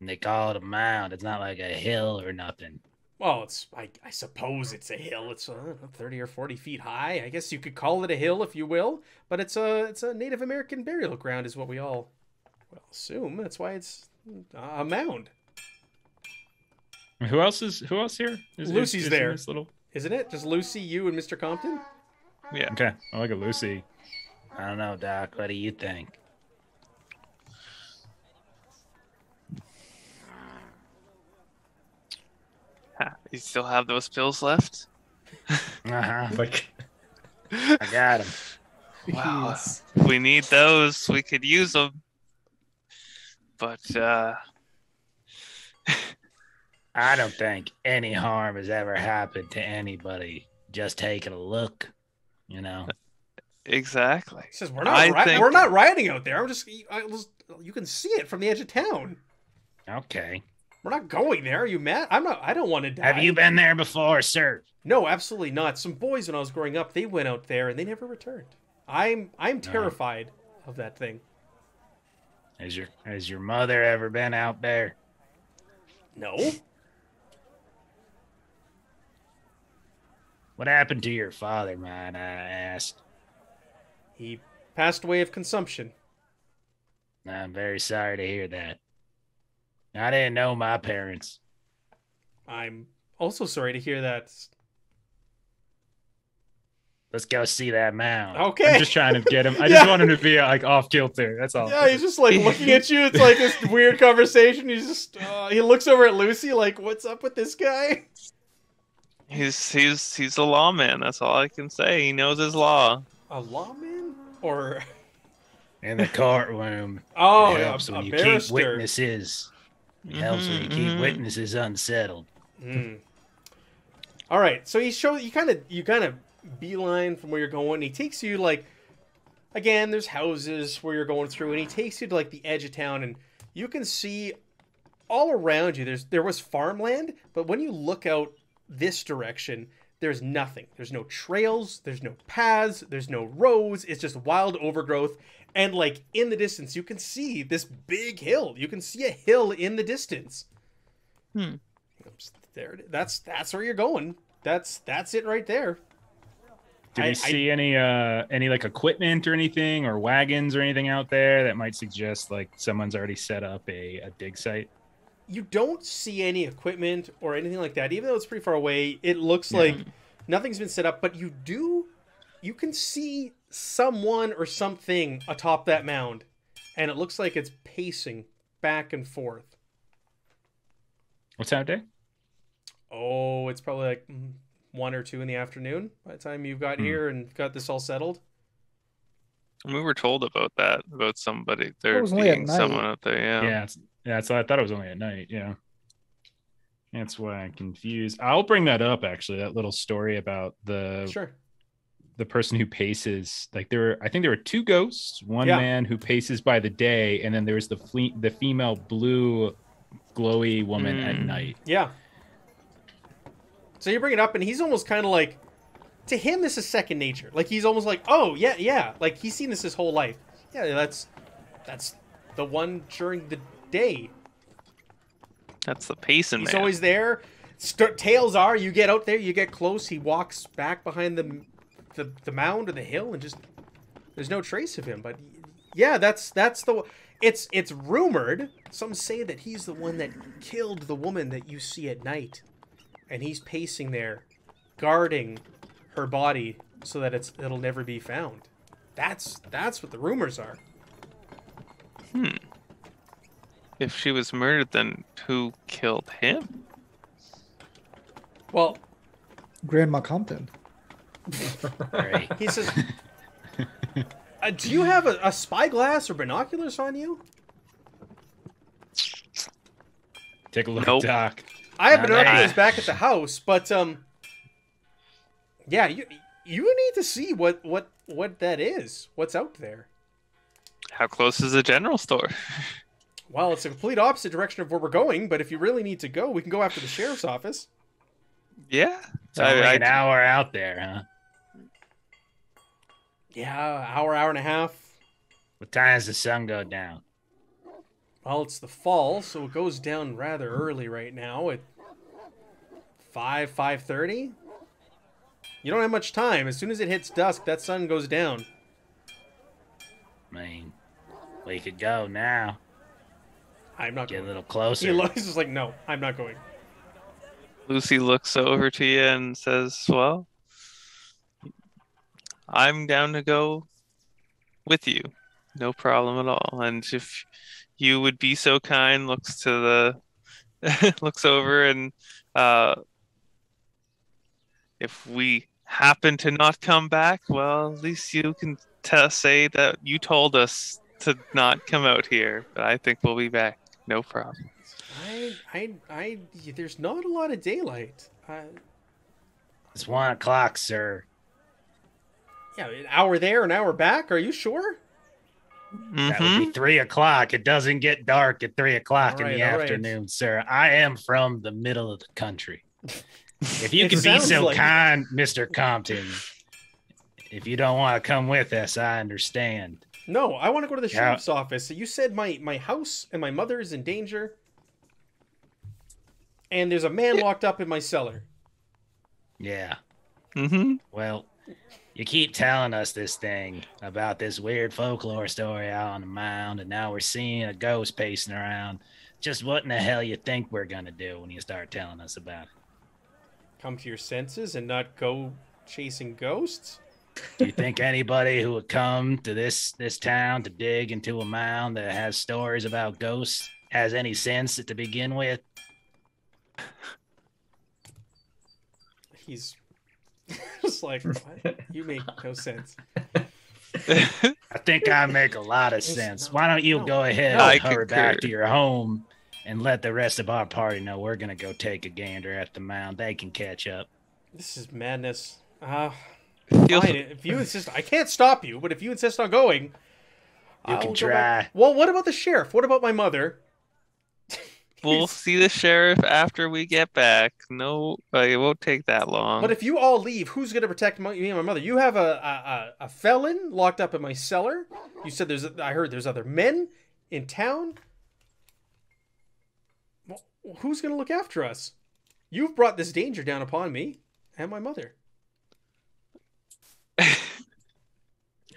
S7: And they call it a mound. It's not like a hill or nothing.
S1: Well, I suppose it's a hill. It's 30 or 40 feet high. I guess you could call it a hill if you will, but it's a Native American burial ground is what we all assume. That's why it's a mound.
S4: Who else here?
S1: Lucy's there.
S4: This little...
S1: Isn't it? Just Lucy, you, and Mr. Compton?
S3: Yeah.
S4: Okay, I like a Lucy.
S7: I don't know, Doc. What do you think?
S3: You still have those pills left?
S7: Uh-huh.
S6: Like,
S7: I got him.
S3: Wow.
S2: Yes.
S3: If we need those, we could use them. But
S7: I don't think any harm has ever happened to anybody just taking a look, you know?
S3: exactly.
S1: He says we're not
S3: I think-
S1: we're not riding out there. You can see it from the edge of town.
S7: Okay.
S1: We're not going there. Are you mad? I don't want to die.
S7: Have you been there before, sir?
S1: No, absolutely not. Some boys when I was growing up, they went out there and they never returned. I'm terrified of that thing.
S7: Has your mother ever been out there?
S1: No.
S7: What happened to your father, might I ask?
S1: He passed away of consumption.
S7: I'm very sorry to hear that. I didn't know my parents.
S1: I'm also sorry to hear that.
S7: Let's go see that mound.
S1: Okay.
S4: I'm just trying to get him. I
S1: Yeah.
S4: just want him to be like off kilter. That's all.
S1: Yeah, he's just like looking at you. It's like this weird conversation. He's just he looks over at Lucy like, "What's up with this guy?"
S3: He's a lawman. That's all I can say. He knows his law.
S1: A lawman or
S7: In the courtroom.
S1: oh,
S7: It
S1: yeah,
S7: helps
S1: a
S7: when you
S1: barrister.
S7: keep witnesses. It helps when you keep witnesses unsettled.
S1: Mm. All right, so you kind of beeline from where you're going. He takes you like, again, there's houses where you're going through, and he takes you to like the edge of town, and you can see all around you. There was farmland, but when you look out this direction, there's nothing. There's no trails. There's no paths. There's no roads. It's just wild overgrowth. And like in the distance, you can see this big hill. You can see a hill in the distance. Oops, there. That's where you're going. That's it right there.
S4: Do we see any like equipment or anything, or wagons or anything out there that might suggest like someone's already set up a dig site?
S1: You don't see any equipment or anything like that. Even though it's pretty far away, it looks like nothing's been set up. But you can see someone or something atop that mound, and it looks like it's pacing back and forth.
S4: What time of day?
S1: Oh, it's probably like 1 or 2 in the afternoon by the time you got here and got this all settled.
S3: We were told about that, about somebody.
S2: It
S3: There
S2: was only at
S3: being
S2: night.
S3: someone out there. Yeah.
S4: Yeah, so I thought it was only at night. Yeah, that's why I'm confused. I'll bring that up actually. That little story about
S1: Sure.
S4: the person who paces. Like I think there were 2 ghosts. One
S1: Yeah.
S4: man who paces by the day, and then there was the female blue, glowy woman at night.
S1: Yeah. So you bring it up, and he's almost kind of like, to him, this is second nature. Like, he's almost like, oh, yeah. Like, he's seen this his whole life. Yeah, that's the one during the day.
S3: That's the pacing
S1: He's
S3: man.
S1: always there. Tails are, you get out there, you get close, he walks back behind the mound or the hill, and just, there's no trace of him. But, yeah, that's the... It's rumored, some say that he's the one that killed the woman that you see at night. And he's pacing there, guarding her body so that it'll never be found. That's what the rumors are.
S3: If she was murdered, then who killed him?
S1: Well,
S2: Grandma Compton.
S7: Right.
S1: he says, do you have a spyglass or binoculars on you?
S4: Take a look
S3: Nope.
S4: at Doc.
S1: I have
S7: Not
S1: binoculars
S7: nice.
S1: back at the house, but yeah, you need to see what that is. What's out there?
S3: How close is the general store?
S1: Well, it's a complete opposite direction of where we're going, but if you really need to go, we can go after the sheriff's office.
S3: Yeah.
S7: It's only an hour out there, huh?
S1: Yeah, hour and a half.
S7: What time does the sun go down?
S1: Well, it's the fall, so it goes down rather early right now at 5:30. You don't have much time. As soon as it hits dusk, that sun goes down.
S7: I mean, we could go now.
S1: I'm not
S7: Get a
S1: going.
S7: little closer.
S1: He's just like, no, I'm not going.
S3: Lucy looks over to you and says, well, I'm down to go with you. No problem at all. And if you would be so kind, looks to the looks over, and if we happen to not come back, well, at least you can say that you told us to not come out here. But I think we'll be back. No problem.
S1: There's not a lot of daylight.
S7: It's 1 o'clock, sir.
S1: Yeah, an hour there, an hour back. Are you sure?
S7: That would be 3 o'clock. It doesn't get dark at 3 o'clock in the
S1: All right.
S7: afternoon, sir. I am from the middle of the country. If you
S1: It
S7: could be
S1: sounds
S7: so
S1: like it.
S7: kind, Mr. Compton. If you don't want to come with us, I understand.
S1: No, I want to go to the
S7: Yeah.
S1: sheriff's office. So you said my house and my mother is in danger. And there's a man locked up in my cellar.
S7: Yeah.
S3: Mm-hmm.
S7: Well, you keep telling us this thing about this weird folklore story out on the mound, and now we're seeing a ghost pacing around. Just what in the hell you think we're gonna do when you start telling us about it?
S1: Come to your senses and not go chasing ghosts?
S7: Do you think anybody who would come to this town to dig into a mound that has stories about ghosts has any sense to begin with?
S1: He's just like, what? You make no sense.
S7: I think I make a lot of
S1: It's
S7: sense.
S1: not-
S7: Why don't you
S1: no.
S7: go ahead
S3: I
S7: and hurry back
S3: concur.
S7: to your home and let the rest of our party know we're gonna go take a gander at the mound. They can catch up.
S1: This is madness. Fine.
S3: Feels-
S1: If you insist, I can't stop you, but if you insist on going,
S7: You
S1: I'll
S7: can
S1: go back.
S7: try.
S1: Well, what about the sheriff? What about my mother?
S3: We'll see the sheriff after we get back. No, it won't take that long.
S1: But if you all leave, who's going to protect me and my mother? You have a felon locked up in my cellar. You said I heard there's other men in town. Well, who's going to look after us? You've brought this danger down upon me and my mother.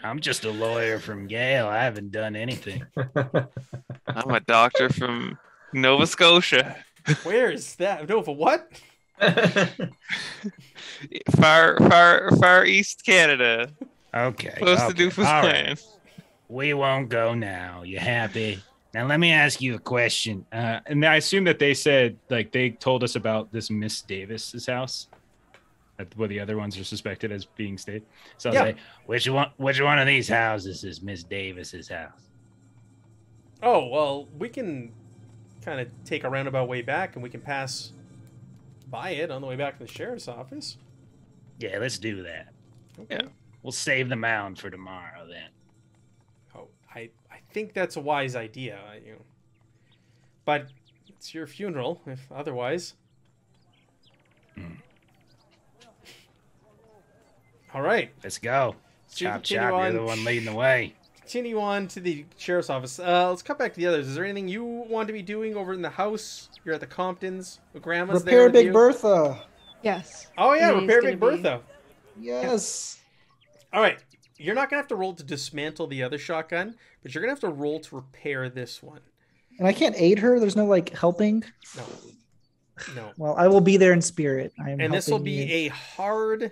S7: I'm just a lawyer from Yale. I haven't done anything.
S3: I'm a doctor from Nova Scotia,
S1: Where is that? Nova, what?
S3: far east Canada,
S7: Okay.
S3: close to
S7: okay,
S3: Doofus
S7: all
S3: Clan.
S7: right. We won't go now. You happy? Now let me ask you a question.
S4: And I assume that they said, like, they told us about this Miss Davis's house, where the other ones are suspected as being stayed. So
S1: Yeah.
S4: I was like,
S7: Which one of these houses is Miss Davis's house?
S1: Oh, well, we can kind of take a roundabout way back and we can pass by it on the way back to the sheriff's office.
S7: Yeah, let's do that.
S1: Okay.
S3: Yeah.
S7: We'll save the mound for tomorrow then.
S1: Oh, I think that's a wise idea. But it's your funeral, if otherwise. All right.
S7: Let's go.
S1: So you
S7: Chop
S1: continue
S7: chop, you're
S1: on.
S7: the one leading the way.
S1: Continue on to the sheriff's office. Let's cut back to the others. Is there anything you want to be doing over in the house? You're at the Comptons. Grandma's there
S2: Repair
S1: with
S2: Big
S1: you.
S2: Bertha.
S5: Yes.
S1: Oh yeah,
S5: He's
S1: repair
S5: gonna
S1: Big
S5: be-
S1: Bertha.
S2: Yes.
S1: All right. You're not gonna have to roll to dismantle the other shotgun, but you're gonna have to roll to repair this one.
S2: And I can't aid her. There's no like helping.
S1: No. No.
S2: Well, I will be there in spirit. I am.
S1: And this will
S2: helping
S1: be
S2: you.
S1: a hard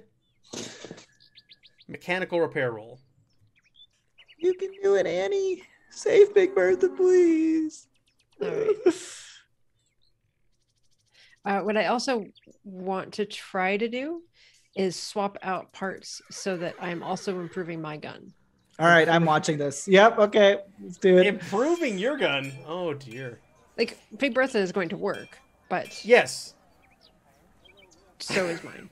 S1: mechanical repair roll.
S2: You can do it, Annie. Save Big Bertha, please.
S5: All right. What I also want to try to do is swap out parts so that I'm also improving my gun.
S2: All right, I'm watching this. Yep. Okay, let's do it.
S1: Improving your gun. Oh dear.
S5: Like, Big Bertha is going to work, but
S1: Yes.
S5: so is mine.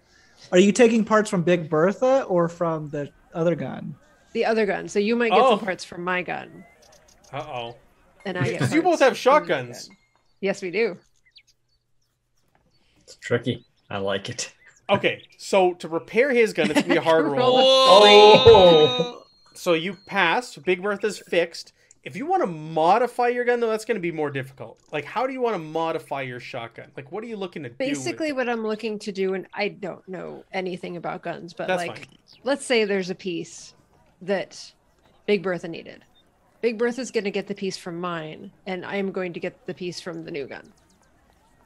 S2: Are you taking parts from Big Bertha or from the other gun?
S5: The other gun. So you might get
S1: Oh.
S5: some parts from my gun,
S1: Uh-oh.
S5: and I get.
S1: Because you
S5: parts
S1: both have
S5: from your
S1: shotguns.
S5: gun. Yes, we do.
S6: It's tricky. I like it.
S1: Okay, so to repair his gun, it's gonna be a hard roll.
S6: Oh.
S1: So you passed. Big Bertha's fixed. If you want to modify your gun, though, that's going to be more difficult. Like, how do you want to modify your shotgun? Like, what are you looking to do?
S5: Basically, what I'm looking to do, and I don't know anything about guns, but
S1: That's
S5: like,
S1: fine.
S5: let's say there's a piece that Big Bertha needed. Big Bertha's going to get the piece from mine, and I'm going to get the piece from the new gun.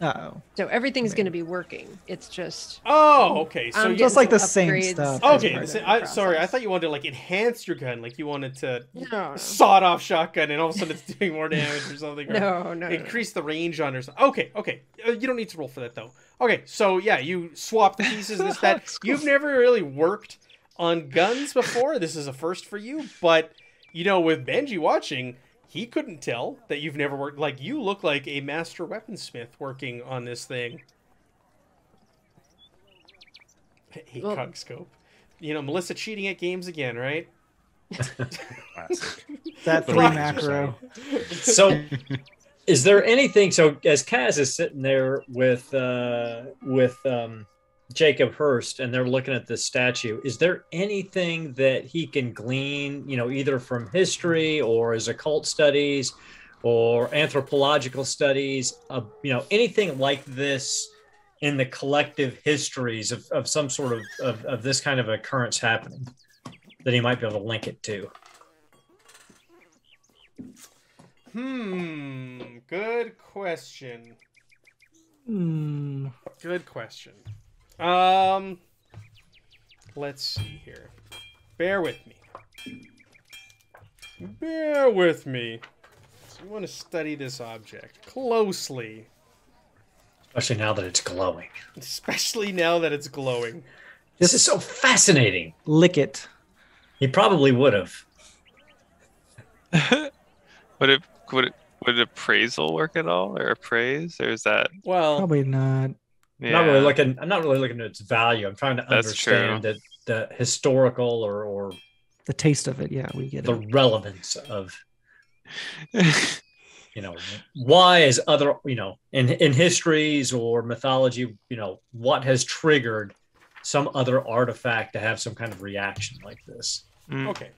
S2: Oh,
S5: So everything's going to be working. It's just
S1: Oh, okay. So
S5: I'm
S1: you,
S2: just
S5: getting
S2: like
S5: some
S2: the same
S5: upgrades
S2: stuff.
S5: as
S1: okay.
S5: part of
S1: So,
S5: the
S1: sorry, I
S5: process.
S1: thought you wanted to like enhance your gun, like you wanted to
S5: No,
S1: sawed off shotgun, and all of a sudden it's doing more damage or something. Or
S5: no.
S1: increase the range on or something. Okay. You don't need to roll for that though. Okay, so yeah, you swap the pieces. This that you've never really worked on guns before. This is a first for you, but you know, with Benji watching, he couldn't tell that you've never worked. Like, you look like a master weaponsmith working on this thing. A
S5: Well-
S1: cockscope. You know, Melissa cheating at games again, right?
S2: that three
S1: Right.
S2: macro.
S6: So, is there anything? So, as Kaz is sitting there with Jacob Hurst, and they're looking at this statue, is there anything that he can glean? You know, either from history or his occult studies or anthropological studies. You know, anything like this in the collective histories of some sort of this kind of occurrence happening that he might be able to link it to.
S1: Good question. Good question. Let's see here. Bear with me. Bear with me. So you want to study this object closely.
S6: Especially now that it's glowing.
S1: Especially now that it's glowing.
S6: This is so fascinating.
S2: Lick it.
S6: He probably would have.
S3: Would appraisal work at all, or appraise, or is that?
S1: Well,
S2: Probably not.
S3: Yeah.
S6: I'm not really looking at its value. I'm trying to
S3: That's
S6: understand the historical or
S2: The taste of it, yeah, we get
S6: the
S2: it.
S6: relevance of, why is other, in histories or mythology, what has triggered some other artifact to have some kind of reaction like this.
S1: Okay.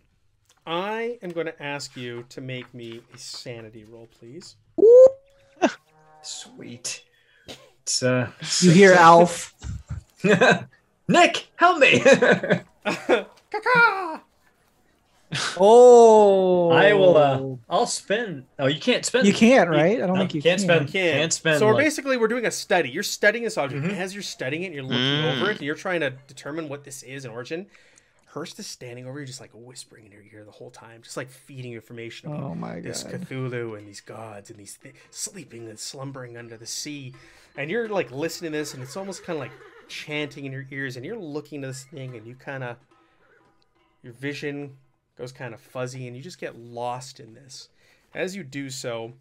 S1: I am going to ask you to make me a sanity roll, please.
S6: Sweet. It's,
S2: You hear Alf.
S6: Nick, help me.
S1: Caca!
S2: Oh.
S6: I will. I'll spend. Oh, you can't spend.
S2: You can't, right? I don't
S6: No,
S2: think you
S6: can't
S2: can.
S6: spend.
S1: Can't.
S6: Can't spend.
S1: So
S6: like,
S1: we're doing a study. You're studying this object.
S6: Mhm.
S1: As you're studying it, and you're looking over it, and you're trying to determine what this is in origin. Hurst is standing over you, just like whispering in your ear the whole time, just like feeding you information about
S2: Oh my
S1: this
S2: god.
S1: Cthulhu and these gods and these sleeping and slumbering under the sea. And you're like listening to this, and it's almost kind of like chanting in your ears, and you're looking at this thing, and you kind of, your vision goes kind of fuzzy, and you just get lost in this. As you do so,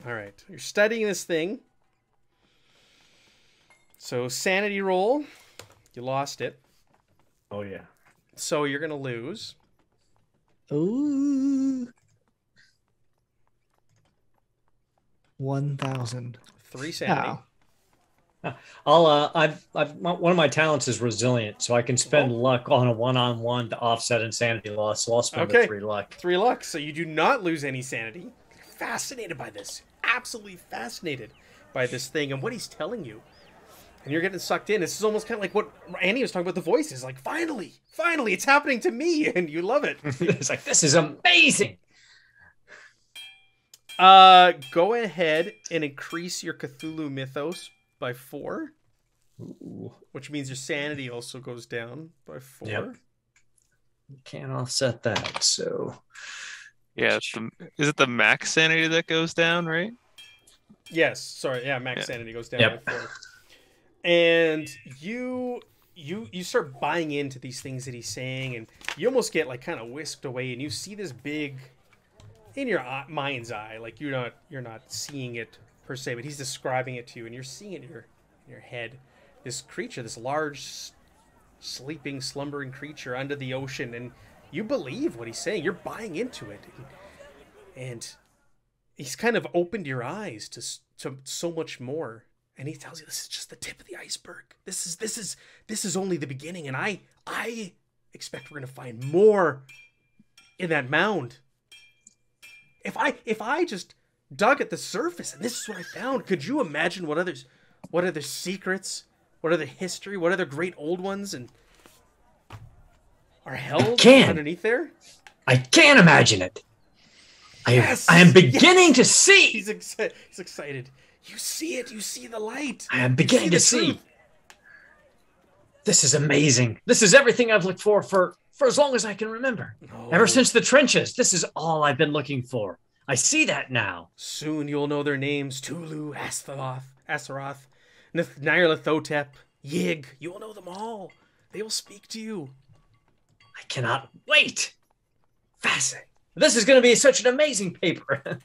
S1: all right, you're studying this thing. So sanity roll, you lost it.
S6: Oh yeah.
S1: So you're gonna lose.
S2: Ooh. 1,000.
S1: 3 sanity.
S2: How?
S6: I've one of my talents is resilient, so I can spend luck on a one-on-one to offset insanity loss. So I'll spend
S1: Okay.
S6: 3 luck.
S1: 3 luck. So you do not lose any sanity. Fascinated by this. Absolutely fascinated by this thing and what he's telling you. And you're getting sucked in. This is almost kind of like what Annie was talking about the voices. Like, finally, it's happening to me. And you love it.
S6: It's like, this is amazing.
S1: Go ahead and increase your Cthulhu mythos by 4.
S6: Ooh,
S1: Which means your sanity also goes down by 4.
S6: Yep. can't offset that. So
S3: Yeah, is it the max sanity that goes down, right?
S1: Yes. Sorry. Yeah, max sanity goes down
S6: Yep.
S1: by 4. And you start buying into these things that he's saying, and you almost get like kind of whisked away, and you see this big in your mind's eye, like you're not seeing it per se, but he's describing it to you, and you're seeing it in your head. This creature, this large, sleeping, slumbering creature under the ocean, and you believe what he's saying. You're buying into it, and he's kind of opened your eyes to so much more. And he tells you this is just the tip of the iceberg. This is only the beginning, and I expect we're gonna find more in that mound. If I just dug at the surface and this is what I found, could you imagine what other secrets, what other history, what other great old ones and are held underneath there?
S6: I can imagine it.
S1: Yes,
S6: I am beginning to
S1: yes.
S6: see.
S1: He's excited. You see it. You see the light.
S6: I am beginning to
S1: the
S6: see.
S1: truth.
S6: This is amazing. This is everything I've looked for as long as I can remember.
S1: Oh.
S6: Ever since the trenches, this is all I've been looking for. I see that now.
S1: Soon you'll know their names: Tulu, Astaroth, Nyarlathotep, Yig. You will know them all. They will speak to you.
S6: I cannot wait. Fascinating. This is going to be such an amazing paper.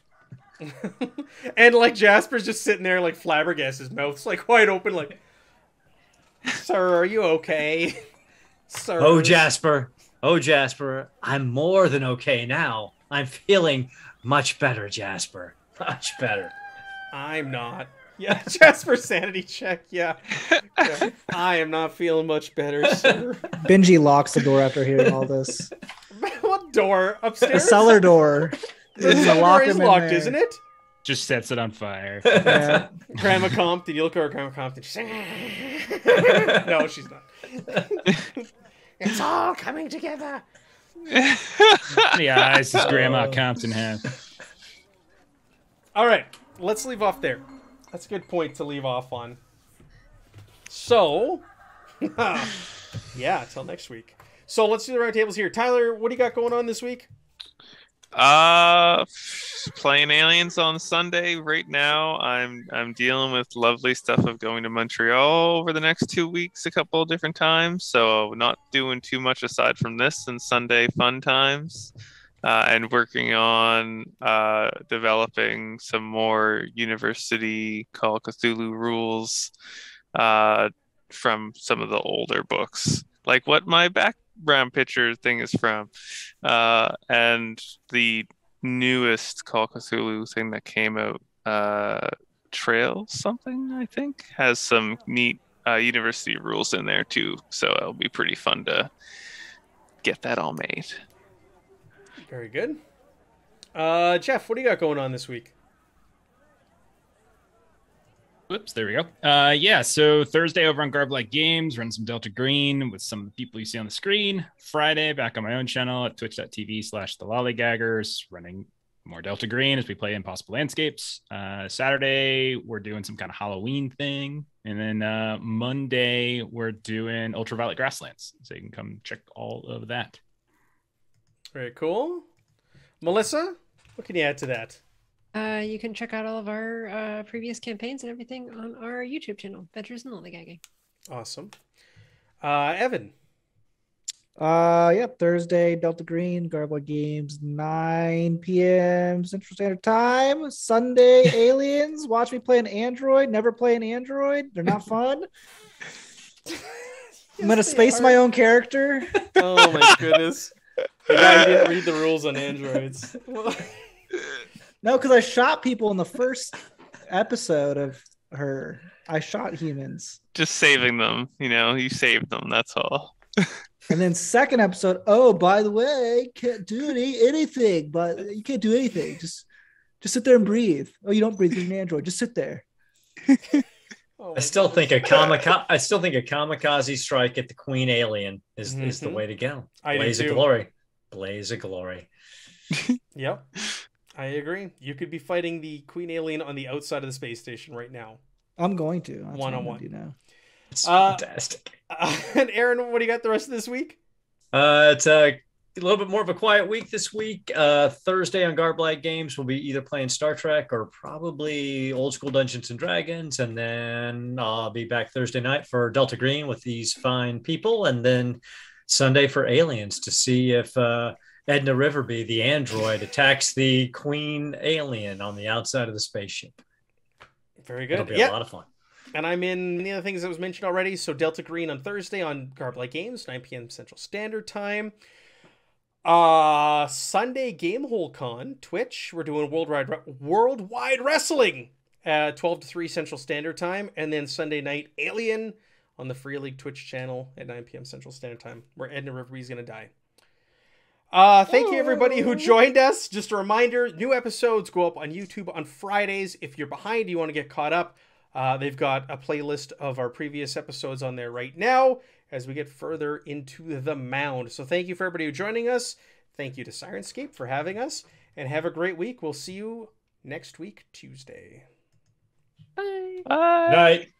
S1: And like Jasper's just sitting there like flabbergasted, his mouth's like wide open, like, "Sir, are you okay?" Sir.
S6: Oh, Jasper. I'm more than okay now. I'm feeling much better, Jasper. Much better.
S1: I'm not. Yeah, Jasper's sanity check. Yeah. I am not feeling much better, sir.
S2: Benji locks the door after hearing all this.
S1: What door?
S2: The
S1: Upstairs?
S2: cellar door.
S1: The
S2: He's
S1: cellar
S2: gonna lock
S1: door is
S2: him in
S1: locked,
S2: there.
S1: isn't it?
S4: just sets it on fire.
S2: Yeah.
S1: Grandma Compton. You look over at Grandma Compton. She's no, she's not. It's all coming together.
S4: The eyes does Grandma Compton have?
S1: All right, let's leave off there. That's a good point to leave off on. So, yeah, till next week. So let's do the roundtables here. Tyler, what do you got going on this week?
S3: Playing Aliens on Sunday. Right now, I'm dealing with lovely stuff of going to Montreal over the next 2 weeks, a couple of different times. So not doing too much aside from this and Sunday fun times, and working on developing some more University Call of Cthulhu rules from some of the older books, like what my background picture thing is from, and the newest Call of Cthulhu thing that came out, Trail something, I think, has some neat university rules in there too. So it'll be pretty fun to get that all made.
S1: Very good. Jeff, what do you got going on this week?
S4: Whoops, there we go. Yeah, so Thursday over on Garblight Games, run some Delta Green with some of the people you see on the screen. Friday, back on my own channel at twitch.tv/the Lollygaggers, running more Delta Green as we play Impossible Landscapes. Saturday, we're doing some kind of Halloween thing. And then Monday, we're doing Ultraviolet Grasslands. So you can come check all of that.
S1: Very cool. Melissa, what can you add to that?
S5: You can check out all of our previous campaigns and everything on our YouTube channel, Adventures in Lollygagging.
S1: Awesome. Evan.
S2: Yep, Thursday, Delta Green, Garble Games, 9 p.m. Central Standard Time. Sunday, Aliens. Watch me play an Android. Never play an Android. They're not fun. I'm going to space my own character.
S1: Oh my goodness. The guy didn't read the rules on androids.
S2: No, because I shot people in the first episode of her. I shot humans.
S3: Just saving them, you saved them, that's all.
S2: And then second episode, oh, by the way, can't do anything, but you can't do anything. Just sit there and breathe. Oh, you don't breathe, you're an android. Just sit there.
S6: I still think a kamikaze strike at the Queen Alien is the way to go. Blaze of glory. Blaze of glory.
S1: Yep. I agree. You could be fighting the Queen Alien on the outside of the space station right now.
S2: I'm going to. That's
S1: one-on-one.
S6: It's fantastic.
S1: And Aaron, what do you got the rest of this week?
S6: It's a little bit more of a quiet week this week. Thursday on Garblight Games, we'll be either playing Star Trek or probably old school Dungeons and Dragons. And then I'll be back Thursday night for Delta Green with these fine people. And then Sunday for Aliens to see if Edna Riverby, the android, attacks the Queen Alien on the outside of the spaceship.
S1: Very good.
S6: It'll be a lot of fun.
S1: And I'm in many of the things that was mentioned already. So Delta Green on Thursday on Garblight Games, 9 p.m. Central Standard Time. Sunday Gamehole Con, Twitch. We're doing Worldwide Wrestling at 12 to 3 Central Standard Time. And then Sunday night, Alien on the Free League Twitch channel at 9 p.m. Central Standard Time, where Edna Riverby's going to die. Thank you everybody who joined us. Just a reminder, new episodes go up on YouTube on Fridays. If you're behind, you want to get caught up, they've got a playlist of our previous episodes on there right now as we get further into the mound. So thank you for everybody who joining us. Thank you to Sirenscape for having us, and have a great week. We'll see you next week, Tuesday.
S5: Bye.
S3: Bye.
S6: Night.